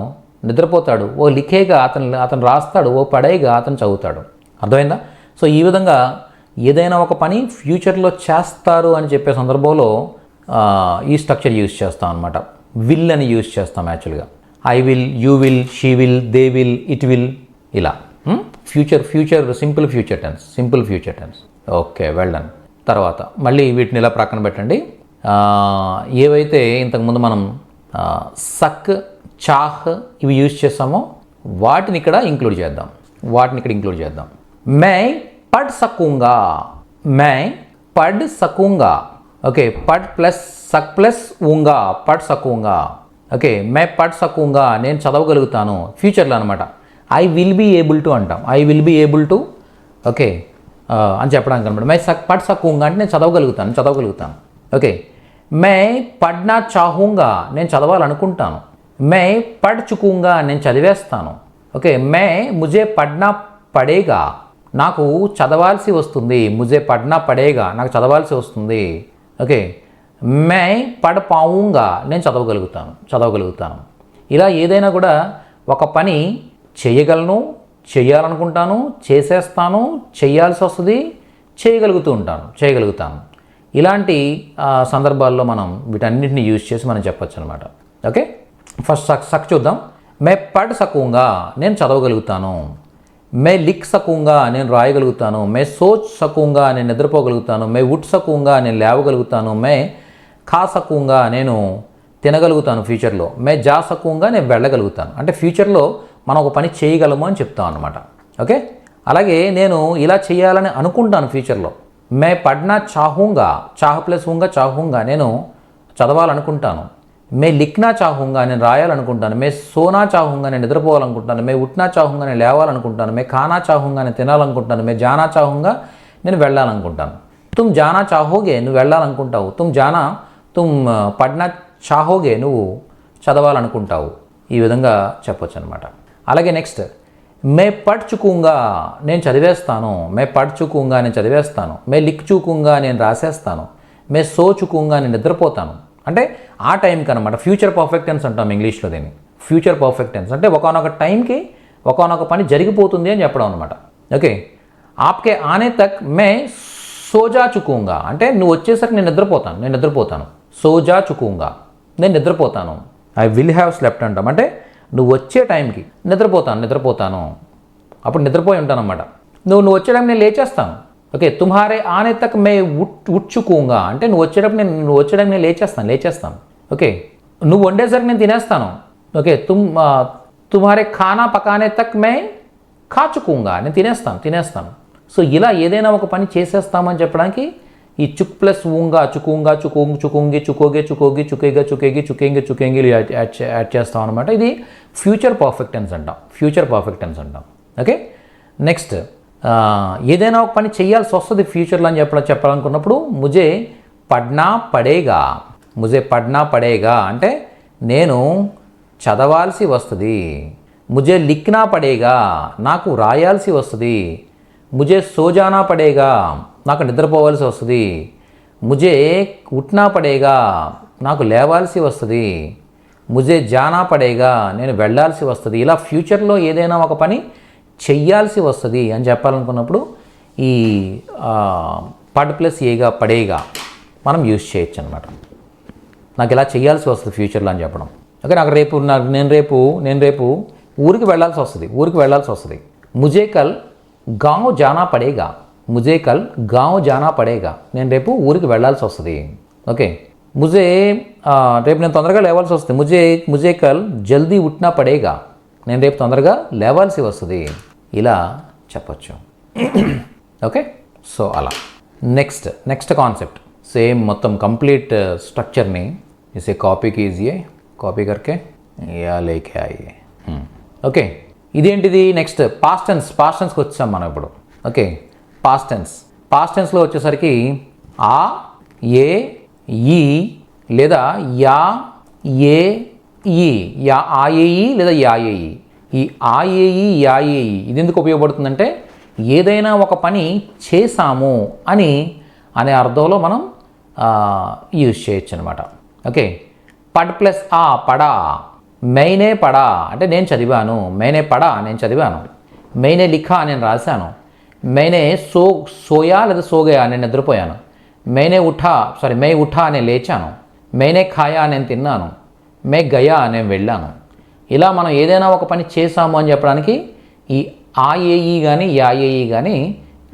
నిద్రపోతాడు. ఓ లిఖేగా, అతను రాస్తాడు. ఓ పడేగా, అతను చదువుతాడు. అర్థమైందా? సో ఈ విధంగా ఏదైనా ఒక పని ఫ్యూచర్లో చేస్తారు అని చెప్పే సందర్భంలో ఈ స్ట్రక్చర్ యూజ్ చేస్తాం అనమాట. విల్ అని యూజ్ చేస్తాం యాక్చువల్గా. I will, you will, she will, they will, it will, ఇలా future simple future tense. Okay, well done. తర్వాత మళ్ళీ వీటిని ఇలా ప్రక్కన పెట్టండి. ఏవైతే ఇంతకుముందు మనం సక్, చాహ్ ఇవి యూజ్ చేస్తామో వాటిని ఇక్కడ ఇంక్లూడ్ చేద్దాం. మే పడ్ సక్కుంగా, मैं पढ़ सकूँगा. ఓకే, పడ్ ప్లస్ సక్ ప్లస్ ఊంగా, పడ్ సకూంగా. ఓకే, మే పడ్ సకూంగా, నేను చదవగలుగుతాను. ఫ్యూచర్లో అనమాట. I will be able to అంటాం. I will be able to, okay అని చెప్పడానికి అనమాట. మే పడ్ సకూంగా అంటే నేను చదవగలుగుతాను. ఓకే, మే పడ్నా చాహూంగా, నేను చదవాలనుకుంటాను. మే పడ్ చుకూంగా, నేను చదివేస్తాను. ఓకే, మే ముజే పడ్నా పడేగా, నాకు చదవాల్సి వస్తుంది. ముజే పడ్నా పడేగా, నాకు చదవాల్సి వస్తుంది. ఓకే, మే పడ్ పావుంగా, నేను చదవగలుగుతాను. ఇలా ఏదైనా కూడా ఒక పని చేయగలను, చేయాలనుకుంటాను, చేసేస్తాను, చేయాల్సి వస్తుంది, చేయగలుగుతాను. ఇలాంటి సందర్భాల్లో మనం వీటన్నిటిని యూజ్ చేసి మనం చెప్పొచ్చు అనమాట. ఓకే, ఫస్ట్ సక్ చూద్దాం. మే పడ్ సకూంగా, నేను చదవగలుగుతాను. మే లిక్ సకూంగా, నేను రాయగలుగుతాను. మే సోచ్ సకూంగా, నేను నిద్రపోగలుగుతాను. మే ఉట్ సకూంగా, నేను లేవగలుగుతాను. మే ఖా సకూంగా, నేను తినగలుగుతాను ఫ్యూచర్లో. మే జా సకూంగా, నేను వెళ్ళగలుగుతాను. అంటే ఫ్యూచర్లో మనం ఒక పని చేయగలము అని చెప్తాం అనమాట. ఓకే, అలాగే నేను ఇలా చేయాలని అనుకుంటాను ఫ్యూచర్లో. మే పడ్నా చాహూంగా, చాహ్ ప్లస్ హూంగా చాహూంగా, నేను చదవాలనుకుంటాను. మే లిఖ్నా చాహూంగా, నేను రాయాలనుకుంటాను. మే సోనా చాహూంగా, నేను నిద్రపోవాలనుకుంటాను. మే ఉట్నా చాహూంగా, నేను లేవాలనుకుంటాను. మే ఖానా చాహూంగా, నేను తినాలనుకుంటాను. మే జానా చాహూంగా, నేను వెళ్ళాలనుకుంటాను. తుమ్ జానా చాహోగే, నువ్వు వెళ్ళాలనుకుంటావు. తుమ్ పడ్నా చాహోగే, నువ్వు చదవాలనుకుంటావు. ఈ విధంగా చెప్పొచ్చు అనమాట. అలాగే నెక్స్ట్, మే పడ్ చుకూంగా, నేను చదివేస్తాను. మే పడ్ చుకూంగా, నేను చదివేస్తాను. మే లిక్ చూకుంగా, నేను రాసేస్తాను. మే సో చుకూంగా, నేను నిద్రపోతాను. అంటే ఆ టైంకి అనమాట. ఫ్యూచర్ పర్ఫెక్ట్ టెన్స్ అంటాం ఇంగ్లీష్లో దీన్ని. ఫ్యూచర్ పర్ఫెక్ట్ టెన్స్ అంటే ఒకానొక టైంకి ఒకానొక పని జరిగిపోతుంది అని చెప్పడం అనమాట. ఓకే, ఆప్కే ఆనే తక్ మే సోజా చుకూంగా, అంటే నువ్వు వచ్చేసరికి నేను నిద్రపోతాను. సోజా చుకూంగా, నేను నిద్రపోతాను. ఐ విల్ హ్యావ్ స్లెప్ట్ అంటాం. అంటే నువ్వు వచ్చే టైంకి నిద్రపోతాను. అప్పుడు నిద్రపోయి ఉంటాను అన్నమాట. నువ్వు వచ్చే టైం నేను లేచేస్తాను. ఓకే, తుమ్హారే ఆనే తక్ మే ఉట్ చుకూంగా, అంటే నువ్వు వచ్చే టైం నేను లేచేస్తాను. ఓకే, నువ్వు వండేసరికి నేను తినేస్తాను. ఓకే, తుమ్హారే ఖానా పకానే తక్ మే ఖా చుకూంగా, నేను తినేస్తాను. సో ఇలా ఏదైనా ఒక పని చేసేస్తామని చెప్పడానికి ఈ చుక్ ప్లస్ ఊంగా, చుకూంగా, చుకూంగి, చుకేంగి యాడ్ చేస్తాం అనమాట. ఇది ఫ్యూచర్ పర్ఫెక్ట్ టెన్స్ అంటాం. ఓకే, నెక్స్ట్, ఏదైనా ఒక పని చేయాల్సి వస్తుంది ఫ్యూచర్లో అని చెప్పాలనుకున్నప్పుడు ముజే పడ్నా పడేగా అంటే నేను చదవాల్సి వస్తుంది. ముజే లిఖ్నా పడేగా, నాకు రాయాల్సి వస్తుంది. ముజే సోజానా పడేగా, నాకు నిద్రపోవాల్సి వస్తుంది. ముజే ఉట్నా పడేగా, నాకు లేవాల్సి వస్తుంది. ముజే జానా పడేగా, నేను వెళ్ళాల్సి వస్తుంది. ఇలా ఫ్యూచర్లో ఏదైనా ఒక పని చెయ్యాల్సి వస్తుంది అని చెప్పాలనుకున్నప్పుడు ఈ పడ్ ప్లస్ ఏగా పడేగా మనం యూజ్ చేయొచ్చు అనమాట. నాకు ఇలా చేయాల్సి వస్తుంది ఫ్యూచర్లో అని చెప్పడం. ఓకే, నేను రేపు ఊరికి వెళ్ళాల్సి వస్తుంది. ముజే కల్ గావ్ జానా పడేగా, నేను రేపు ఊరికి వెళ్ళాల్సి వస్తుంది. ఓకే, రేపు నేను తొందరగా లేవాల్సి వస్తుంది. ముజే కల్ జల్దీ ఉట్నా పడేగా, నేను రేపు తొందరగా లేవాల్సి వస్తుంది. ఇలా చెప్పచ్చు. ఓకే, సో అలా నెక్స్ట్ కాన్సెప్ట్ సేమ్ మొత్తం కంప్లీట్ స్ట్రక్చర్ని इसे कॉपी कीजिए, कॉपी करके या लेके आइए. ఓకే, ఇదేంటిది నెక్స్ట్ పాస్ట్ టెన్స్కి వచ్చాం మనం ఇప్పుడు. ఓకే, పాస్ట్ టెన్స్లో వచ్చేసరికి ఆ, ఏ, ఈ లేదా యా, ఏ, ఈ, యా, ఆ, ఏ, ఈ లేదా యా, ఏ, ఈ. ఈ ఆ, ఏ, ఈ, యా, ఏ, ఈ ఇది ఎందుకు ఉపయోగపడుతుందంటే ఏదైనా ఒక పని చేసాము అనే అర్థంలో మనం యూజ్ చేయొచ్చు అనమాట. ఓకే, పడ్ ప్లస్ ఆ పడా, मैंने పడా అంటే నేను చదివాను. నేను చదివాను. मैंने లిఖా నేను రాశాను. मैंने సోయా లేదా సోగయా నేను నిద్రపోయాను. मैं ఉఠా నేను లేచాను. मैंने ఖాయా నేను తిన్నాను. मैं గయా నేను వెళ్ళాను. ఇలా మనం ఏదైనా ఒక పని చేసాము అని చెప్పడానికి ఈ ఆ, ఏ, ఈ కానీ యా, ఏ, ఈ కానీ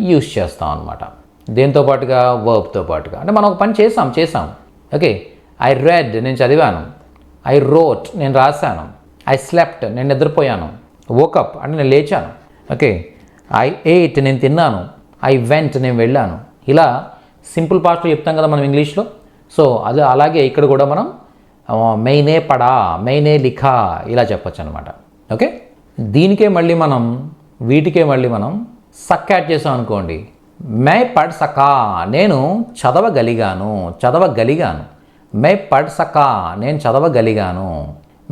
యూజ్ చేస్తాం అనమాట. దేంతో పాటుగా వర్బ్తో పాటుగా. అంటే మనం ఒక పని చేసాం. ఓకే, ఐ రెడ్ నేను చదివాను. ఐ రోట్ నేను రాశాను. ఐ స్లెప్ట్ నేను నిద్రపోయాను. వోకప్ అంటే నేను లేచాను. ఓకే, ఐ ఎయిట్ నేను తిన్నాను. ఐ వెంట్ నేను వెళ్ళాను. ఇలా సింపుల్ పాస్ట్లో చెప్తాం కదా మనం ఇంగ్లీష్లో. సో అది అలాగే ఇక్కడ కూడా మనం మైనే పడా, మైనే లిఖా ఇలా చెప్పొచ్చు అనమాట. ఓకే, వీటికే మళ్ళీ మనం సక్ యాడ్ చేసాం అనుకోండి. మై పడ్ సకా, నేను చదవగలిగాను. మై పడ్ సకా, నేను చదవగలిగాను.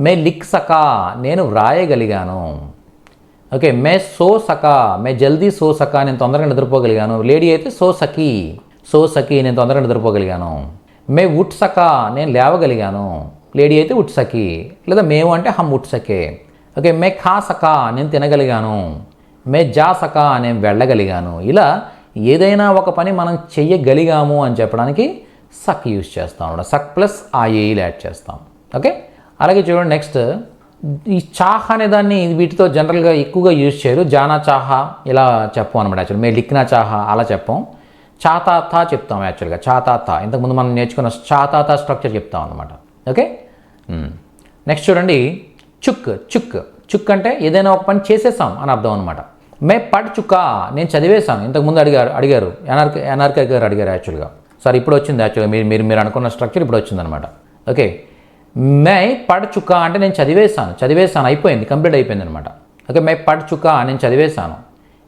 మే లిఖ్ సకా, నేను వ్రాయగలిగాను. ఓకే, మే సో సకా, మే జల్దీ సో సకా, నేను తొందరగా నిద్రపోగలిగాను. లేడీ అయితే సో సఖీ, నేను తొందరగా నిద్రపోగలిగాను. మే ఉట్ సకా, నేను లేవగలిగాను. లేడీ అయితే ఉట్ సఖీ, లేదా మేము అంటే హమ్ ఉట్ సకే. ఓకే, మే ఖా సకా, నేను తినగలిగాను. మే జా సకా, నేను వెళ్ళగలిగాను. ఇలా ఏదైనా ఒక పని మనం చెయ్యగలిగాము అని చెప్పడానికి సక్ యూజ్ చేస్తాం. సక్ ప్లస్ ఐఏలు యాడ్ చేస్తాం. ఓకే, అలాగే చూడండి నెక్స్ట్, ఈ చాహ్ అనే దాన్ని వీటితో జనరల్గా ఎక్కువగా యూజ్ చేయరు. జానా చాహా ఇలా చెప్పం అనమాట. యాక్చువల్ మే లిఖ్నా చాహా అలా చెప్పం. చాతాతా చెప్తాం యాక్చువల్గా. చాతాతా ఇంతకుముందు మనం నేర్చుకున్న చాతాతా స్ట్రక్చర్ చెప్తాం అనమాట. ఓకే, నెక్స్ట్ చూడండి చుక్ అంటే ఏదైనా ఒక పని చేసేసాం అని అర్థం అనమాట. మే పడ్ చుకా, నేను చదివేశాను. ఇంతకుముందు అడిగారు ఎన్ఆర్కే గారు అడిగారు యాక్చువల్గా. సార్ ఇప్పుడు వచ్చింది యాక్చువల్గా, మీరు అనుకున్న స్ట్రక్చర్ ఇప్పుడు వచ్చిందనమాట. ఓకే, మే పడ్ చుకా అంటే నేను చదివేశాను అయిపోయింది, కంప్లీట్ అయిపోయింది అనమాట. ఓకే, మే పడ్ చుకా నేను చదివేశాను.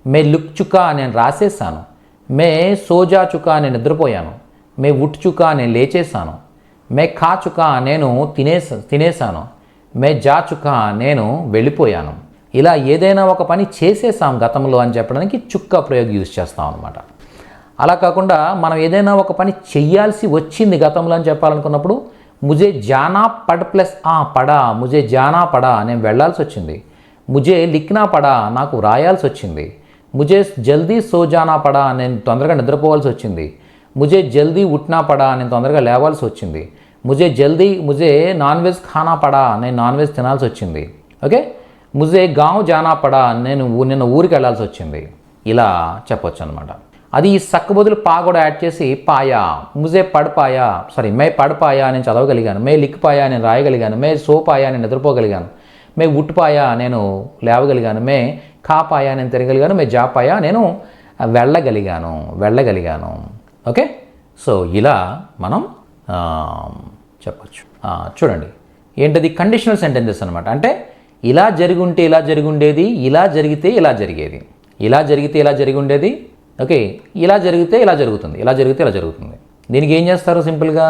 మే లుక్ చుకా నేను రాసేసాను. మే సోజా చుకా నేను నిద్రపోయాను. మే ఉట్ చుకా నేను లేచేసాను. మే ఖా చుకా నేను తినేసాను. మే జా చుకా నేను వెళ్ళిపోయాను. ఇలా ఏదైనా ఒక పని చేసేసాం గతంలో అని చెప్పడానికి చుక్క ప్రయోగం యూజ్ చేస్తాం అనమాట. అలా కాకుండా మనం ఏదైనా ఒక పని చెయ్యాల్సి వచ్చింది గతంలో అని చెప్పాలనుకున్నప్పుడు ముజే జానా పడ్ ప్లస్ పడా, ముజే జానా పడా, నేను వెళ్ళాల్సి వచ్చింది. ముజే లిఖ్నా పడా, నాకు రాయాల్సి వచ్చింది. ముజే జల్దీ సో జానా పడా, నేను తొందరగా నిద్రపోవాల్సి వచ్చింది. ముజే జల్దీ ఉట్నా పడా, నేను తొందరగా లేవాల్సి వచ్చింది. ముజే నాన్ వెజ్ ఖానా పడా, నేను నాన్ వెజ్ తినాల్సి వచ్చింది. ఓకే, ముజే గావ్ జానా పడా, నిన్న ఊరికి వెళ్ళాల్సి వచ్చింది. ఇలా చెప్పొచ్చు అనమాట. అది ఈ సక్ బదులు పా కూడా యాడ్ చేసి పాయా, ముజే పడ్ పాయా, మే పడ్ పాయా, నేను చదవగలిగాను. మే లిక్ పాయా, నేను రాయగలిగాను. మే సో పాయా, నేను నిద్రపోగలిగాను. మే ఉట్ పాయా, నేను లేవగలిగాను. మే ఖా పాయా, నేను తిరగలిగాను. మే జా పాయా, నేను వెళ్ళగలిగాను. ఓకే, సో ఇలా మనం చెప్పచ్చు. చూడండి ఏంటది, కండిషనల్ సెంటెన్సెస్ అనమాట. అంటే ఇలా జరుగుంటే ఇలా జరిగుండేది, ఇలా జరిగితే ఇలా జరిగేది, ఇలా జరిగితే ఇలా జరిగి ఉండేది. ఓకే, ఇలా జరిగితే ఇలా జరుగుతుంది. దీనికి ఏం చేస్తారు సింపుల్గా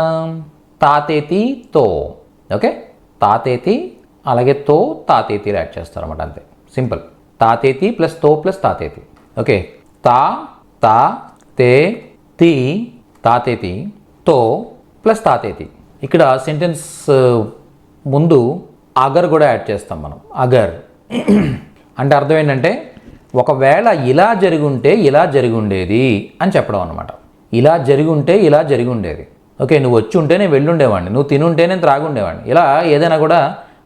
తాతేతి తో. ఓకే, తాతేతి అలాగే తో తాతేతిలు యాడ్ చేస్తారు అనమాట. అంతే సింపుల్. తాతేతి ప్లస్ తో ప్లస్ తాతేతి. ఓకే, తా తే తి తాతేతి తో ప్లస్ తాతేతి. ఇక్కడ సెంటెన్స్ ముందు అగర్ కూడా యాడ్ చేస్తాం మనం. అగర్ అంటే అర్థం ఏంటంటే ఒకవేళ ఇలా జరుగుంటే ఇలా జరిగుండేది అని చెప్పడం అనమాట. ఇలా జరిగుంటే ఇలా జరిగుండేది. ఓకే, నువ్వు వచ్చి ఉంటే నేను వెళ్ళుండేవాడిని, నువ్వు తినుంటే నేను త్రాగుండేవాడిని. ఇలా ఏదైనా కూడా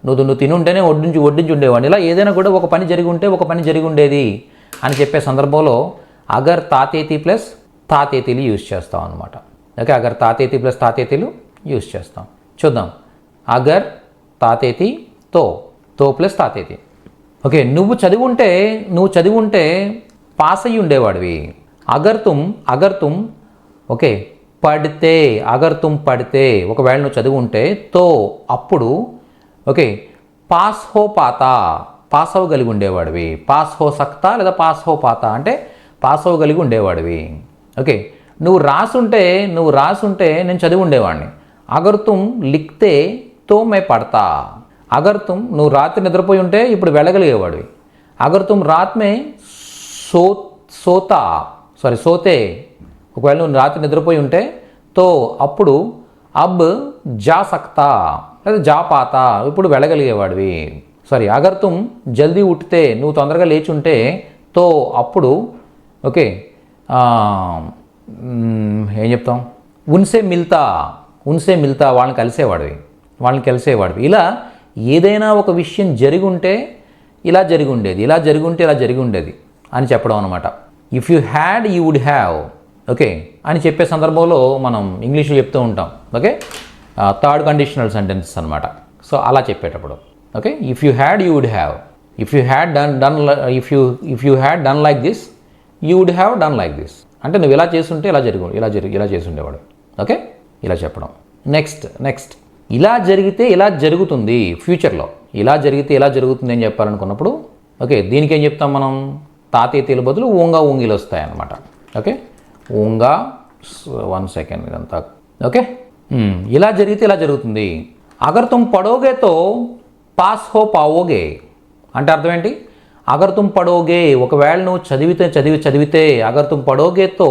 నువ్వు తినుంటేనే వడ్డించి ఉండేవాడిని. ఇలా ఏదైనా కూడా ఒక పని జరిగి ఉంటే ఒక పని జరిగి ఉండేది అని చెప్పే సందర్భంలో అగర్ తాతేతి ప్లస్ తాతేతిలు యూజ్ చేస్తాం అనమాట. ఓకే, అగర్ తాతేతి ప్లస్ తాతేతిలు యూజ్ చేస్తాం. చూద్దాం. అగర్ తాతేతి తో ప్లస్ తాతేతి. ఓకే, నువ్వు చదివి ఉంటే పాస్ అయ్యి ఉండేవాడివి. అగర్ తుమ్ ఓకే పడితే, అగర్ తుమ్ పడితే ఒకవేళ నువ్వు చదివి ఉంటే తో అప్పుడు ఓకే పాస్ హో పాతా, పాస్ అవ్వగలిగి ఉండేవాడివి. పాస్ హో సక్తా లేదా పాస్ హో పాతా అంటే పాస్ అవ్వగలిగి ఉండేవాడివి. ఓకే, నువ్వు రాసుంటే నేను చదివి ఉండేవాడిని. అగర్ తుమ్ లిఖ్తే తో మే పడతా. అగర్ తుమ్ నువ్వు రాత్రి నిద్రపోయి ఉంటే ఇప్పుడు వెళ్ళగలిగేవాడివి. అగర్ తుమ్ రాత్ మే సోతే ఒకవేళ నువ్వు రాత్రి నిద్రపోయి ఉంటే తో అప్పుడు అబ్ జా సక్తా లేదా జా పాతా ఇప్పుడు వెళ్ళగలిగేవాడివి. అగర్ తుమ్ జల్దీ ఉట్టితే నువ్వు తొందరగా లేచి ఉంటే తో అప్పుడు ఓకే ఏం చెప్తాం, ఉన్సే మిల్తా వాళ్ళని కలిసేవాడివి. ఇలా ఏదైనా ఒక విషయం జరిగి ఉంటే ఇలా జరిగి ఉండేది, ఇలా జరిగి ఉండేది అని చెప్పడం అనమాట. If you had you would have okay అని చెప్పే సందర్భంలో మనం ఇంగ్లీష్లో చెప్తూ ఉంటాం. ఓకే, థర్డ్ కండిషనల్ సెంటెన్సెస్ అనమాట. సో అలా చెప్పేటప్పుడు okay if you had you would have, if you had done like this you would have done like this. అంటే నువ్వు ఇలా చేస్తుంటే ఇలా చేసి ఉండేవాడు. ఓకే, ఇలా చెప్పడం. నెక్స్ట్ ఇలా జరిగితే ఇలా జరుగుతుంది ఫ్యూచర్లో, ఇలా జరిగితే ఇలా జరుగుతుంది అని చెప్పాలనుకున్నప్పుడు ఓకే, దీనికి ఏం చెప్తాం మనం? తాతేతీల బదులు ఊంగా ఊంగిలు వస్తాయన్నమాట. ఓకే, ఊంగా 1 సెకండ్ ఇదంతా. ఓకే, ఇలా జరిగితే ఇలా జరుగుతుంది. అగర్ తుమ్ పడోగే తో పాస్ హో పావోగే అంటే అర్థం ఏంటి? అగర్ తుమ్ పడోగే, ఒకవేళ నువ్వు చదివితే అగర్ తుమ్ పడోగే తో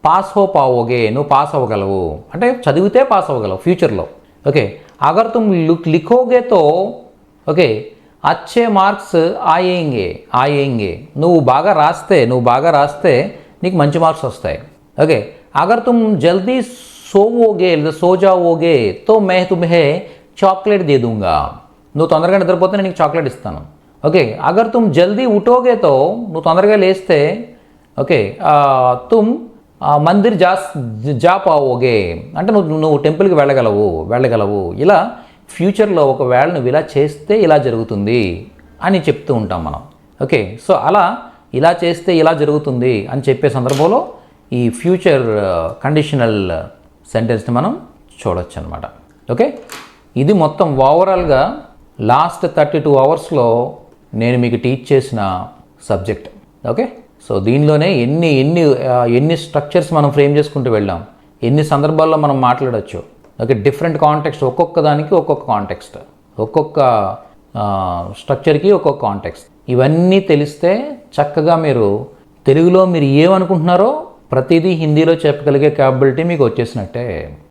పాస్ హో పావోగే, నువ్వు పాస్ అవ్వగలవు అంటే చదివితే పాస్ అవ్వగలవు ఫ్యూచర్లో. ఓకే, అగర్ తుమ్ లిఖోగే తో ఓకే అచ్చే మార్క్స్ ఆయేంగే, నువ్వు బాగా రాస్తే నీకు మంచి మార్క్స్ వస్తాయి. ఓకే, అగర్ తుమ్ జల్దీ సోవోగే లేదా సో జావోగే తో మే తుమ్హే చాక్లెట్ దే దూంగా, నువ్వు తొందరగా నిద్రపోతే నేను నీకు చాక్లెట్ ఇస్తాను. ఓకే, అగర్ తుమ్ జల్దీ ఉఠోగే తో, నువ్వు తొందరగా లేస్తే ఓకే తుమ్ మందిర్ జా పావోగే అంటే నువ్వు టెంపుల్కి వెళ్ళగలవు. ఇలా ఫ్యూచర్లో ఒకవేళ నువ్వు ఇలా చేస్తే ఇలా జరుగుతుంది అని చెప్తూ ఉంటాం మనం. ఓకే, సో అలా ఇలా చేస్తే ఇలా జరుగుతుంది అని చెప్పే సందర్భంలో ఈ ఫ్యూచర్ కండిషనల్ సెంటెన్స్ని మనం చూడొచ్చు అనమాట. ఓకే, ఇది మొత్తం ఓవరాల్గా లాస్ట్ 32 అవర్స్లో నేను మీకు టీచ్ చేసిన సబ్జెక్ట్. ఓకే, సో దీనిలోనే ఎన్ని స్ట్రక్చర్స్ మనం ఫ్రేమ్ చేసుకుంటూ వెళ్ళాం, ఎన్ని సందర్భాల్లో మనం మాట్లాడచ్చు. ఓకే, డిఫరెంట్ కాంటెక్స్ట్, ఒక్కొక్క దానికి ఒక్కొక్క కాంటెక్స్ట్, ఒక్కొక్క స్ట్రక్చర్కి ఒక్కొక్క కాంటెక్స్ట్. ఇవన్నీ తెలిస్తే చక్కగా మీరు తెలుగులో మీరు ఏమనుకుంటున్నారో ప్రతిదీ హిందీలో చెప్పగలిగే క్యాపబిలిటీ మీకు వచ్చేసినట్టే.